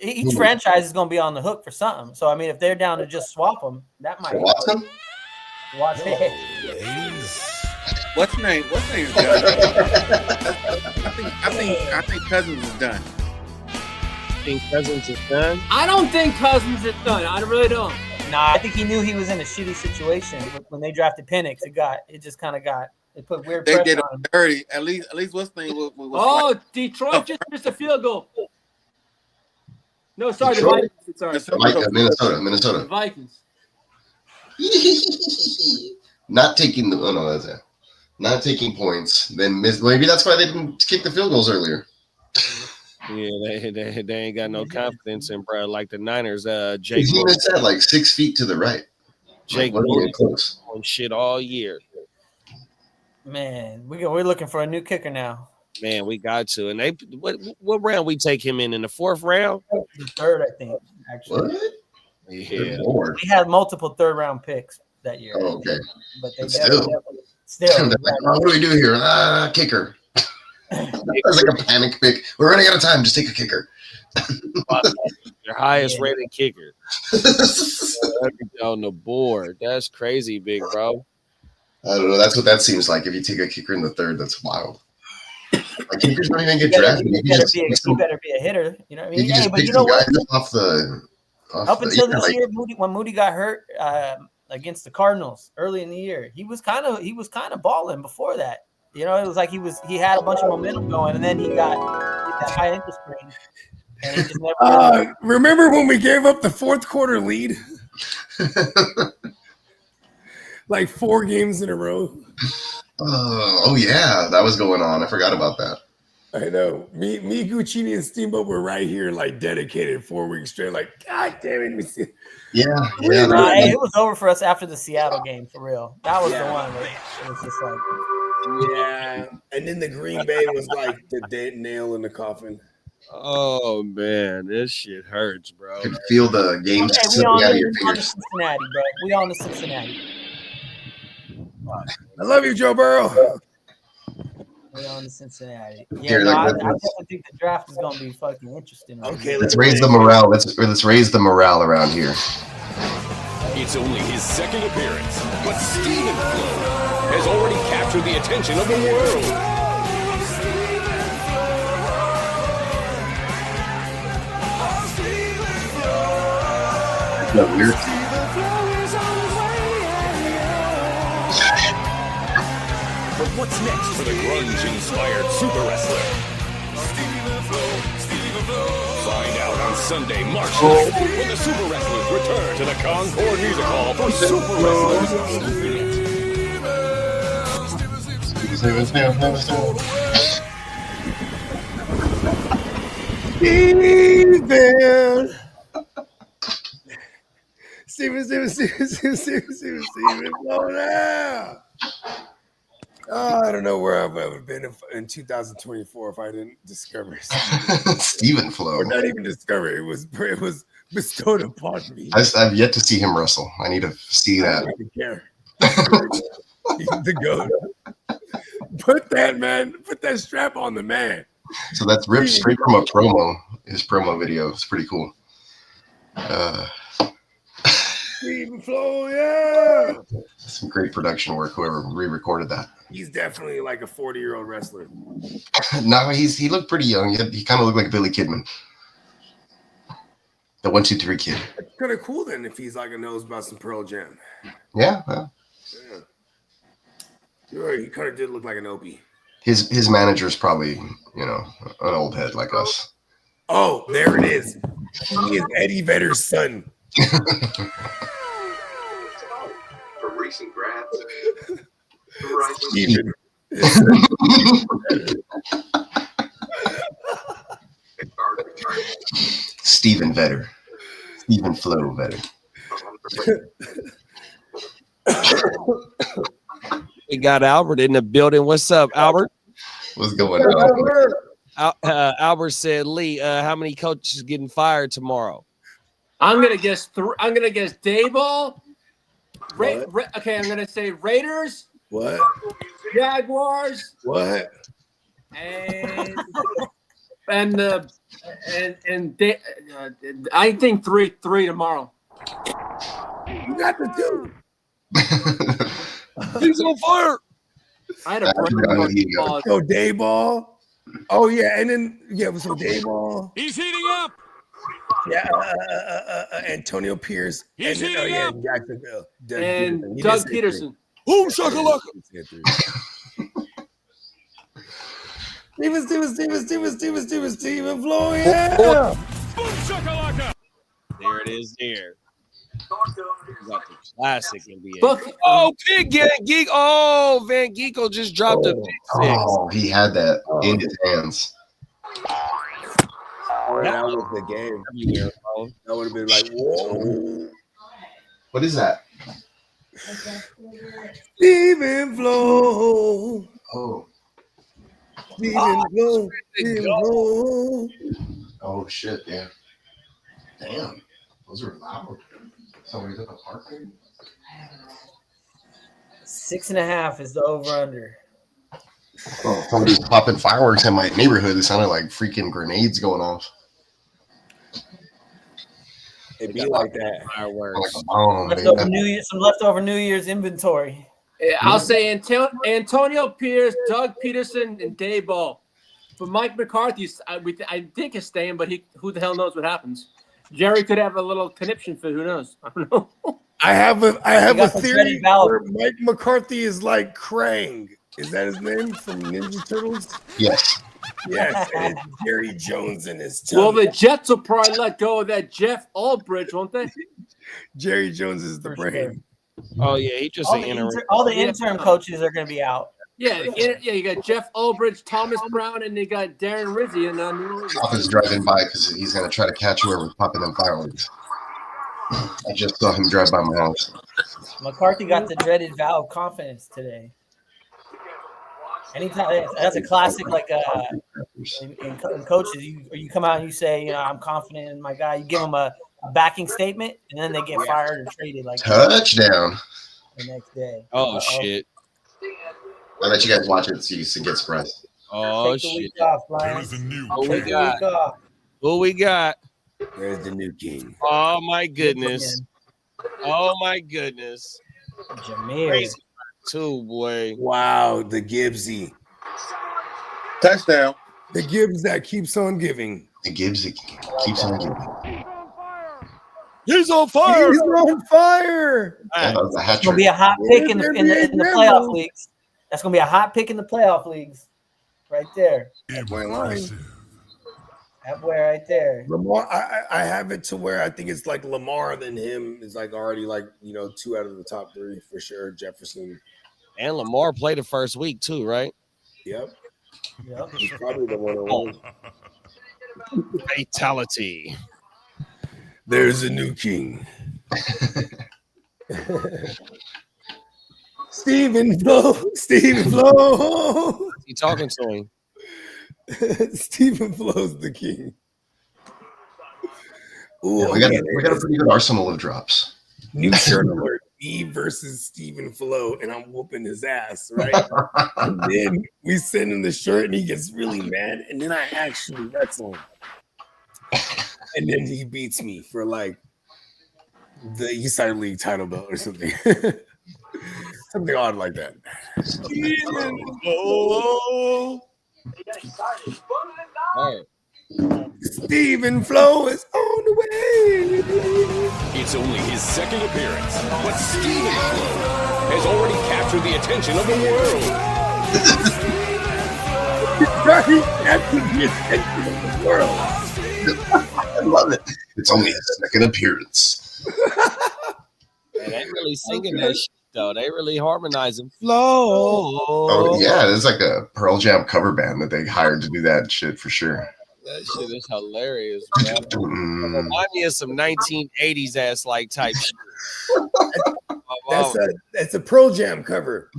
Each franchise is going to be on the hook for something. So I mean, if they're down to just swap them, that might. Watson? Watson. What's his name? What's his name is done. I think Cousins is done. Think Cousins is done? I don't think Cousins is done. I really don't. Nah, I think he knew he was in a shitty situation when they drafted Penix. It put weird They pressure did on him him. dirty. At least what's the name was Oh, like, Detroit just missed a field goal. No, sorry, Detroit? the Vikings. Sorry, Minnesota. the Vikings. Not taking not taking points. Then maybe that's why they didn't kick the field goals earlier. Yeah, they ain't got no confidence in bro. Like the Niners, Jake He missed that like 6 feet to the right. Jake wasn't even close. on shit all year. Man, we're looking for a new kicker now. Man, we got to. And what round we take him in the 4th round? The third, I think. Actually, What? Yeah. Good Lord. we had multiple third-round picks that year. Oh, okay. But they But still. still. Like, what do we do here? Kicker. That's like a panic pick. We're running out of time. Just take a kicker. Your highest rated kicker on the board. That's crazy, big bro. I don't know. That's what that seems like. If you take a kicker in the third, that's wild. Like kickers don't even get drafted. You better be a hitter. You know what I mean? You just But pick you know some what? guys off the. Up until this year, when Moody got hurt against the Cardinals early in the year, he was kind of balling before that. You know, it was like he had a bunch of momentum going, and then he got that high ankle sprain, and he just never. Remember when we gave up the 4th quarter lead? Like 4 games in a row. Oh yeah, that was going on. I forgot about that. I know. Me, Guccini, and Steamboat were right here, like dedicated 4 weeks straight. Like, God damn it, Yeah. It was over for us after the Seattle game, for real. That was the one where it was just like. Yeah. And then the Green Bay was like the dead nail in the coffin. Oh man, this shit hurts, bro. I could feel the game slipping out of your fingers. Cincinnati, bro. We on to Cincinnati. I love you, Joe Burrow. We're on to Cincinnati. Yeah, Here, no, I let's- definitely think the draft is going to be fucking interesting. Okay, Let's raise the morale. Let's raise the morale around here. It's only his second appearance, but Steven Flo has already captured the attention of the world. No, weird. But what's next for the grunge-inspired super wrestler? Find out on Sunday, March 9th, when the Super Wrestlers return to the Concord Music Hall for Super Wrestlers. Steven, blow now. Oh, I don't know where I would have been in 2024 if I didn't discover Steven Flo. Or not even discover it was bestowed upon me. I've yet to see him wrestle. I need to see I that. don't even care. He's the goat. Put that strap on the man. So that's ripped straight from a promo. His promo video. It's pretty cool. Steven Flo, yeah. Some great production work. Whoever re-recorded that. He's definitely like a 40-year-old wrestler. No, he looked pretty young. He kind of looked like Billy Kidman. The 1, 2, 3 kid. It's kind of cool then if he's like a knows about some Pearl Jam. Yeah. Well, Yeah. You're right. He kind of did look like an Opie. his manager's probably, an old head like us. Oh, there it is. He is Eddie Vedder's son. For recent grads. Steven. Steven Vedder. Steven Flo Vedder. We got Albert in the building. What's up, Albert? What's going on? Albert said, Lee, how many coaches getting fired tomorrow? I'm gonna guess Dayball. Okay, I'm gonna say Raiders. What? Jaguars, What? and they, I think 3-3 tomorrow. You got the two. He's on fire. I had a break. So Dayball. Oh yeah, and then so Dayball. He's heating up. Yeah, Antonio Pierce. He's and then, heating up. Jacksonville. And Doug Peterson. Boom shakalaka. Steven Flo, yeah. Boom shakalaka. There it is. There. You got the classic NBA. Buck. Oh, Big Geek. Oh, Van Geeko just dropped a big six. Oh, he had that in his hands. Oh, that was the game. Everywhere, bro. That would have been like, whoa. What is that? Steven Flo. Oh. Steven Flo. Steven Flo. Oh shit! Yeah. Damn, those are loud. Somebody's at a party. 6.5 is the over/under. Oh, somebody's popping fireworks in my neighborhood. It sounded like freaking grenades going off. It'd be like that. Like Fireworks. a bomb, Leftover man. some leftover New Year's inventory. I'll say Antonio Pierce, Doug Peterson, and Dayball. But Mike McCarthy, I think is staying, but who the hell knows what happens? Jerry could have a little conniption for who knows. I don't know. I have a got the theory Dreaded Valve. where Mike McCarthy is like Krang. Is that his name from Ninja Turtles? Yes. Yes, and it's Jerry Jones in his tongue. Well, the Jets will probably let go of that Jeff Albridge, won't they? Jerry Jones is the For brain. Oh yeah, he just All an the, interim. all the interim coaches are going to be out. Yeah. You got Jeff Albridge, Thomas Brown, and you got Darren Rizzi and New Orleans. Cop is driving by because he's gonna try to catch whoever's popping them fireworks. I just saw him drive by my house. McCarthy got the dreaded vow of confidence today. Anytime that's a classic, like in coaches, you come out and you say, I'm confident in my guy. You give them a backing statement, and then they get fired or traded like Touchdown. the next day. Oh shit. I bet you guys watch it so you can get surprised. Oh Take the shit. week off, Brian. Who we Take the got? week off. Who we got? There's the new king. Oh my goodness. Oh my goodness. Jameer. Crazy too, boy. Wow, the Gibbsy. Touchdown. The Gibbs that keeps on giving. It keeps on giving. He's on fire. He's on fire. Yeah, that was a hat It's gonna trick. be a hot pick in the NBA playoff leagues. That's gonna be a hot pick in the playoff leagues, right there. That boy lying. That boy right there. Lamar, I have it to where I think it's like Lamar than him is like already like 2 out of the top 3 for sure. Jefferson. And Lamar played the first week too, right? Yep. Yep. He's probably the one on Fatality. There's a new king. Stephen Flo. Stephen Flo. You talking to him? Stephen Flo's the king. Ooh, Yeah, we got a pretty good arsenal of drops. new shirt alert. Me versus Stephen Flo, and I'm whooping his ass, right? And then we send him the shirt, and he gets really mad, and then I actually wrestle him. And then he beats me for like the Eastside League title belt or something. Something odd like that. Stephen Flo. All right. Stephen Flo is on the way. It's only his second appearance, but Steven Flo has already captured the attention of the world. That's the attention of the world. I love it. It's only his second appearance. Man, they really singing that shit though. They really harmonizing. Flo. Oh yeah, it's like a Pearl Jam cover band that they hired to do that shit for sure. That shit is hilarious, man. Remind me of some 1980s ass like type shit. That's a Pearl Jam cover.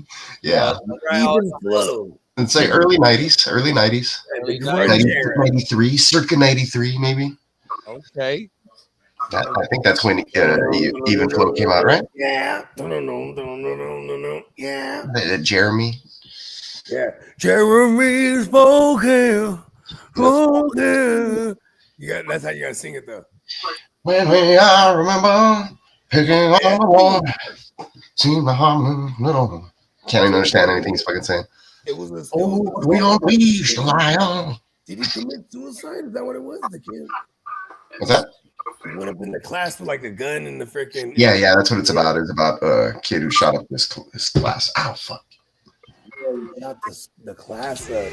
Yeah, Stephen Flo. it's like early 90s, Early 90s, 90s. 93, circa 93 maybe. Okay. I think that's when Even Flow came out, right? Yeah. No. Yeah. Jeremy. Yeah. Jeremy spoken. Yeah, that's how you gotta sing it though. When I remember picking on the wall, see my heart little. Can't even understand anything he's fucking saying. It was a Oh, we don't reach the lion. Did he commit suicide? Is that what it was? The kid? What's that? He went up in the class with like a gun and the freaking. Yeah, that's what it's about. It's about a kid who shot up his class. Ow, fuck. Not the class up.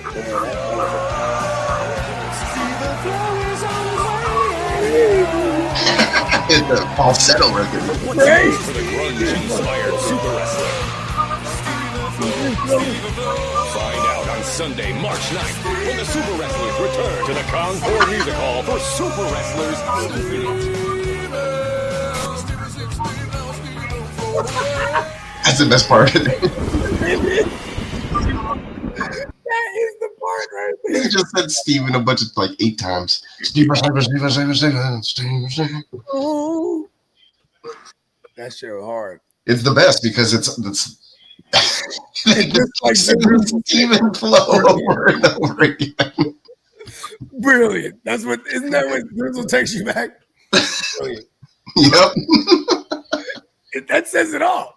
It's a falsetto record. For the grunge-inspired super wrestler. Find out on Sunday, March 9th, when the Super Wrestlers return to the Concord Music Hall for Super Wrestlers That's the best part. That is the part right there. He just said Steven a bunch of 8 times. Steven. Oh, that shit was hard. It's the best because it's just like Steven flow over and over again. Brilliant. Isn't that what Drizzle takes you back? Brilliant. Yep. That says it all.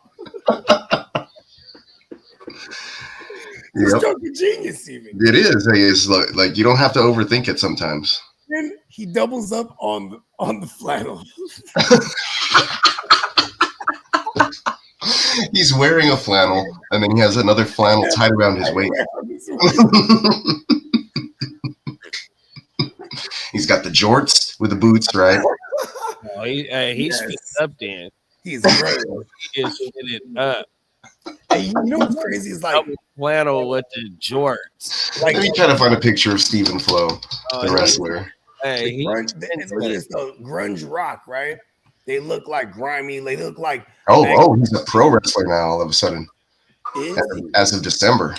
It's Yep. fucking genius, even. It is. It's like you don't have to overthink it sometimes. Then he doubles up on the flannel. He's wearing a flannel, and then he has another flannel tied around his waist. He's got the jorts with the boots, right? Oh, he's fit up then. He's great. He is fitted up. Hey, you know what's crazy is like Flannel with the jorts. Let me try to find a picture of Steven Flo, the wrestler. Hey, look at this though, grunge rock, right? They look like grimy. They look like Oh, he's a pro wrestler now. All of a sudden, is he? as of December.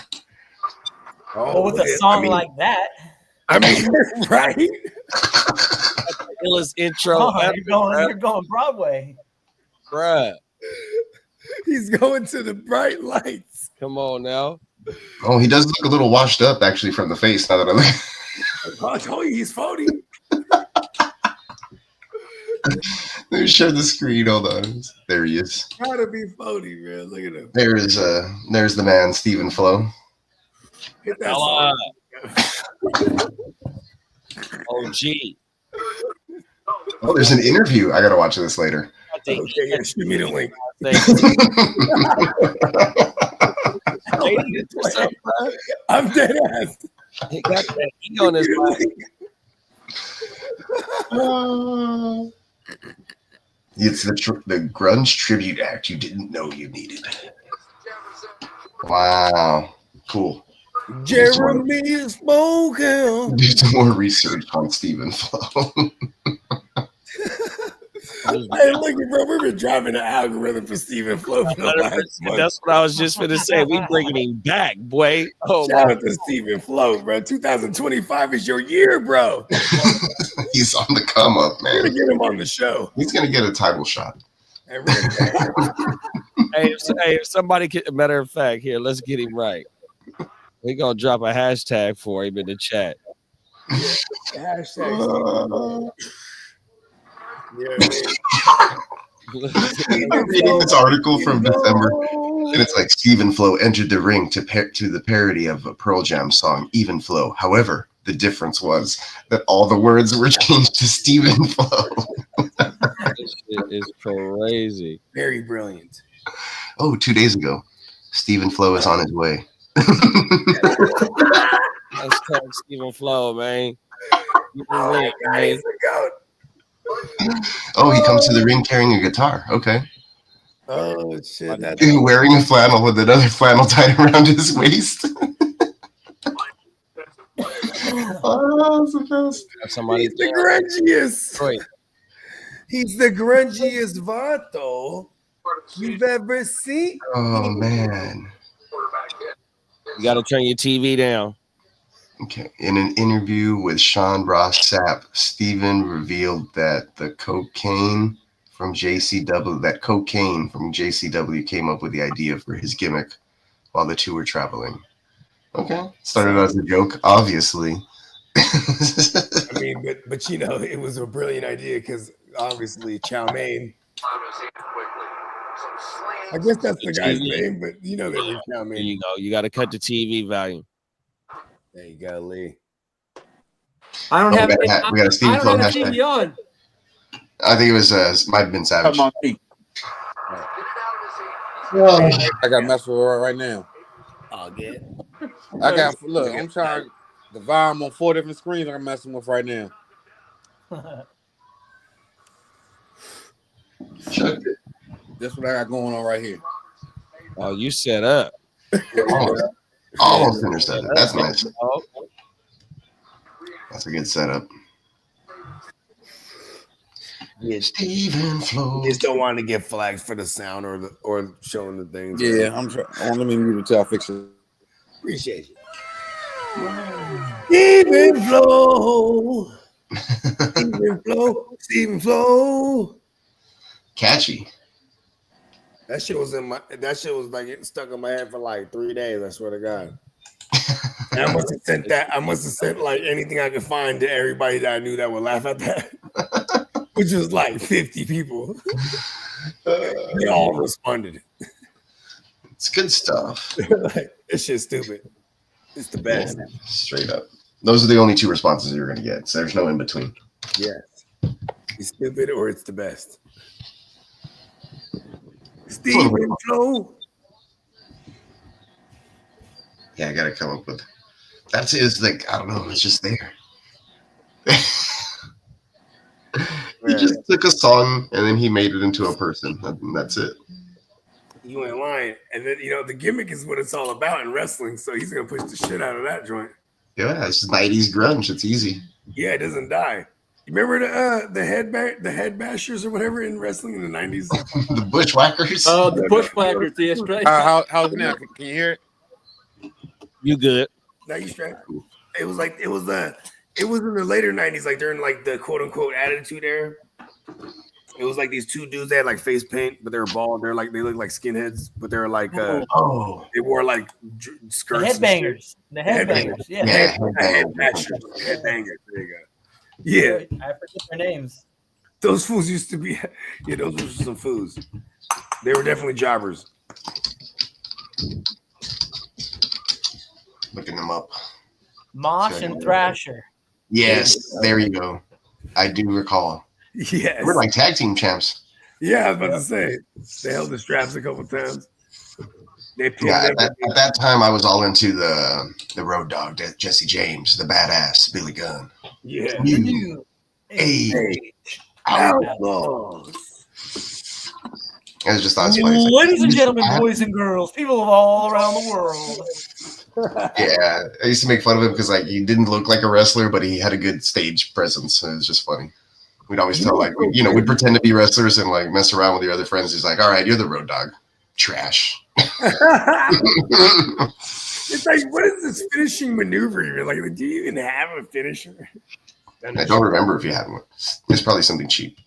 Well, with a song like that, I mean, right? illest intro ever, you're going Broadway. bruh. He's going to the bright lights. Come on now. Oh, he does look a little washed up actually from the face. Now that I look. I told you he's 40. Let me share the screen. Hold on. There he is. Gotta be 40, man. Look at him. There's the man, Steven Flo. Hit that song. OG. Oh, there's an interview. I gotta watch this later. Okay, yeah, shoot me the link. I'm dead ass. He got that E on his line. It's the grunge tribute act you didn't know you needed. Wow, cool. Jeremy is smoking. Do some more research on Steven Flo. Hey, look, bro, we've been driving the algorithm for Steven Flo for the last month. That's what I was just going to say. We bringing him back, boy. Oh, Shout out to Steven Flo, bro. 2025 is your year, bro. He's on the come up, We're man. gonna get him on the show. He's gonna get a title shot. Hey, we're gonna get him. hey, if somebody could, matter of fact, here, let's get him right. We're going to drop a hashtag for him in the chat. Hashtag. Yeah, I'm reading this article from December, and it's like Steven Flo entered the ring to the parody of a Pearl Jam song, Even Flow. However, the difference was that all the words were changed to Steven Flo. This shit is crazy. very brilliant. Oh, 2 days ago, Steven Flo is on his way. Let's talk Steven Flo, man. He's a goat. Oh, he comes to the ring carrying a guitar. Okay. Oh shit! That's Wearing a flannel with another flannel tied around his waist. Oh, that's the best. Somebody he's the grungiest. Right. He's the grungiest vato you've ever seen. Oh man. You got to turn your TV down. Okay. In an interview with Sean Ross Sapp, Steven revealed that the cocaine from JCW came up with the idea for his gimmick while the two were traveling. Okay. Started as a joke, obviously. I mean, but it was a brilliant idea because obviously chow mein. I guess that's the guy's TV. name, but they were chow There mein. you go. You got to cut the TV volume. There you go, Lee. I don't Oh, have we it. got a- we got a Steven I Flow don't have hashtag. TV on. I think it was might have been Savage. Come on, me. I got messed with right now. Oh, good. I got look. I'm trying the volume on 4 different screens. I'm messing with right now. That's what I got going on right here. Oh, you set up. Almost intercepted. That's nice. Oh, That's a good setup. Yeah, Steven Flow. just don't want to get flags for the sound or showing the things. Yeah, I'm trying. Oh, let me mute it till I fix it. Appreciate you. Steven Flow. Steven Flow. Steven Flow. Catchy. That shit was like getting stuck in my head for like 3 days. I swear to God. And I must have sent like anything I could find to everybody that I knew that would laugh at that, which was like 50 people. They all responded. It's good stuff. Like, this shit's stupid. It's the best. Yeah, straight up. Those are the only 2 responses you're going to get. So there's no in between. Yes. It's stupid or it's the best. Steven Flow. Yeah, I got to come up with. That's his, like, I don't know. It's just there. He just took a song and then he made it into a person. And that's it. You ain't lying. And then, the gimmick is what it's all about in wrestling. So he's going to push the shit out of that joint. Yeah, it's just 90s grunge. It's easy. Yeah, it doesn't die. You remember the head bashers or whatever in wrestling in the 90s? The Bushwhackers. Oh, the Bushwhackers. The Australian. How's it now? Can you hear it? you good? Now you straight. It was in the later 90s, like during like the quote unquote attitude era. It was like these 2 dudes, they had like face paint, but they were bald. They looked like skinheads, but they were like they wore like skirts. The headbangers. The headbangers. Yeah. Headbangers. There you go. Yeah. I forget their names. Those fools used to be, those were some fools. They were definitely jobbers. Looking them up. Mosh and Thrasher. Yes, there you go. I do recall. Yes. We're like tag team champs. Yeah, I was about to say. They held the straps a couple times. They Yeah, at that time, I was all into the Road Dogg, Jesse James, the Badass, Billy Gunn. Yeah. New Age Outlaws. I just thought it was funny. Ladies and gentlemen, boys and girls, people of all around the world. Yeah, I used to make fun of him because like he didn't look like a wrestler, but he had a good stage presence. It was just funny. We'd always tell like we'd pretend to be wrestlers and like mess around with your other friends. He's like, "All right, you're the Road Dogg." Trash. It's like, what is this finishing maneuver even? Like, do you even have a finisher? I don't remember if you had one. It's probably something cheap.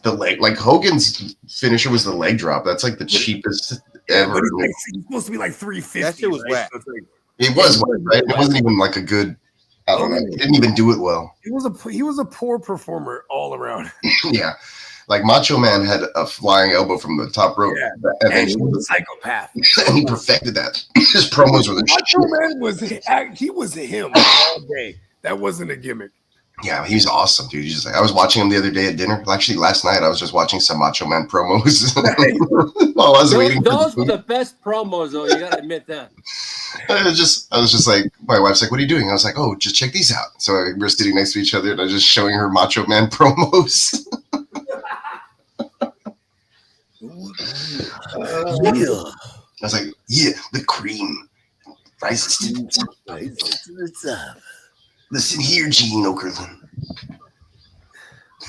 The leg, like Hogan's finisher was the leg drop. That's like the cheapest ever. But it's supposed to be like 350. That shit was whack. So it's like, It was whack, right? It wasn't even like a good. I don't know. He didn't even do it well. he was a poor performer all around. Yeah, like Macho Man had a flying elbow from the top rope. Yeah. And And he was a psychopath. and he perfected that. His promos were the Macho shit. Man was him all day. That wasn't a gimmick. Yeah, he was awesome, dude. He's just like, I was watching him the other day at dinner. Well, actually, last night I was just watching some Macho Man promos while I was waiting. Those were the best promos, though. You gotta admit that. I was just like, my wife's like, "What are you doing?" I was like, "Oh, just check these out." So we're sitting next to each other, and I was just showing her Macho Man promos. I was like, "Yeah, the cream rises to the top." Listen here, Gene Okerlund.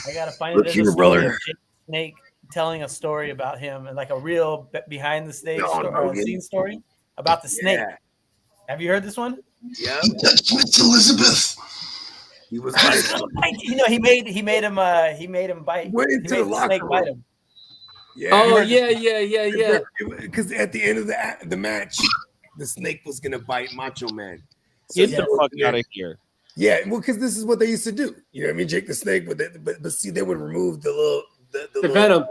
I gotta find Look it. here, There's a story brother. of Jake Snake telling a story about him, and like a real behind the stage scene story about the snake. Yeah. Have you heard this one? Yeah. He touched Miss Elizabeth. He was like, You know, he made him bite. Went He into made the the locker snake room. bite him. yeah. Oh yeah. Because at the end of the match, the snake was gonna bite Macho Man. So Get he the goes fuck there. out of here. Yeah, well, because this is what they used to do. You know what I mean? Jake the Snake, but see, they would remove the little The venom.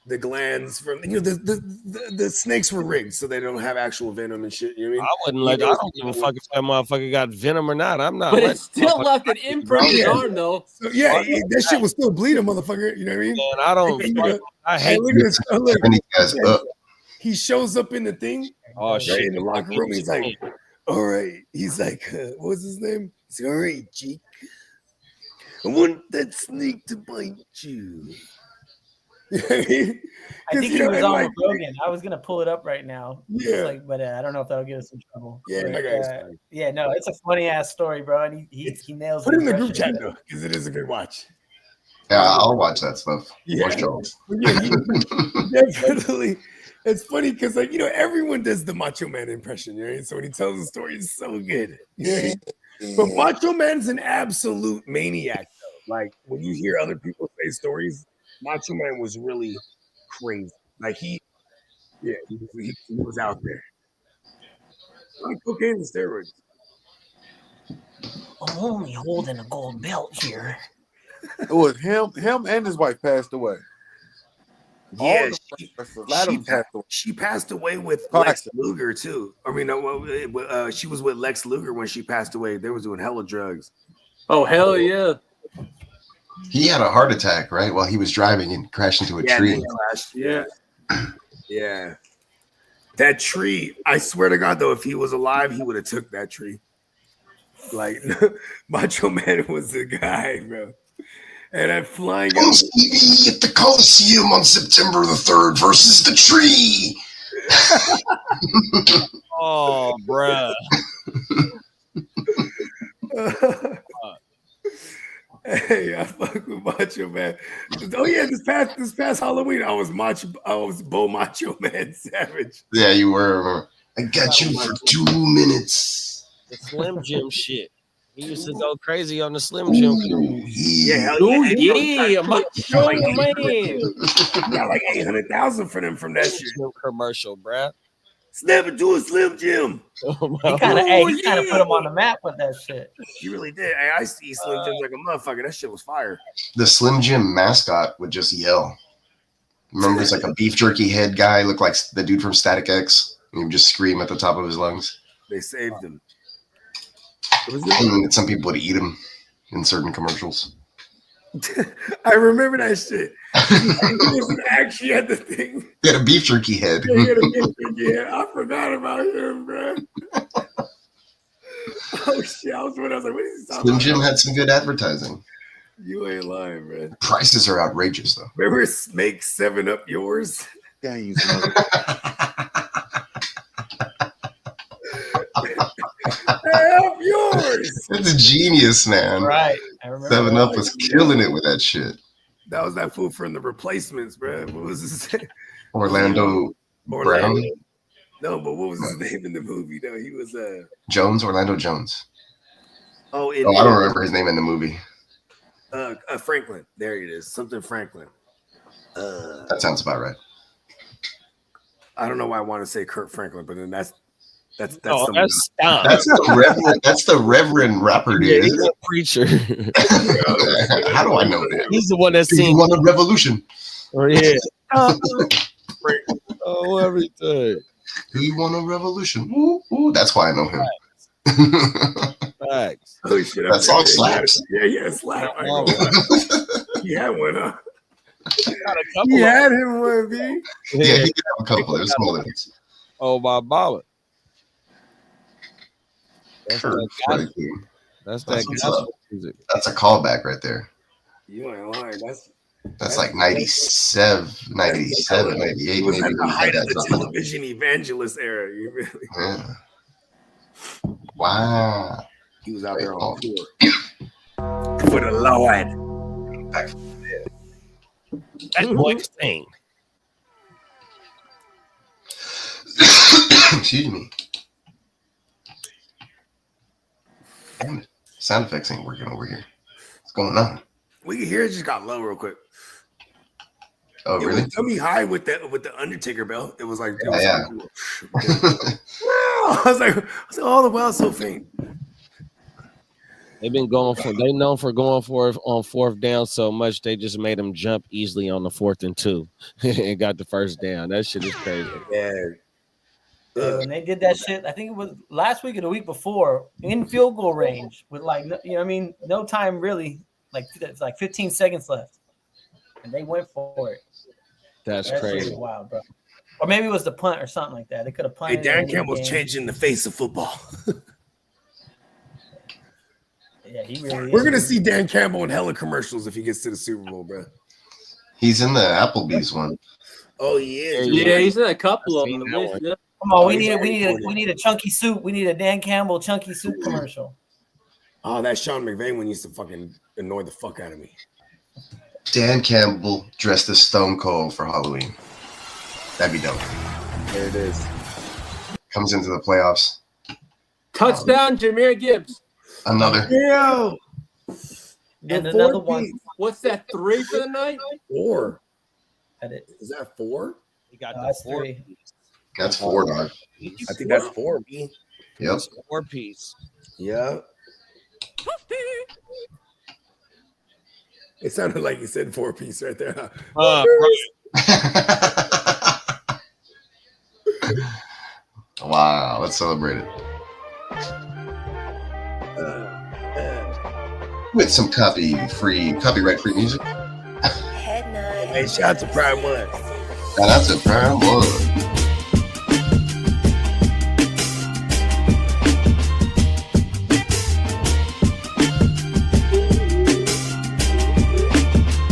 the glands from the snakes were rigged so they don't have actual venom and shit. You know what I mean? I wouldn't let. I don't give a fuck if that motherfucker got venom or not. I'm not. But letting it still motherfucker left an bite me, imprint in his bro. arm, though. So yeah, that shit was still bleeding, motherfucker. You know what I mean? Man, I don't. You know, I hey, hate. look at this. Oh, look. And he guys up. He shows up in the thing, Oh right shit! in the locker room. He's like, all right. He's like, what's his name? He's like, all right, Jake. I want that snake to bite you. You know what I mean? I think he was on with Rogan. I was gonna pull it up right now. Yeah. It's like, but I don't know if that'll get us in trouble. Yeah, But, that guy's funny. yeah, no, it's a funny ass story, bro, and he nails. Put it in the impression. group chat though, because it is a good watch. Yeah, I'll watch that stuff. Yeah. Watch Charles. Yeah, definitely. It's funny because, like, everyone does the Macho Man impression, right? So when he tells the story, it's so good. Yeah. But Macho Man's an absolute maniac, though. Like, when you hear other people say stories, Macho Man was really crazy. Like, he was out there. Like cocaine and steroids. I'm only holding a gold belt here. It was him and his wife passed away. Yeah, She passed away with Car Lex accident. Luger too. I mean, she was with Lex Luger when she passed away. They was doing hella drugs. Oh, hell yeah. He had a heart attack, right? While he was driving and crashed into a tree. they crashed. Yeah. That tree, I swear to God, though, if he was alive, he would have took that tree. Like, Macho Man was the guy, bro. And that flying On TV at the Coliseum on September the 3rd versus the tree. Oh, bruh. Hey, I fuck with Macho Man. Oh yeah, this past Halloween, I was Bo Macho Man Savage. Yeah, you were. I got you for 2 minutes. The Slim Jim shit. He used to go crazy on the Slim Jim. Yeah, Oh, yeah, Macho Man. He got like 800,000 for them from that shit. Slim commercial, bruh. Never do a Slim Jim. Oh, He kind of put him on the map with that shit. He really did. Hey, I see Slim Jims like a motherfucker. That shit was fire. The Slim Jim mascot would just yell. Remember, it's like a beef jerky head guy, looked like the dude from Static X. And he would just scream at the top of his lungs. They saved him. And some people would eat him in certain commercials. I remember that shit. He was actually had the thing. He had a beef jerky head. Yeah, I forgot about him, bro. Oh shit! I was like, what is he talking Slim about? Jim had some good advertising. You ain't lying, man. Prices are outrageous, though. Remember Make 7-Up yours? Yeah, you Help yours. It's a genius, man. Right. I remember. 7-Up was killing it with that shit. That was that fool from the Replacements, bro. What was his name? Orlando Brown? No, but what was his name in the movie? Though he was Orlando Jones. I don't remember his name in the movie. Franklin. There it is. Something Franklin. That sounds about right. I don't know why I want to say Kurt Franklin, but then that's Oh, someone. that's stop. That's the Reverend rapper, Yeah, dude. he's a preacher. How do I know that? He's the one that's Do you seen. want a revolution? Oh, yeah. Oh, everything. Do you want a revolution? Ooh, ooh. That's why I know him. Facts. Oh shit! That song slaps. Yeah, slap. I Oh, ain't gonna lie. He had one, huh? got a couple He of- had him one, B. Yeah, he could have a couple. There's some other ones. Oh, my mama. That's Kurt that Franklin. gospel. That's That's that what's gospel music. That's a callback right there. You ain't lying. That's like 97, 98. He was Maybe at the when he height had of the that drop. television evangelist era. You really? Yeah. Wow. He was out there on tour for the Lord. That boy thing. Excuse me. Damn it. Sound effects ain't working over here. What's going on? We can hear it just got low real quick. Oh, It really? was Tummy High with the Undertaker belt. It was like, Yeah. I was like, all the while so faint. They've been going for. They known for going for it on fourth down so much. They just made them jump easily on the 4th and 2 and got the first down. That shit is crazy. Yeah. Dude, when they did that shit, I think it was last week or the week before, in field goal range with like, you know what I mean, no time really, like it's like 15 seconds left, and they went for it. That's That shit crazy. was wild, bro. Or maybe it was the punt or something like that. They could have Hey, punted. Dan Campbell's changing the face of football. Yeah, he really. We're gonna see Dan Campbell in hella commercials if he gets to the Super Bowl, bro. He's in the Applebee's one. Oh yeah, Yeah, he's in a couple of seen them. that one. Come on, Oh, we he's need already we need a chunky soup. We need a Dan Campbell chunky soup commercial. Oh, that Sean McVay one used to fucking annoy the fuck out of me. Dan Campbell dressed as Stone Cold for Halloween. That'd be dope. There it is. Comes into the playoffs. Touchdown, Jahmyr Gibbs. Another. Yeah. And another one. What's that, 3 for the night? 4. That it. Is that 4? He got No, the that's 4 3. That's 4, dog. I think that's 4, B. Yep. 4-piece. Yeah. It sounded like you said 4-piece right there. Huh? Wow, let's celebrate it. With some copyright-free music. Hey, shout out to Prime One. Now that's a Prime One.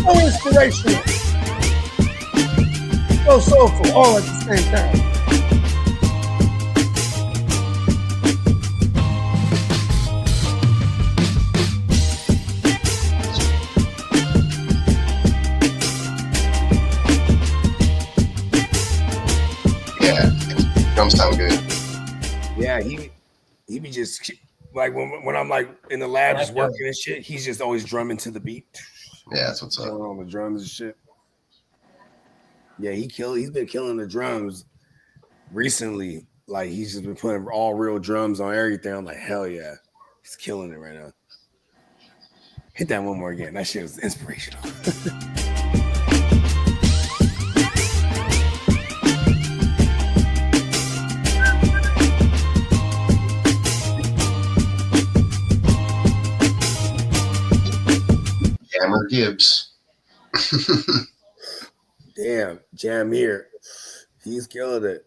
So inspirational. So soulful, all at the same time. Yeah, drums sound good. Yeah, he be just like when I'm like in the lab just working and shit, he's just always drumming to the beat. Yeah, that's what's up. On the drums and shit. Yeah, he's been killing the drums recently. Like he's just been putting all real drums on everything. I'm like, hell yeah. He's killing it right now. Hit that one more again. That shit was inspirational. Jammer Gibbs. Damn, Jahmyr. He's killing it.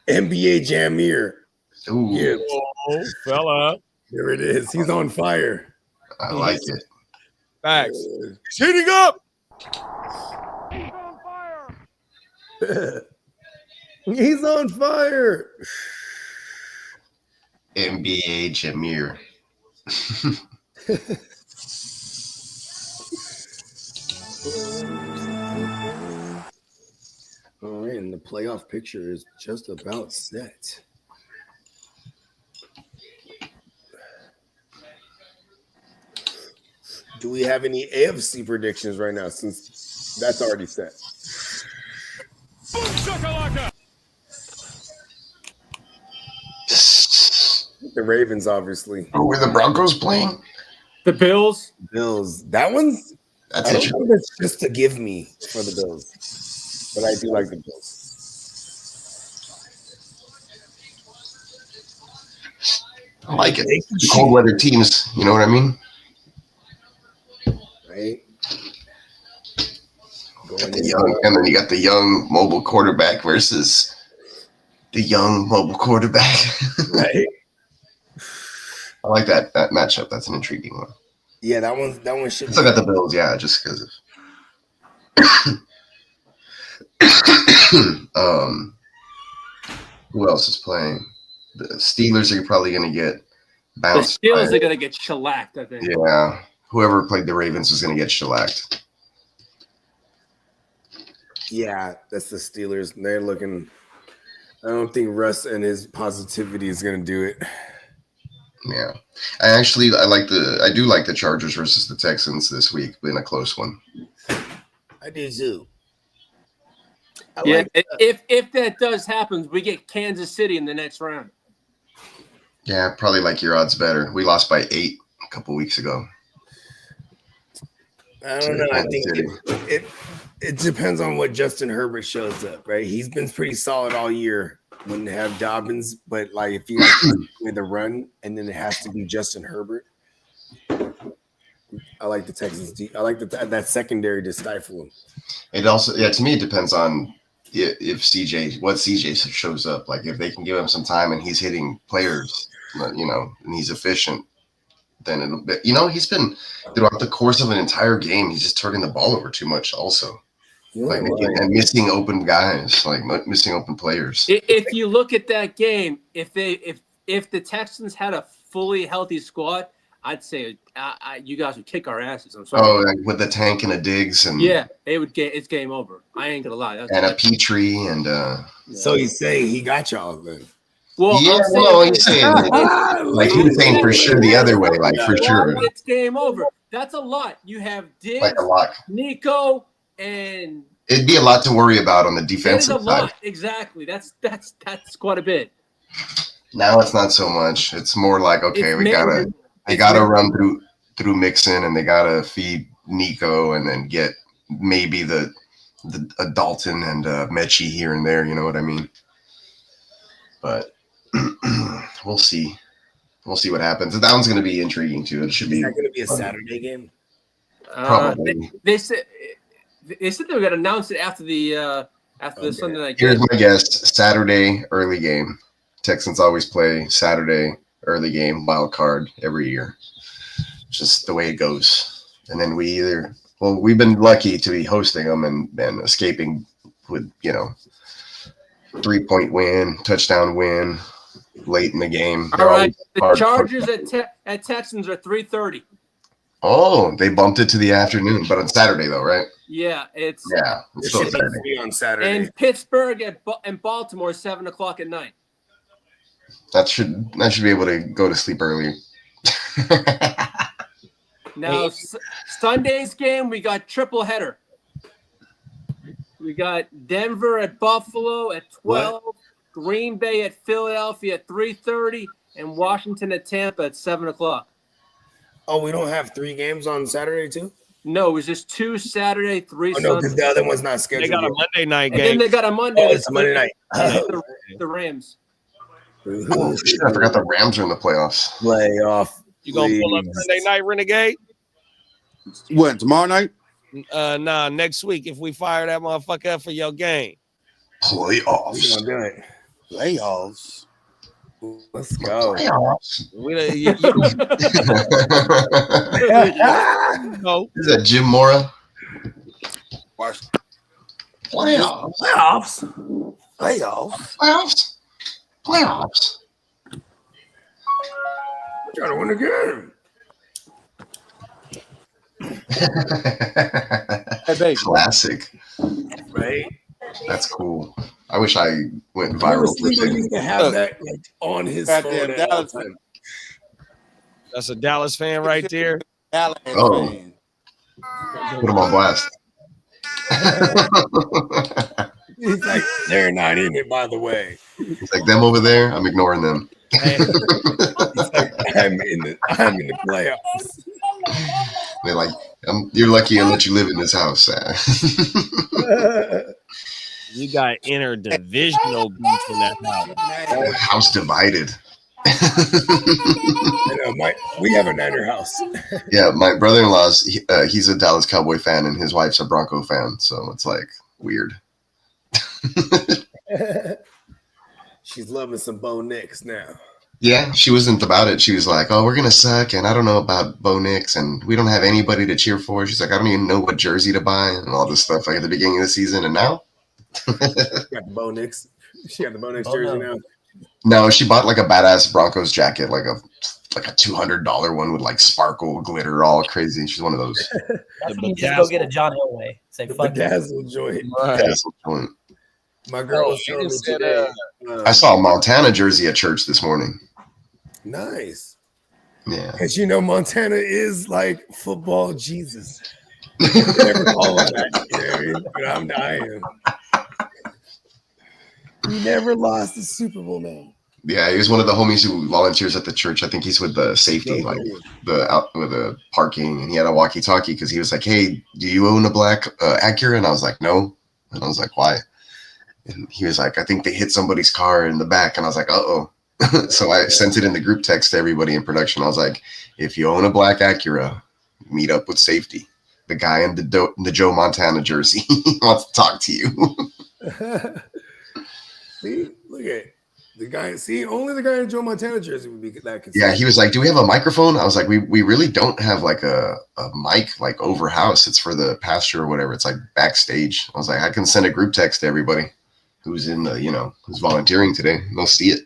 NBA Jahmyr. Ooh, Yeah, Oh, fella. there it is. He's on fire. I like it. Facts. He's heating up. He's on fire. NBA Jahmyr. All right, and the playoff picture is just about set. Do we have any AFC predictions right now since that's already set? The Ravens, obviously. Oh, were the Broncos playing? The Bills. Bills. That one's That's I don't interesting. think it's just to give me for the Bills, but I do like the Bills. I like it. The cold weather teams, you know what I mean? Right? Got the young, and then you got the young mobile quarterback versus the young mobile quarterback. Right? I like that matchup. That's an intriguing one. Yeah, that one should I still got the Bills, yeah, just because of who else is playing? The Steelers are probably gonna get The bounced. Steelers by- are going to get shellacked, I think. yeah. Whoever played the Ravens is gonna get shellacked. Yeah, that's the Steelers. They're looking. I don't think Russ and his positivity is gonna do it. Yeah. I do like the Chargers versus the Texans this week, been a close one. I do too. Yeah, if that does happen, we get Kansas City in the next round. Yeah, probably like your odds better. We lost by 8 a couple weeks ago. I don't know. I think it depends on what Justin Herbert shows up, right? He's been pretty solid all year when they have Dobbins, but like if you have with the run and then it has to be Justin Herbert, I like the Texans. I like that secondary to stifle him. It also, to me, it depends on if CJ shows up. Like if they can give him some time and he's hitting players, and he's efficient, then he's been throughout the course of an entire game, he's just turning the ball over too much. Also, and missing open guys, like missing open players. If you look at that game, if the Texans had a fully healthy squad, I'd say you guys would kick our asses. I'm sorry. Oh, like with the Tank and a Diggs and it's game over. I ain't gonna lie. A Petrie and So he's saying he got y'all then. Well, he's saying like he's saying for sure the other way, like for sure. It's game over. That's a lot. You have Diggs, like a lot. Nico, and it'd be a lot to worry about on the defensive side. Lot. Exactly. That's quite a bit. Now it's not so much. It's more like they gotta run through Mixon and they gotta feed Nico and then get maybe the Dalton and Mechie here and there. You know what I mean? But we'll see. We'll see what happens. That one's going to be intriguing too. It should be. Is that going to be a Saturday game? Probably. They said they were going to announce it after the Sunday night game. Here's my guess: Saturday early game. Texans always play Saturday early game, wild card every year. Just the way it goes. And then we've been lucky to be hosting them and escaping with 3-point win, touchdown win late in the game. All right. The Chargers at Texans are 3:30. Oh, they bumped it to the afternoon, but on Saturday though, right? Yeah, it's still Saturday. On Saturday. And Pittsburgh and Baltimore 7:00 at night. That should be able to go to sleep early. Now Sunday's game, we got triple header. We got Denver at Buffalo at 12, Green Bay at Philadelphia at 3:30, and Washington at Tampa at 7:00. Oh, we don't have 3 games on Saturday too? No, it was just 2 Saturday, 3 Sunday. No, because the other one's not scheduled. They got a Monday night game. And then they got a Monday. Oh, it's Monday night. The Rams. Oh, shit, I forgot the Rams are in the playoffs. Playoff. You gonna pull up Sunday night, Renegade? What, tomorrow night? Nah, next week if we fire that motherfucker up for your game. Playoffs. We're gonna do it. Playoffs. Let's go. Playoffs. No. Is that Jim Mora? Watch. Playoffs. Trying to win the game. Hey, baby. Classic. Right? That's cool. I wish I went viral. He used to have that on his phone at all time. That's a Dallas fan right there. Dallas Oh. fan. Put him on blast. He's like, they're not in it, by the way. It's like them over there. I'm ignoring them. He's like, I'm in the playoffs. They're like, you're lucky I let you live in this house. You got interdivisional beef in that house. House divided. I know, we have a Niner house. Yeah, my brother-in-law's he's a Dallas Cowboy fan and his wife's a Bronco fan, so it's like weird. She's loving some Bo Nix now. Yeah, she wasn't about it. She was like, "Oh, we're gonna suck, and I don't know about Bo Nix, and we don't have anybody to cheer for." She's like, "I don't even know what jersey to buy and all this stuff like at the beginning of the season." And now, She got the Bo Nix. She got the Bo Nix jersey now. No, she bought like a badass Broncos jacket, like a $200 one with like sparkle, glitter, all crazy. She's one of those. That's when you just go get a John Elway. Say fuck it. Bedazzled joint. Bedazzled joint. My girl was showing me today. I saw a Montana jersey at church this morning. Nice. Yeah. Because Montana is like football Jesus. Never call him that, but I'm dying. He never lost the Super Bowl, man. Yeah, he was one of the homies who volunteers at the church. I think he's with the safety, like the out with the parking, and he had a walkie-talkie because he was like, "Hey, do you own a black Acura?" And I was like, "No," and I was like, "Why?" And he was like, "I think they hit somebody's car in the back," and I was like, "Uh-oh." So I sent it in the group text to everybody in production. I was like, "If you own a black Acura, meet up with safety. The guy in the Joe Montana jersey wants to talk to you." See, look at it. The guy. See, only the guy in Joe Montana jersey would be that. Yeah, he was like, "Do we have a microphone?" I was like, "We really don't have like a mic like over house. It's for the pasture or whatever. It's like backstage." I was like, "I can send a group text to everybody who's in the who's volunteering today. They'll see it."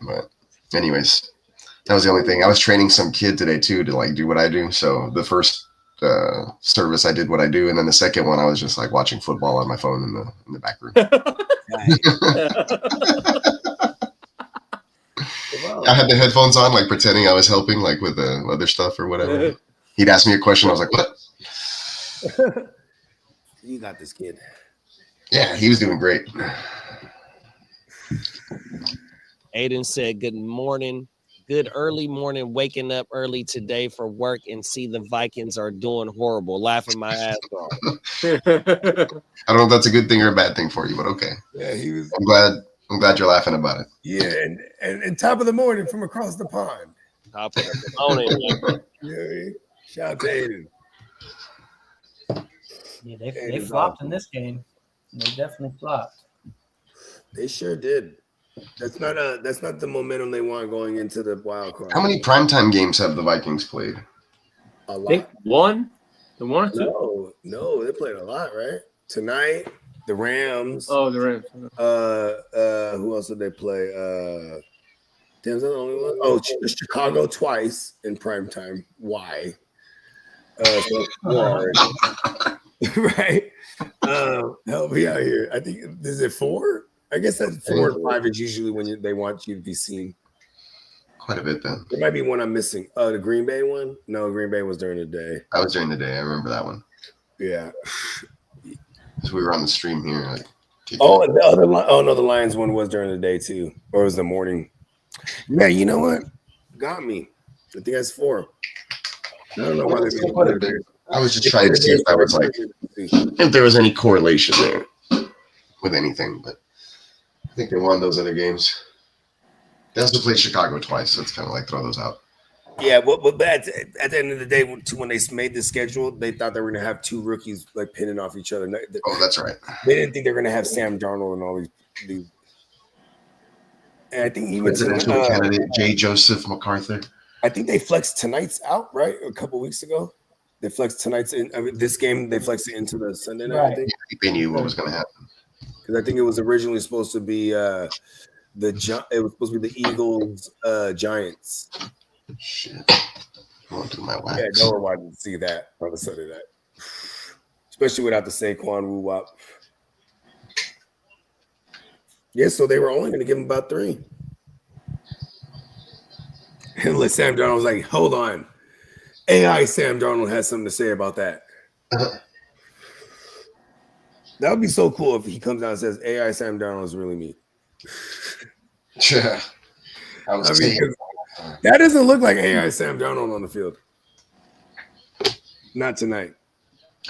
But anyways, that was the only thing. I was training some kid today too to like do what I do. So the first service I did what I do, and then the second one I was just like watching football on my phone in the back room. I had the headphones on, like pretending I was helping, like with the other stuff or whatever. He'd ask me a question. I was like, "What?" You got this kid. Yeah, he was doing great. Aiden said, "Good morning. Good early morning, waking up early today for work and see the Vikings are doing horrible, laughing my ass off." I don't know if that's a good thing or a bad thing for you, but okay. Yeah, he was. I'm glad you're laughing about it. Yeah, and top of the morning from across the pond. Top of the morning. Yeah, shout out to Aiden. Yeah, they flopped in this game. They definitely flopped. They sure did. That's not the momentum they want going into the wild card. How many primetime games have the Vikings played? A I lot. think one. The one or two? No, they played a lot, right? Tonight, the Rams. Oh, the Rams. Who else did they play? Damn, is that the only one? Oh, Chicago twice in primetime. Why? So hard. Right? Help me out here. I think is it 4? I guess that 4 and 5 is usually when they want you to be seen. Quite a bit then. There might be one I'm missing. The Green Bay one? No, Green Bay was during the day. That was during the day. I remember that one. Yeah. So we were on the stream here. Like, Oh, and the other the Lions one was during the day too, or it was the morning. Yeah, you know what? Got me. I think that's 4. I don't know why they put it there. I was just trying to see if I was like, if there was any correlation there with anything, but I think they won those other games. They also played Chicago twice, so it's kind of like throw those out. Yeah, but at the end of the day, when they made the schedule, they thought they were going to have 2 rookies like pinning off each other. Oh, that's right. They didn't think they were going to have Sam Darnold and all these. And I think even presidential candidate J. Joseph MacArthur. I think they flexed tonight's out, right? A couple weeks ago, they flexed tonight's in. I mean, this game they flexed it into the Sunday night. Right. I think. I think they knew what was going to happen. Because I think it was originally supposed to be it was supposed to be the Eagles Giants. Shit. I'm going through my wax. Yeah, no one wanted to see that on the Sunday night, especially without the Saquon woo wop. Yeah, so they were only going to give him about 3. And Sam Darnold was like, "Hold on, AI Sam Darnold has something to say about that." That would be so cool if he comes out and says AI Sam Darnold is really me. Yeah. That doesn't look like AI Sam Darnold on the field. Not tonight.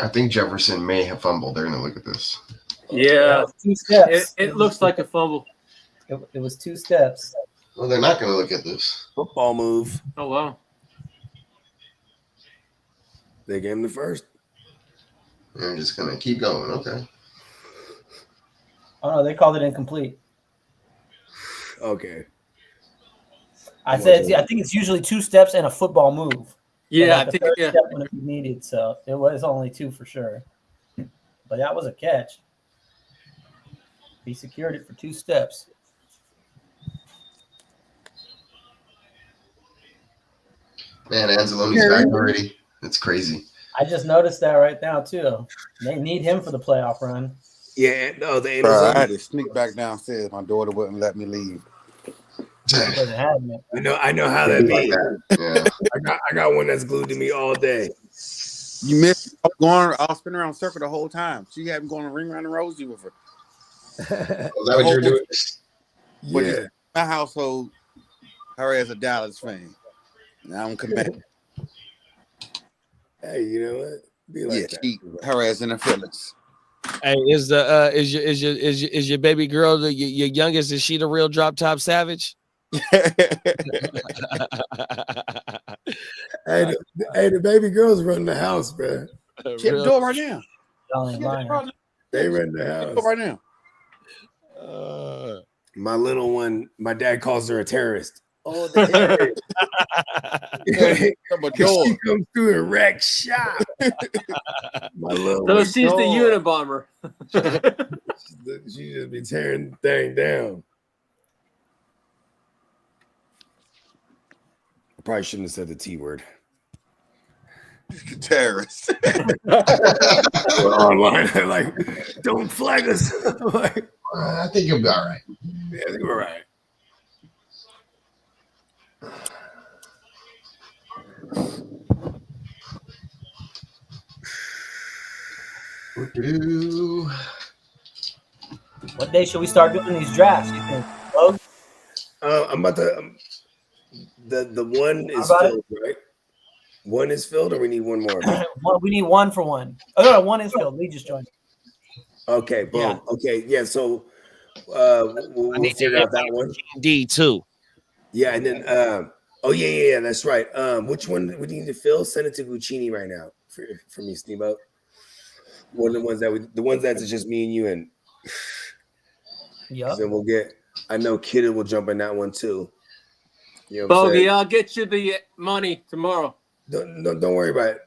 I think Jefferson may have fumbled. They're going to look at this. Yeah, 2 steps. it looks like a fumble. It was 2 steps. Well, they're not going to look at this. Football move. Oh, wow. They gave him the first. They're just going to keep going. Okay. Oh no, they called it incomplete. Okay. I think it's usually 2 steps and a football move. Yeah, Like I think third yeah. step when it was needed, so it was only 2 for sure. But that was a catch. He secured it for 2 steps. Man, Anzalone's back already. That's crazy. I just noticed that right now too. They need him for the playoff run. Yeah, no, they. Bro, I had to sneak back downstairs. My daughter wouldn't let me leave. He doesn't have it. I know how that be. Yeah. I got one that's glued to me all day. You missed. I was spinning around circle the whole time. She had me going ring around the rosy with her. Was that what you were doing? But Yeah. my household, her as a Dallas fan. I don't command. Hey, you know what? Be like Yeah, that. her ass in the Phillies. Hey, is your baby girl your youngest? Is she the real drop top savage? Hey, the baby girls run the house, bro. She at the door right now. They run the house right now. My little one, my dad calls her a terrorist. Oh, the terrorist. Because she comes through and wrecks shop. My little So one, she's the Unabomber. she just be tearing the thing down. I probably shouldn't have said the T word. Terrorist. We're online. Like, don't flag us. Like, I think you'll be all right. yeah, I think we're all right. What day should we start doing these drafts? You think? Oh, I'm about to. The one is How about filled, right? One is filled, or we need one more? we need one for one. Oh no, one is filled. Lee just joined. Okay, boom. Yeah. Okay, yeah. So we'll figure out that one. D too. Yeah, and then oh yeah, that's right. Which one we need to fill? Send it to Guccini right now for me, Steamboat. One of the ones the ones that's just me and you, and yeah. then we'll get. I know Kidda will jump in that one too. You know what Bogey, I'll get you the money tomorrow. Don't worry about it.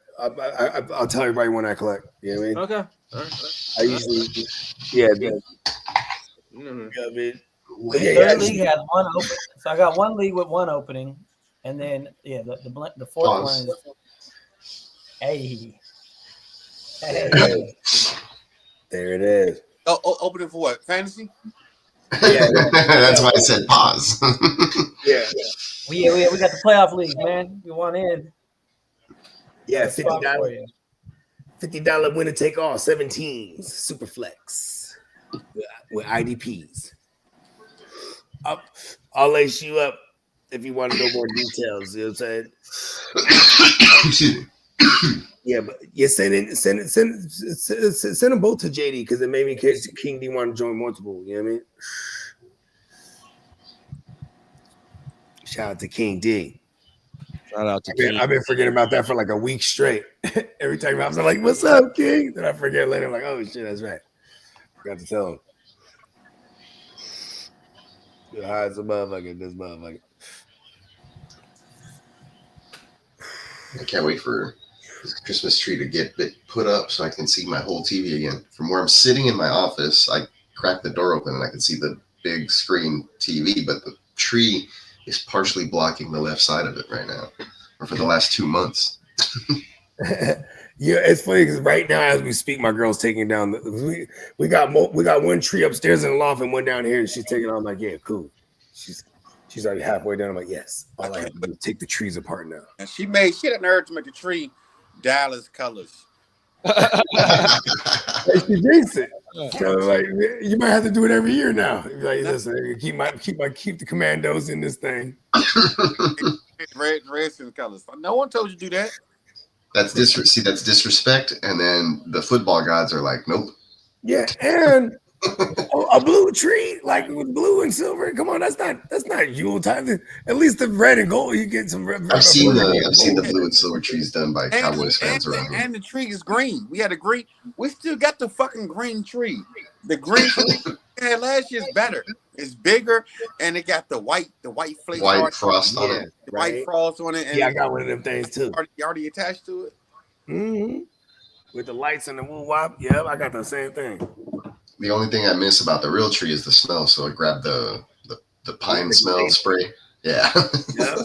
I'll tell everybody when I collect. You know what I mean? Okay. All right. I usually, yeah. Third league has one open, so I got one league with one opening, and then the fourth one is hey. There it is. Oh, opening for what? Fantasy? Yeah, that's why I said pause. Yeah. We got the playoff league, man. You want in? Yeah, $50 winner take all, 17s, super flex with IDPs. I'll lace you up if you want to know more details. You know what I'm saying? Yeah, but yeah, send them both to JD because it made me case King D want to join multiple. You know what I mean? Shout out to King D. Shout out to King. I've been forgetting about that for like a week straight. Every time I was like, "What's up, King?" Then I forget later. I'm like, "Oh shit, that's right." Forgot to tell him. You're high as a motherfucker. This motherfucker. I can't wait for this Christmas tree to get put up so I can see my whole TV again. From where I'm sitting in my office, I crack the door open and I can see the big screen TV, but the tree is partially blocking the left side of it right now, or for the last 2 months. Yeah, it's funny because right now, as we speak, my girl's taking down. We got one tree upstairs in the loft and one down here, and she's taking on. I'm like, yeah, cool. She's already halfway done. I'm like, yes. All I have to do is take the trees apart now. And she had the nerve to make the tree Dallas colors. She jinxed it. So like, you might have to do it every year now. Like, listen, keep the commandos in this thing. Redskins colors. No one told you to do that. That's disrespect. And then the football gods are like, nope. Yeah, and a blue tree, like with blue and silver. Come on, that's not Yule time. At least the red and gold, you get some red. I've seen the blue and silver trees done by Cowboys fans around here. And the tree is green. We had a green. We still got the fucking green tree. The green tree we had last year's better. It's bigger, and it got the white flake. White frost on it. The white frost on it. And yeah, I got one of them things too. You already attached to it? Mm-hmm. With the lights and the woo wop. Yep, I got the same thing. The only thing I miss about the real tree is the smell. So I grabbed the pine smell spray. Yeah. Yep.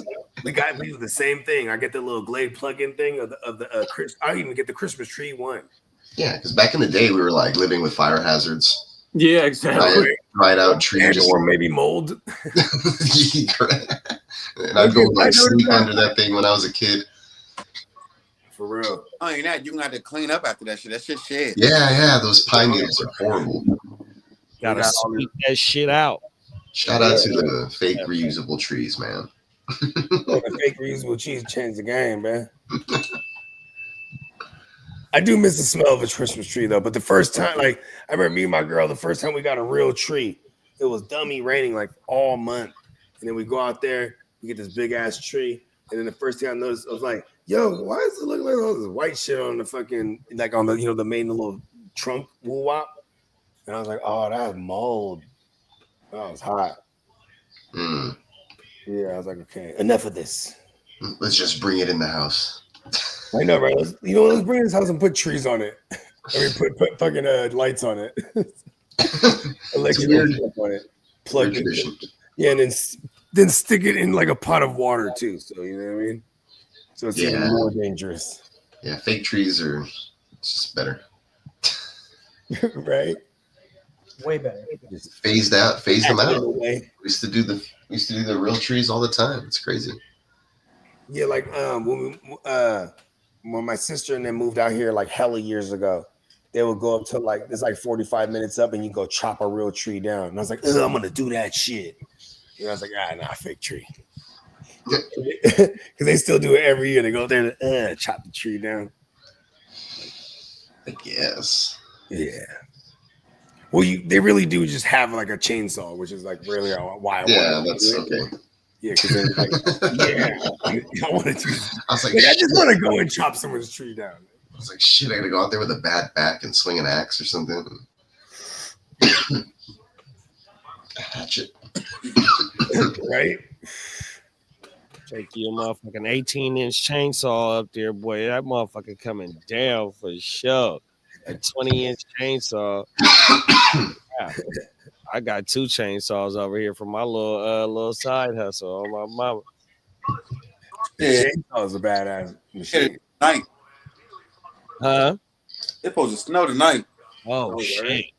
We do the same thing. I get the little Glade plug-in thing of the I even get the Christmas tree one. Yeah, because back in the day we were like living with fire hazards. Yeah, exactly. Dried out trees, or maybe mold. And I'd go like sleep under that thing when I was a kid. For real. Oh, you're not. You're gonna have to clean up after that shit. That shit shed. Yeah. Those pine needles are horrible. Gotta got all sweep that shit out. Shout out to the fake reusable trees, man. the fake reusable cheese changed the game, man. I do miss the smell of a Christmas tree though. But the first time, like I remember me and my girl, the first time we got a real tree, it was dummy raining like all month. And then we go out there, we get this big ass tree. And then the first thing I noticed, I was like, yo, why does it look like all this white shit on the fucking, like on the, the main little trunk woo wop? And I was like, oh, that's mold. Oh, it's hot. Mm. Yeah, I was like, okay, enough of this. Let's just bring it in the house. I know, right? Let's bring this house and put trees on it. I mean, put fucking lights on it. Electric on it. Plug it. Yeah, and then stick it in like a pot of water too. So you know what I mean. So it's even more dangerous. Yeah, fake trees are just better. Right. Way better. Just phase them out. We used to do the real trees all the time. It's crazy. Yeah, like when my sister and them moved out here like hella years ago, they would go up to like it's like 45 minutes up and you go chop a real tree down. And I was like, I'm gonna do that shit. And I was like, nah, fake tree. Because they still do it every year. They go there and chop the tree down. I guess. Yeah. Well, they really do just have like a chainsaw, which is like really why I want to do it. Okay. Yeah, because like, I want to do. I was like, I just want to go and chop someone's tree down. I was like, shit, I gotta go out there with a bad back and swing an axe or something. A hatchet. Right? Take your motherfucking 18-inch chainsaw up there, boy. That motherfucker coming down for sure. A 20-inch chainsaw. Yeah. I got 2 chainsaws over here from my little side hustle on my mama. Yeah, chainsaw is a badass machine. Night. Huh? It's supposed to snow tonight. Oh shit.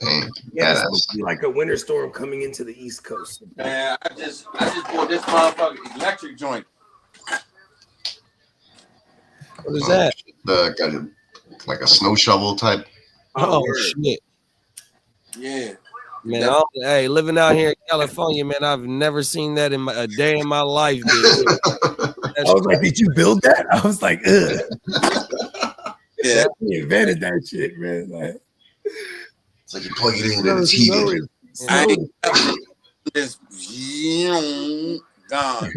Yeah, it's supposed to be like a winter storm coming into the East Coast. Man, I just bought this motherfucking electric joint. What is that? Like a snow shovel type. Oh shit. Yeah. Man, hey, living out here in California, man, I've never seen that in a day in my life, dude. I was like, did you build that? I was like, ugh. Yeah, he invented that shit, man. Like, it's like you plug it in and it's heated. Just gone.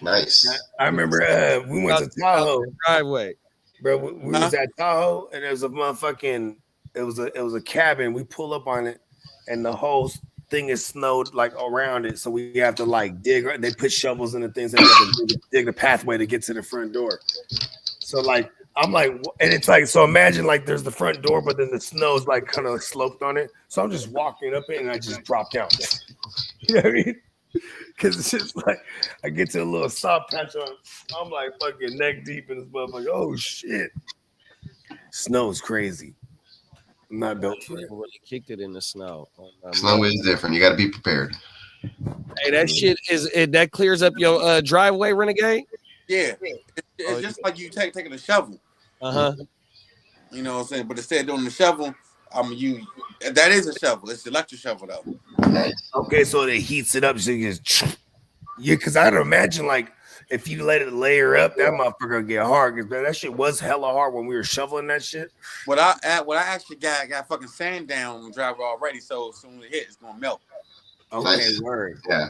Nice. I remember we went to Tahoe. Driveway. Bro, we was at Tahoe and there was a motherfucking it was a cabin. We pull up on it and the whole thing is snowed like around it. So we have to like dig. They put shovels in the things and we have to dig the pathway to get to the front door. So like I'm like, and it's like, so imagine like there's the front door, but then the snow's like kind of sloped on it. So I'm just walking up it and I just drop down. You know what I mean? Because it's just like I get to a little soft patch on. I'm like fucking neck deep in this motherfucker. Oh shit. Snow's crazy. I'm not built for it. Really kicked it in the snow. Snow is different. You got to be prepared. Hey, that shit that clears up your driveway, Renegade? Yeah. It's just like you taking a shovel. Uh-huh. You know what I'm saying? But instead of doing the shovel, that is a shovel. It's the electric shovel though. Nice. Okay, so it heats it up so you just because I'd imagine like if you let it layer up, that motherfucker gonna get hard. Because that shit was hella hard when we were shoveling that shit. What I actually got fucking sand down on the driver already, so as soon as it hits, it's gonna melt. Okay, Nice. word. Yeah.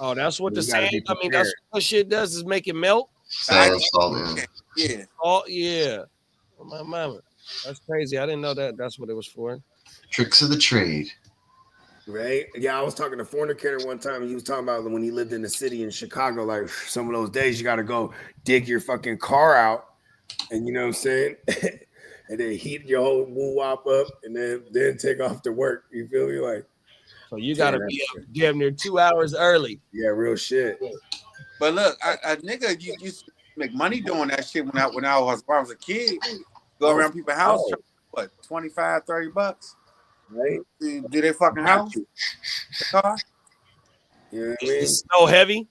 Oh, that's what the You gotta sand. be I mean, that's what shit does is make it melt. Sand, salt, Yeah. Oh yeah. Oh, my mama. That's crazy. I didn't know that. That's what it was for. Tricks of the trade. Right? Yeah, I was talking to Fornicator one time, and he was talking about when he lived in the city in Chicago. Like some of those days, you got to go dig your fucking car out, and you know what I'm saying, and then heat your whole woo wop up, and then take off to work. You feel me? Like, so you got to be up damn near 2 hours early. Yeah, real shit. But look, I nigga, you used to make money doing that shit when I was a kid. Go around people's house, what, $25, $30? Right? Do they fucking house? The car? You know what I mean? It's so heavy.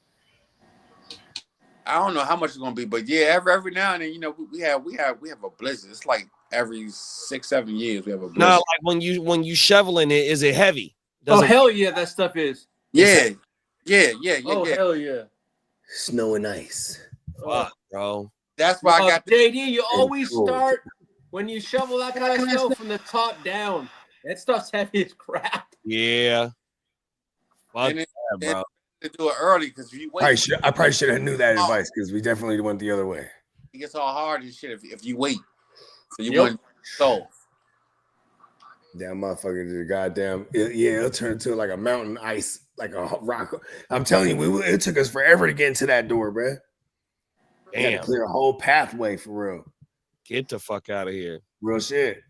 I don't know how much it's gonna be, but yeah, every now and then, you know, we have a blizzard. It's like every 6-7 years we have a blizzard. No, like when you shoveling it, is it heavy? Oh hell yeah, that stuff is. Yeah. Oh hell yeah. Snow and ice. Fuck, bro. That's why I got JD. You always cool. start when you shovel that kind of snow from the top down. That stuff's heavy as crap. Yeah. Fuck And that, bro. to do it early because if you wait, I probably should have knew that advice because we definitely went the other way. it gets all hard and shit if you wait. So you Yep. wouldn't so. Damn motherfucker, goddamn. It'll turn into like a mountain ice, like a rock. I'm telling you, it took us forever to get into that door, bro. We had to Damn. clear a whole pathway for real. Get the fuck out of here. Real shit.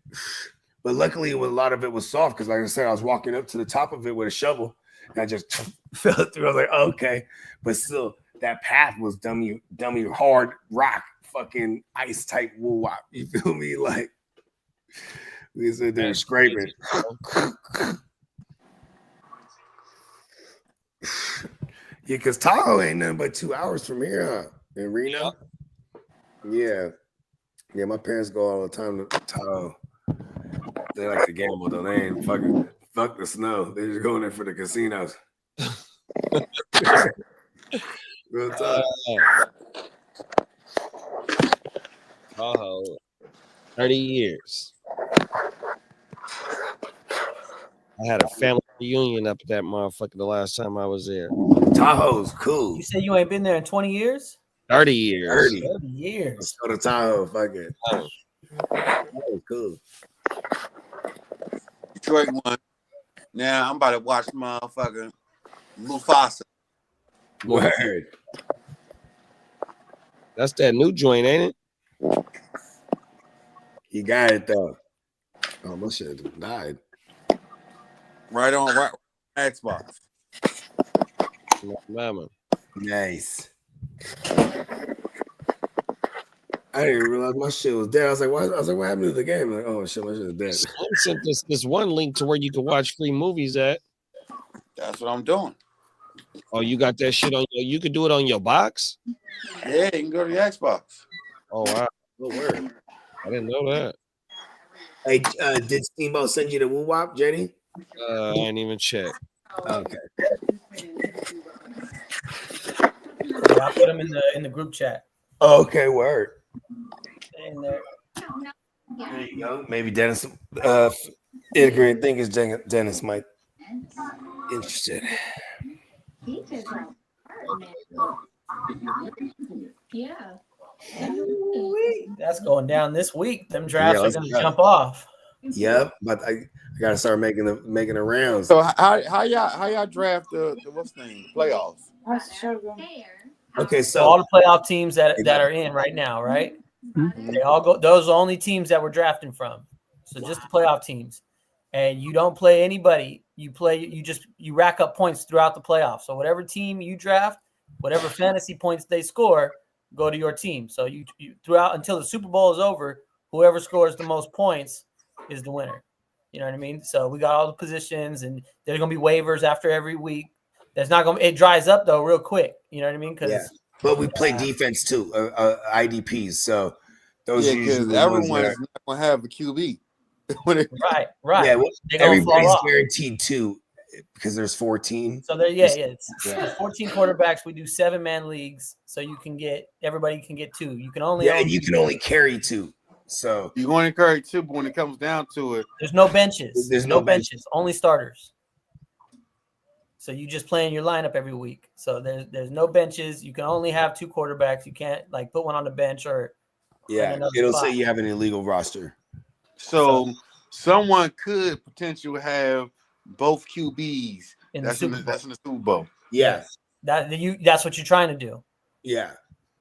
But luckily, a lot of it was soft because, like I said, I was walking up to the top of it with a shovel and I just fell through. I was like, okay. But still, that path was dummy hard rock, fucking ice type woo wop. You feel me? Like, we sit there scraping. Yeah, because Tahoe ain't nothing but 2 hours from here, huh? In Reno? Yeah. Yeah, my parents go all the time to Tahoe. They like to gamble, though. They ain't fuck the snow. They just going there for the casinos. Real talk. Oh, 30 years. I had a family reunion up at that motherfucker the last time I was there. Tahoe's cool. You said you ain't been there in 20 years? 30 years. 30 years. Let's go to Tahoe. Fuck it. Tahoe's cool. Detroit won. Now I'm about to watch motherfucking Mufasa. Word. That's that new joint, ain't it? You got it, though. Oh, my shit died. Right Xbox. Mama. Nice. I didn't even realize my shit was dead. I was like, what happened to the game? Like, oh shit, my shit is dead. Slim sent this one link to where you can watch free movies at. That's what I'm doing. Oh, you got that shit on you could do it on your box? Yeah, you can go to the Xbox. Oh wow. Good word. I didn't know that. Hey, did Steamboat send you the woo wop, JD? I didn't even check. Okay. Yeah, I put them in the group chat. Okay, word. In there. There you go. Maybe Dennis, integrating thinkers, Dennis might interested. Yeah. That's going down this week. Them drafts Yeah, are going to let's go. jump off. Yep, but I gotta start making the rounds. So how y'all draft the what's the name? Playoffs. Okay, So so all the playoff teams that are in right now, right? They all go. Those are the only teams that we're drafting from. So just the playoff teams, and you don't play anybody. You rack up points throughout the playoffs. So whatever team you draft, whatever fantasy points they score, go to your team. So you throughout until the Super Bowl is over, whoever scores the most points is the winner. You know what I mean? So we got all the positions, and there's gonna be waivers after every week. There's not gonna. It dries up though real quick. You know what I mean? Because yeah, but we play defense too, IDPs. So those Yeah, are usually because the ones everyone's that not gonna have a QB. right. yeah, well, They're gonna fall everybody's off. guaranteed two because there's 14. So there, it's 14 quarterbacks. We do 7-man leagues, so everybody can get 2. You can only and you can only carry 2. So You're going to carry 2, but when it comes down to it, there's no benches. There's no benches, only starters. So you just play in your lineup every week. So there's no benches. You can only have 2 quarterbacks. You can't like put one on the bench or yeah, another it'll spot. say you have an illegal roster. so someone could potentially have both QBs. In the Super Bowl. That's in the Super Bowl. Yeah, That's what you're trying to do. yeah.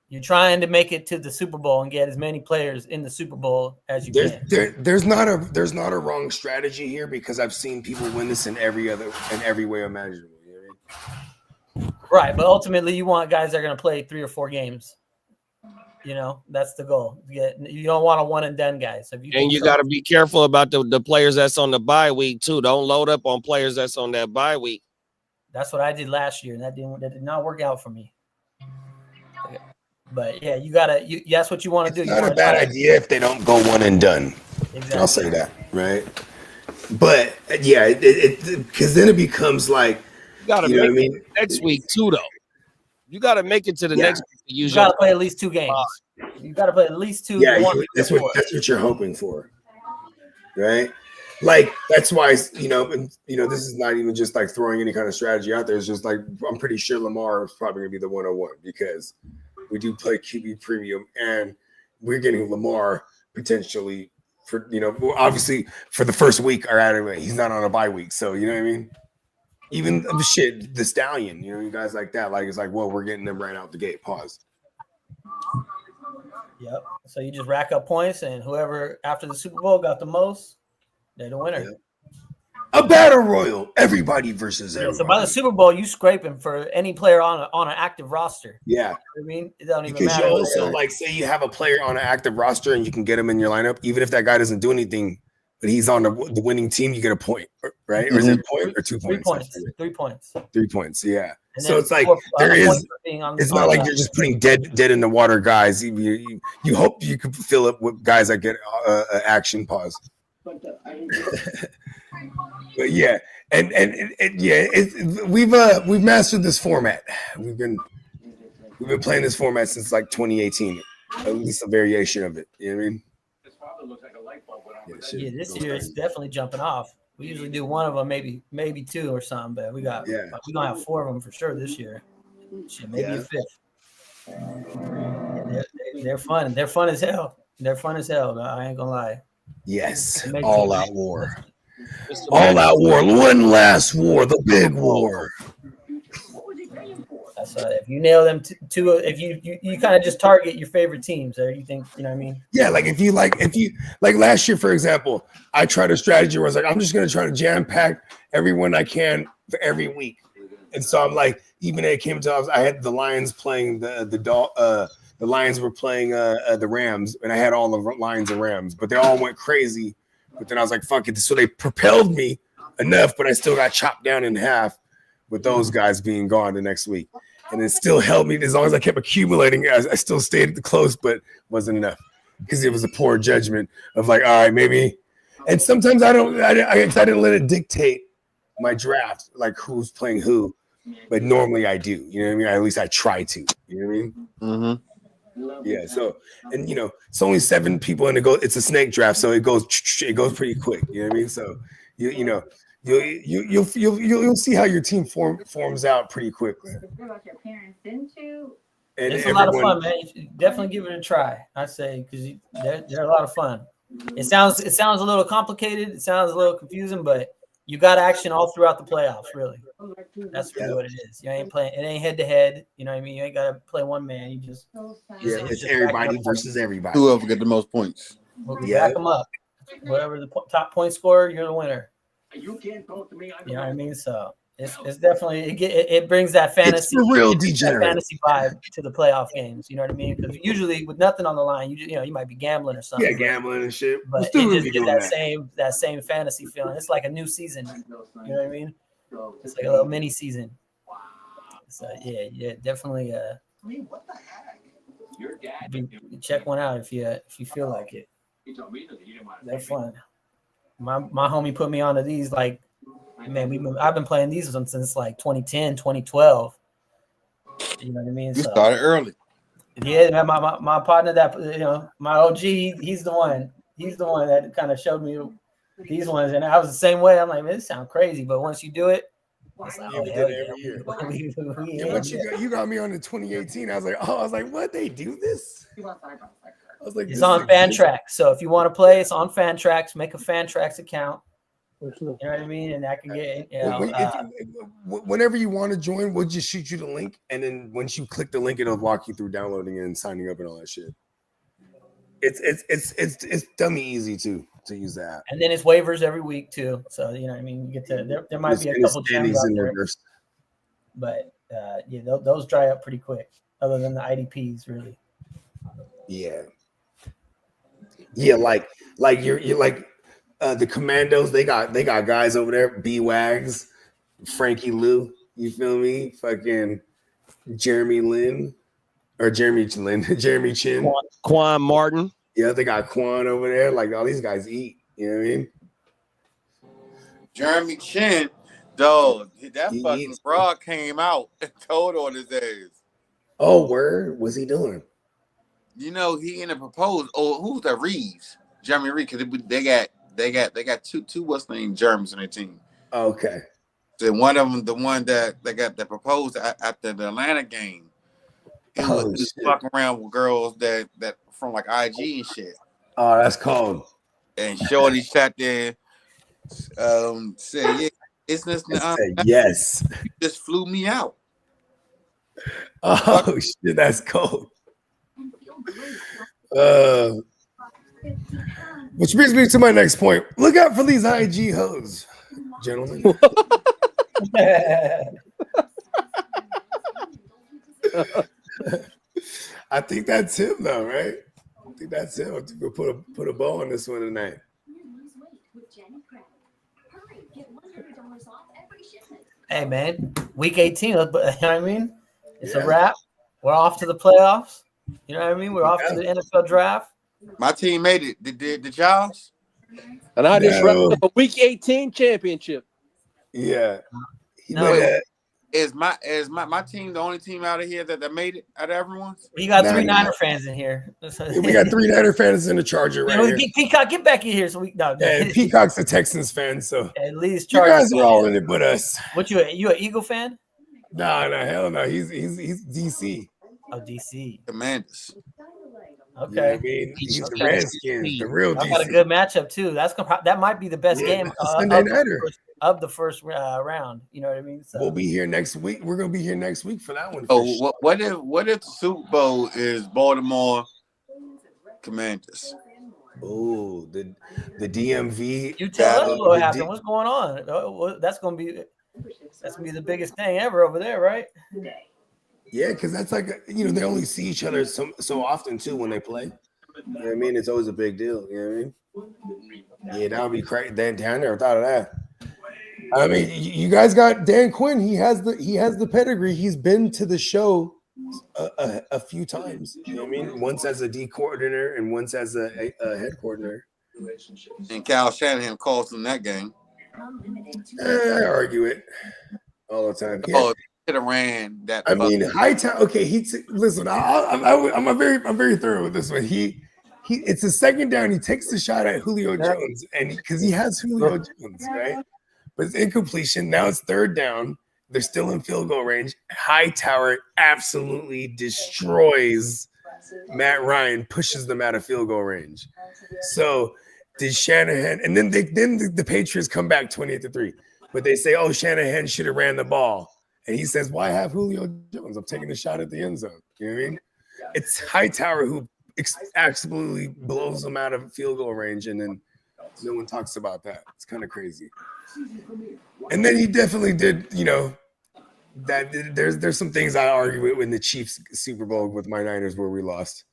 You're trying to make it to the Super Bowl and get as many players in the Super Bowl as you can. There's not a wrong strategy here because I've seen people win this in every way imaginable. You know what I mean? Right, but ultimately you want guys that are going to play 3 or 4 games. You know, that's the goal. You don't want a one and done guy. So You got to be careful about the players that's on the bye week too. Don't load up on players that's on that bye week. That's what I did last year, and that did not work out for me. But yeah, you gotta. That's what you want to do. It's You not a want bad idea if they don't go one and done. Exactly. I'll say that, right? But yeah, because then it becomes like, You got to you know make what I mean? it next week too, though. You got to make it to the Yeah. next week to You use got your to play at least 2 games. You got to play at least 2. Yeah, you want that's what you're hoping for, right? Like that's why this is not even just like throwing any kind of strategy out there. It's just like I'm pretty sure Lamar is probably gonna be the 101 because we do play QB premium and we're getting Lamar potentially for obviously for the first week or out of it. He's not on a bye week, so you know what I mean. Even the Stallion, you guys like that. Like it's like, well, we're getting them right out the gate. Pause. Yep. So you just rack up points, and whoever after the Super Bowl got the most, they're the winner. Yep. A battle royal, everybody versus everybody. So by the Super Bowl, you scraping for any player on an active roster. Yeah, I mean, it don't even because matter. you also like say you have a player on an active roster and you can get him in your lineup, even if that guy doesn't do anything, but he's on the winning team, you get a point, right? Or is it a point or 2 points? 3 points. 3 points. 3 points. Yeah. And so it's like it's not like you're just putting dead in the water guys. You hope you could fill it with guys that get action. Pause. But yeah, we've mastered this format. We've been playing this format since like 2018, at least a variation of it. You know what I mean? Yeah, this year it's definitely jumping off. We usually do one of them, maybe 2 or something, but we're gonna have 4 of them for sure this year. Shit, maybe a 5th. Yeah, they're fun. They're fun as hell. I ain't gonna lie. Yes, all out war. All out war. One last war. The big war. That's if you nail them to if you kind of just target your favorite teams, or you think what I mean? Yeah, like if you like last year, for example, I tried a strategy where I was like, I'm just gonna try to jam pack everyone I can for every week, and so I'm like, even it came to I had the Lions playing the Lions were playing the Rams, and I had all the Lions and Rams, but they all went crazy. But then I was like, fuck it. So they propelled me enough, but I still got chopped down in half with those guys being gone the next week. And it still held me as long as I kept accumulating. I still stayed at the close, but wasn't enough because it was a poor judgment of like, all right, maybe. And sometimes I didn't let it dictate my draft, like who's playing who. But normally I do. You know what I mean? At least I try to. You know what I mean? Mm-hmm. Yeah. So, and it's only 7 people, and it's a snake draft, so it goes pretty quick. You know what I mean? So, you'll see how your team forms out pretty quickly. And it's a lot of fun, man. You definitely give it a try. I say because they're a lot of fun. It sounds a little complicated. It sounds a little confusing, but you got action all throughout the playoffs. Really, that's really what it is. You ain't playing. It ain't head to head. You know what I mean? You ain't got to play one man. You just it's everybody versus everybody. Whoever get the most points. Back them up. Whatever the top point scorer, you're the winner. You can't talk to me. You know what I mean? So it's definitely it brings that fantasy, it's real degenerate fantasy vibe to the playoff games. You know what I mean? Because usually with nothing on the line, you might be gambling or something. Yeah, gambling and shit. But it just gives that same fantasy feeling. It's like a new season. You know what I mean? It's like a little mini season. So yeah, definitely. Check one out if you feel like it. They're fun. My homie put me onto these like. Man, I've been playing these since like 2010, 2012. You know what I mean? You started early. Yeah, my partner that my OG, he's the one. He's the one that kind of showed me these ones, and I was the same way. I'm like, man, this sounds crazy, but once you do it, it's like, we did it every year. And once you got me on in 2018, I was like, what? They do this? I was like, it's on Fantrax. So if you want to play, it's on Fantrax. Make a Fantrax account. You know what I mean? And I can get whenever you want to join, we'll just shoot you the link, and then once you click the link, it'll walk you through downloading it and signing up and all that shit. It's dummy easy to use the app. And then it's waivers every week too. So you know what I mean, you get to there might be a couple gems out there, but those dry up pretty quick. Other than the IDPs, really. Yeah, like you're like. The Commandos, they got guys over there, B-Wags, Frankie Lou, you feel me? Fucking Jeremy Lin, or Jeremy Chin. Quan Martin. Yeah, they got Quan over there. Like all these guys eat. You know what I mean? Jeremy Chin, dog, that He fucking eats. broad came out and told on his ass. Oh, word? What's he doing? You know, he in a proposal. Oh, who's that? Reeves, Jeremy Reeves, because they got two what's named Germans on their team. Okay. So one of them, the one that proposed after the Atlanta game, he was fucking around with girls that from like IG and shit. Oh, that's cold. And Shorty sat there, said, "Yeah, it's just yes." You just flew me out. Oh shit, that's cold. Which brings me to my next point. Look out for these IG hoes, gentlemen. I think that's him, though, right? I think that's him. I think we'll put a bow on this one tonight. Hey man, week 18. You know what I mean? It's a wrap. We're off to the playoffs. You know what I mean? We're off to the NFL draft. My team made it. Did y'all's? And I just wrapped up a week 18 championship. Yeah. Is my team the only team out of here that made it out of everyone's? We got three Niner fans in here. We got three Niner fans in the Charger right here. Peacock, get back in here. So we no. Yeah, Peacock's a Texans fan, so at least Chargers. You guys are all in it, but us. What you an Eagle fan? No, hell no. He's DC. Oh, DC. Commanders. Okay. Yeah, I mean, he's the Redskins, the real DC. I got a good matchup too. That might be the best game Sunday nighter of the first round. You know what I mean? So. We'll be here next week. We're gonna be here next week for that one. Oh, what if the Super Bowl is Baltimore Commanders? Oh, the DMV. You tell us what happened. What's going on? That's gonna be the biggest thing ever over there, right? Yeah, because that's like they only see each other so often too when they play. You know what I mean? It's always a big deal. You know what I mean? Yeah, that would be crazy. I never thought of that. I mean, you guys got Dan Quinn. He has the pedigree. He's been to the show a few times. You know what I mean? Once as a D coordinator and once as a head coordinator. And Kyle Shanahan calls him that game. I argue it all the time. Yeah. Oh, could have ran that. I mean, Hightower. Okay, listen. I'm very thorough with this one. It's a second down. He takes the shot at Julio Jones, and because he has Julio Jones, right? But it's incompletion. Now it's third down. They're still in field goal range. Hightower absolutely destroys Matt Ryan, pushes them out of field goal range. So did Shanahan, and then the Patriots come back 28-3, but they say, "Oh, Shanahan should have ran the ball." And he says, "Why have Julio Jones? I'm taking a shot at the end zone." You know what I mean? It's Hightower who absolutely blows them out of field goal range, and then no one talks about that. It's kind of crazy. And then he definitely did, that there's some things I argue with in the Chiefs Super Bowl with my Niners where we lost.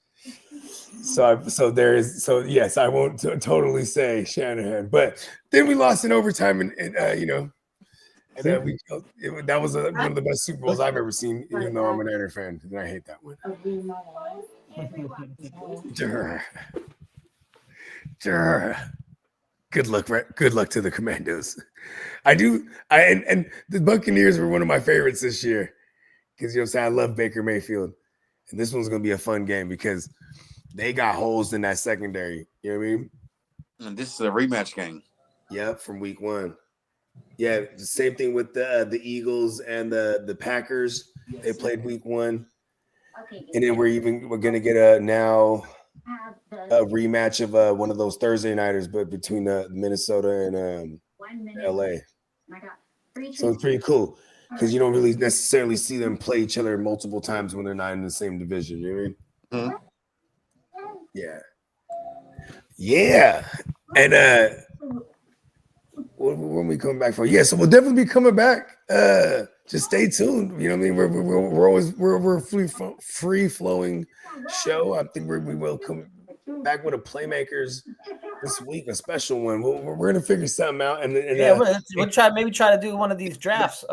So yes, I won't totally say Shanahan, but then we lost in overtime, and that was one of the best Super Bowls I've ever seen, even though I'm a Niner fan, and I hate that one. Good luck to the Commandos. And the Buccaneers were one of my favorites this year because I love Baker Mayfield, and this one's gonna be a fun game because they got holes in that secondary. You know what I mean? And this is a rematch game. Yep, from week 1. Yeah, the same thing with the Eagles and the Packers. They played week 1, and then we're gonna get a rematch of one of those Thursday nighters, but between Minnesota and LA. So it's pretty cool because you don't really necessarily see them play each other multiple times when they're not in the same division. You know what I mean? Mm-hmm. Yeah. And when we come back for? Yeah, so we'll definitely be coming back. Just stay tuned. You know what I mean? We're always a free flowing show. I think we will come back with a Playmakers this week a special one. We're gonna figure something out, and Yeah, we'll try to do one of these drafts.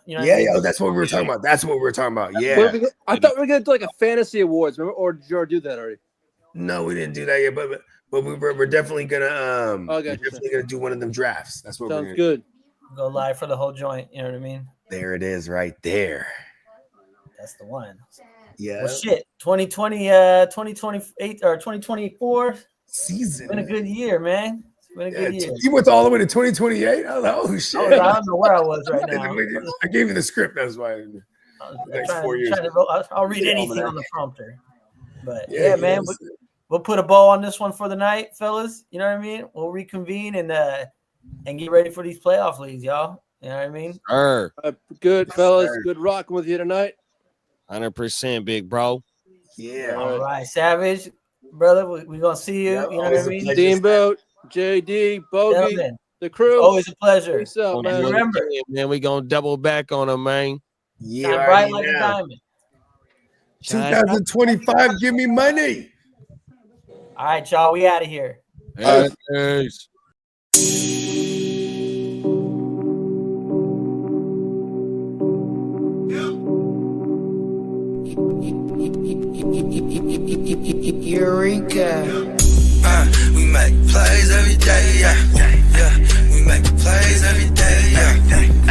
You know, yeah, that's what we were talking about. That's what we were talking about. Yeah. I thought we were gonna do like a fantasy awards, remember? Or did you already do that already? No, we didn't do that yet, but we're definitely gonna Okay, we're definitely gonna do one of them drafts. That's what we're sounds gonna good. Go live for the whole joint. You know what I mean? There it is, right there. That's the one. Yeah. Well, shit. 2028 or 2024 Season. It's been a good year, man. It's been a good year. You went all the way to 2028. I was like, oh shit! I don't know where I was right now. I gave you the script. That's why. I'll read anything on the prompter. But yeah, man, we'll put a bow on this one for the night, fellas. You know what I mean? We'll reconvene and get ready for these playoff leagues, y'all. You know what I mean? Good, fellas. Good rocking with you tonight. 100%, big bro. Yeah. All right, Savage, brother. We're gonna see you. You know what I mean? Steamboat, JD, Bogey, the crew. Always a pleasure. Peace out, man. Remember, man, we gonna double back on them, man. Yeah, shine bright like a diamond. 2025, give me money. All right, y'all. We out of here. Peace. Eureka. We make plays every day, yeah. We make plays every day, yeah.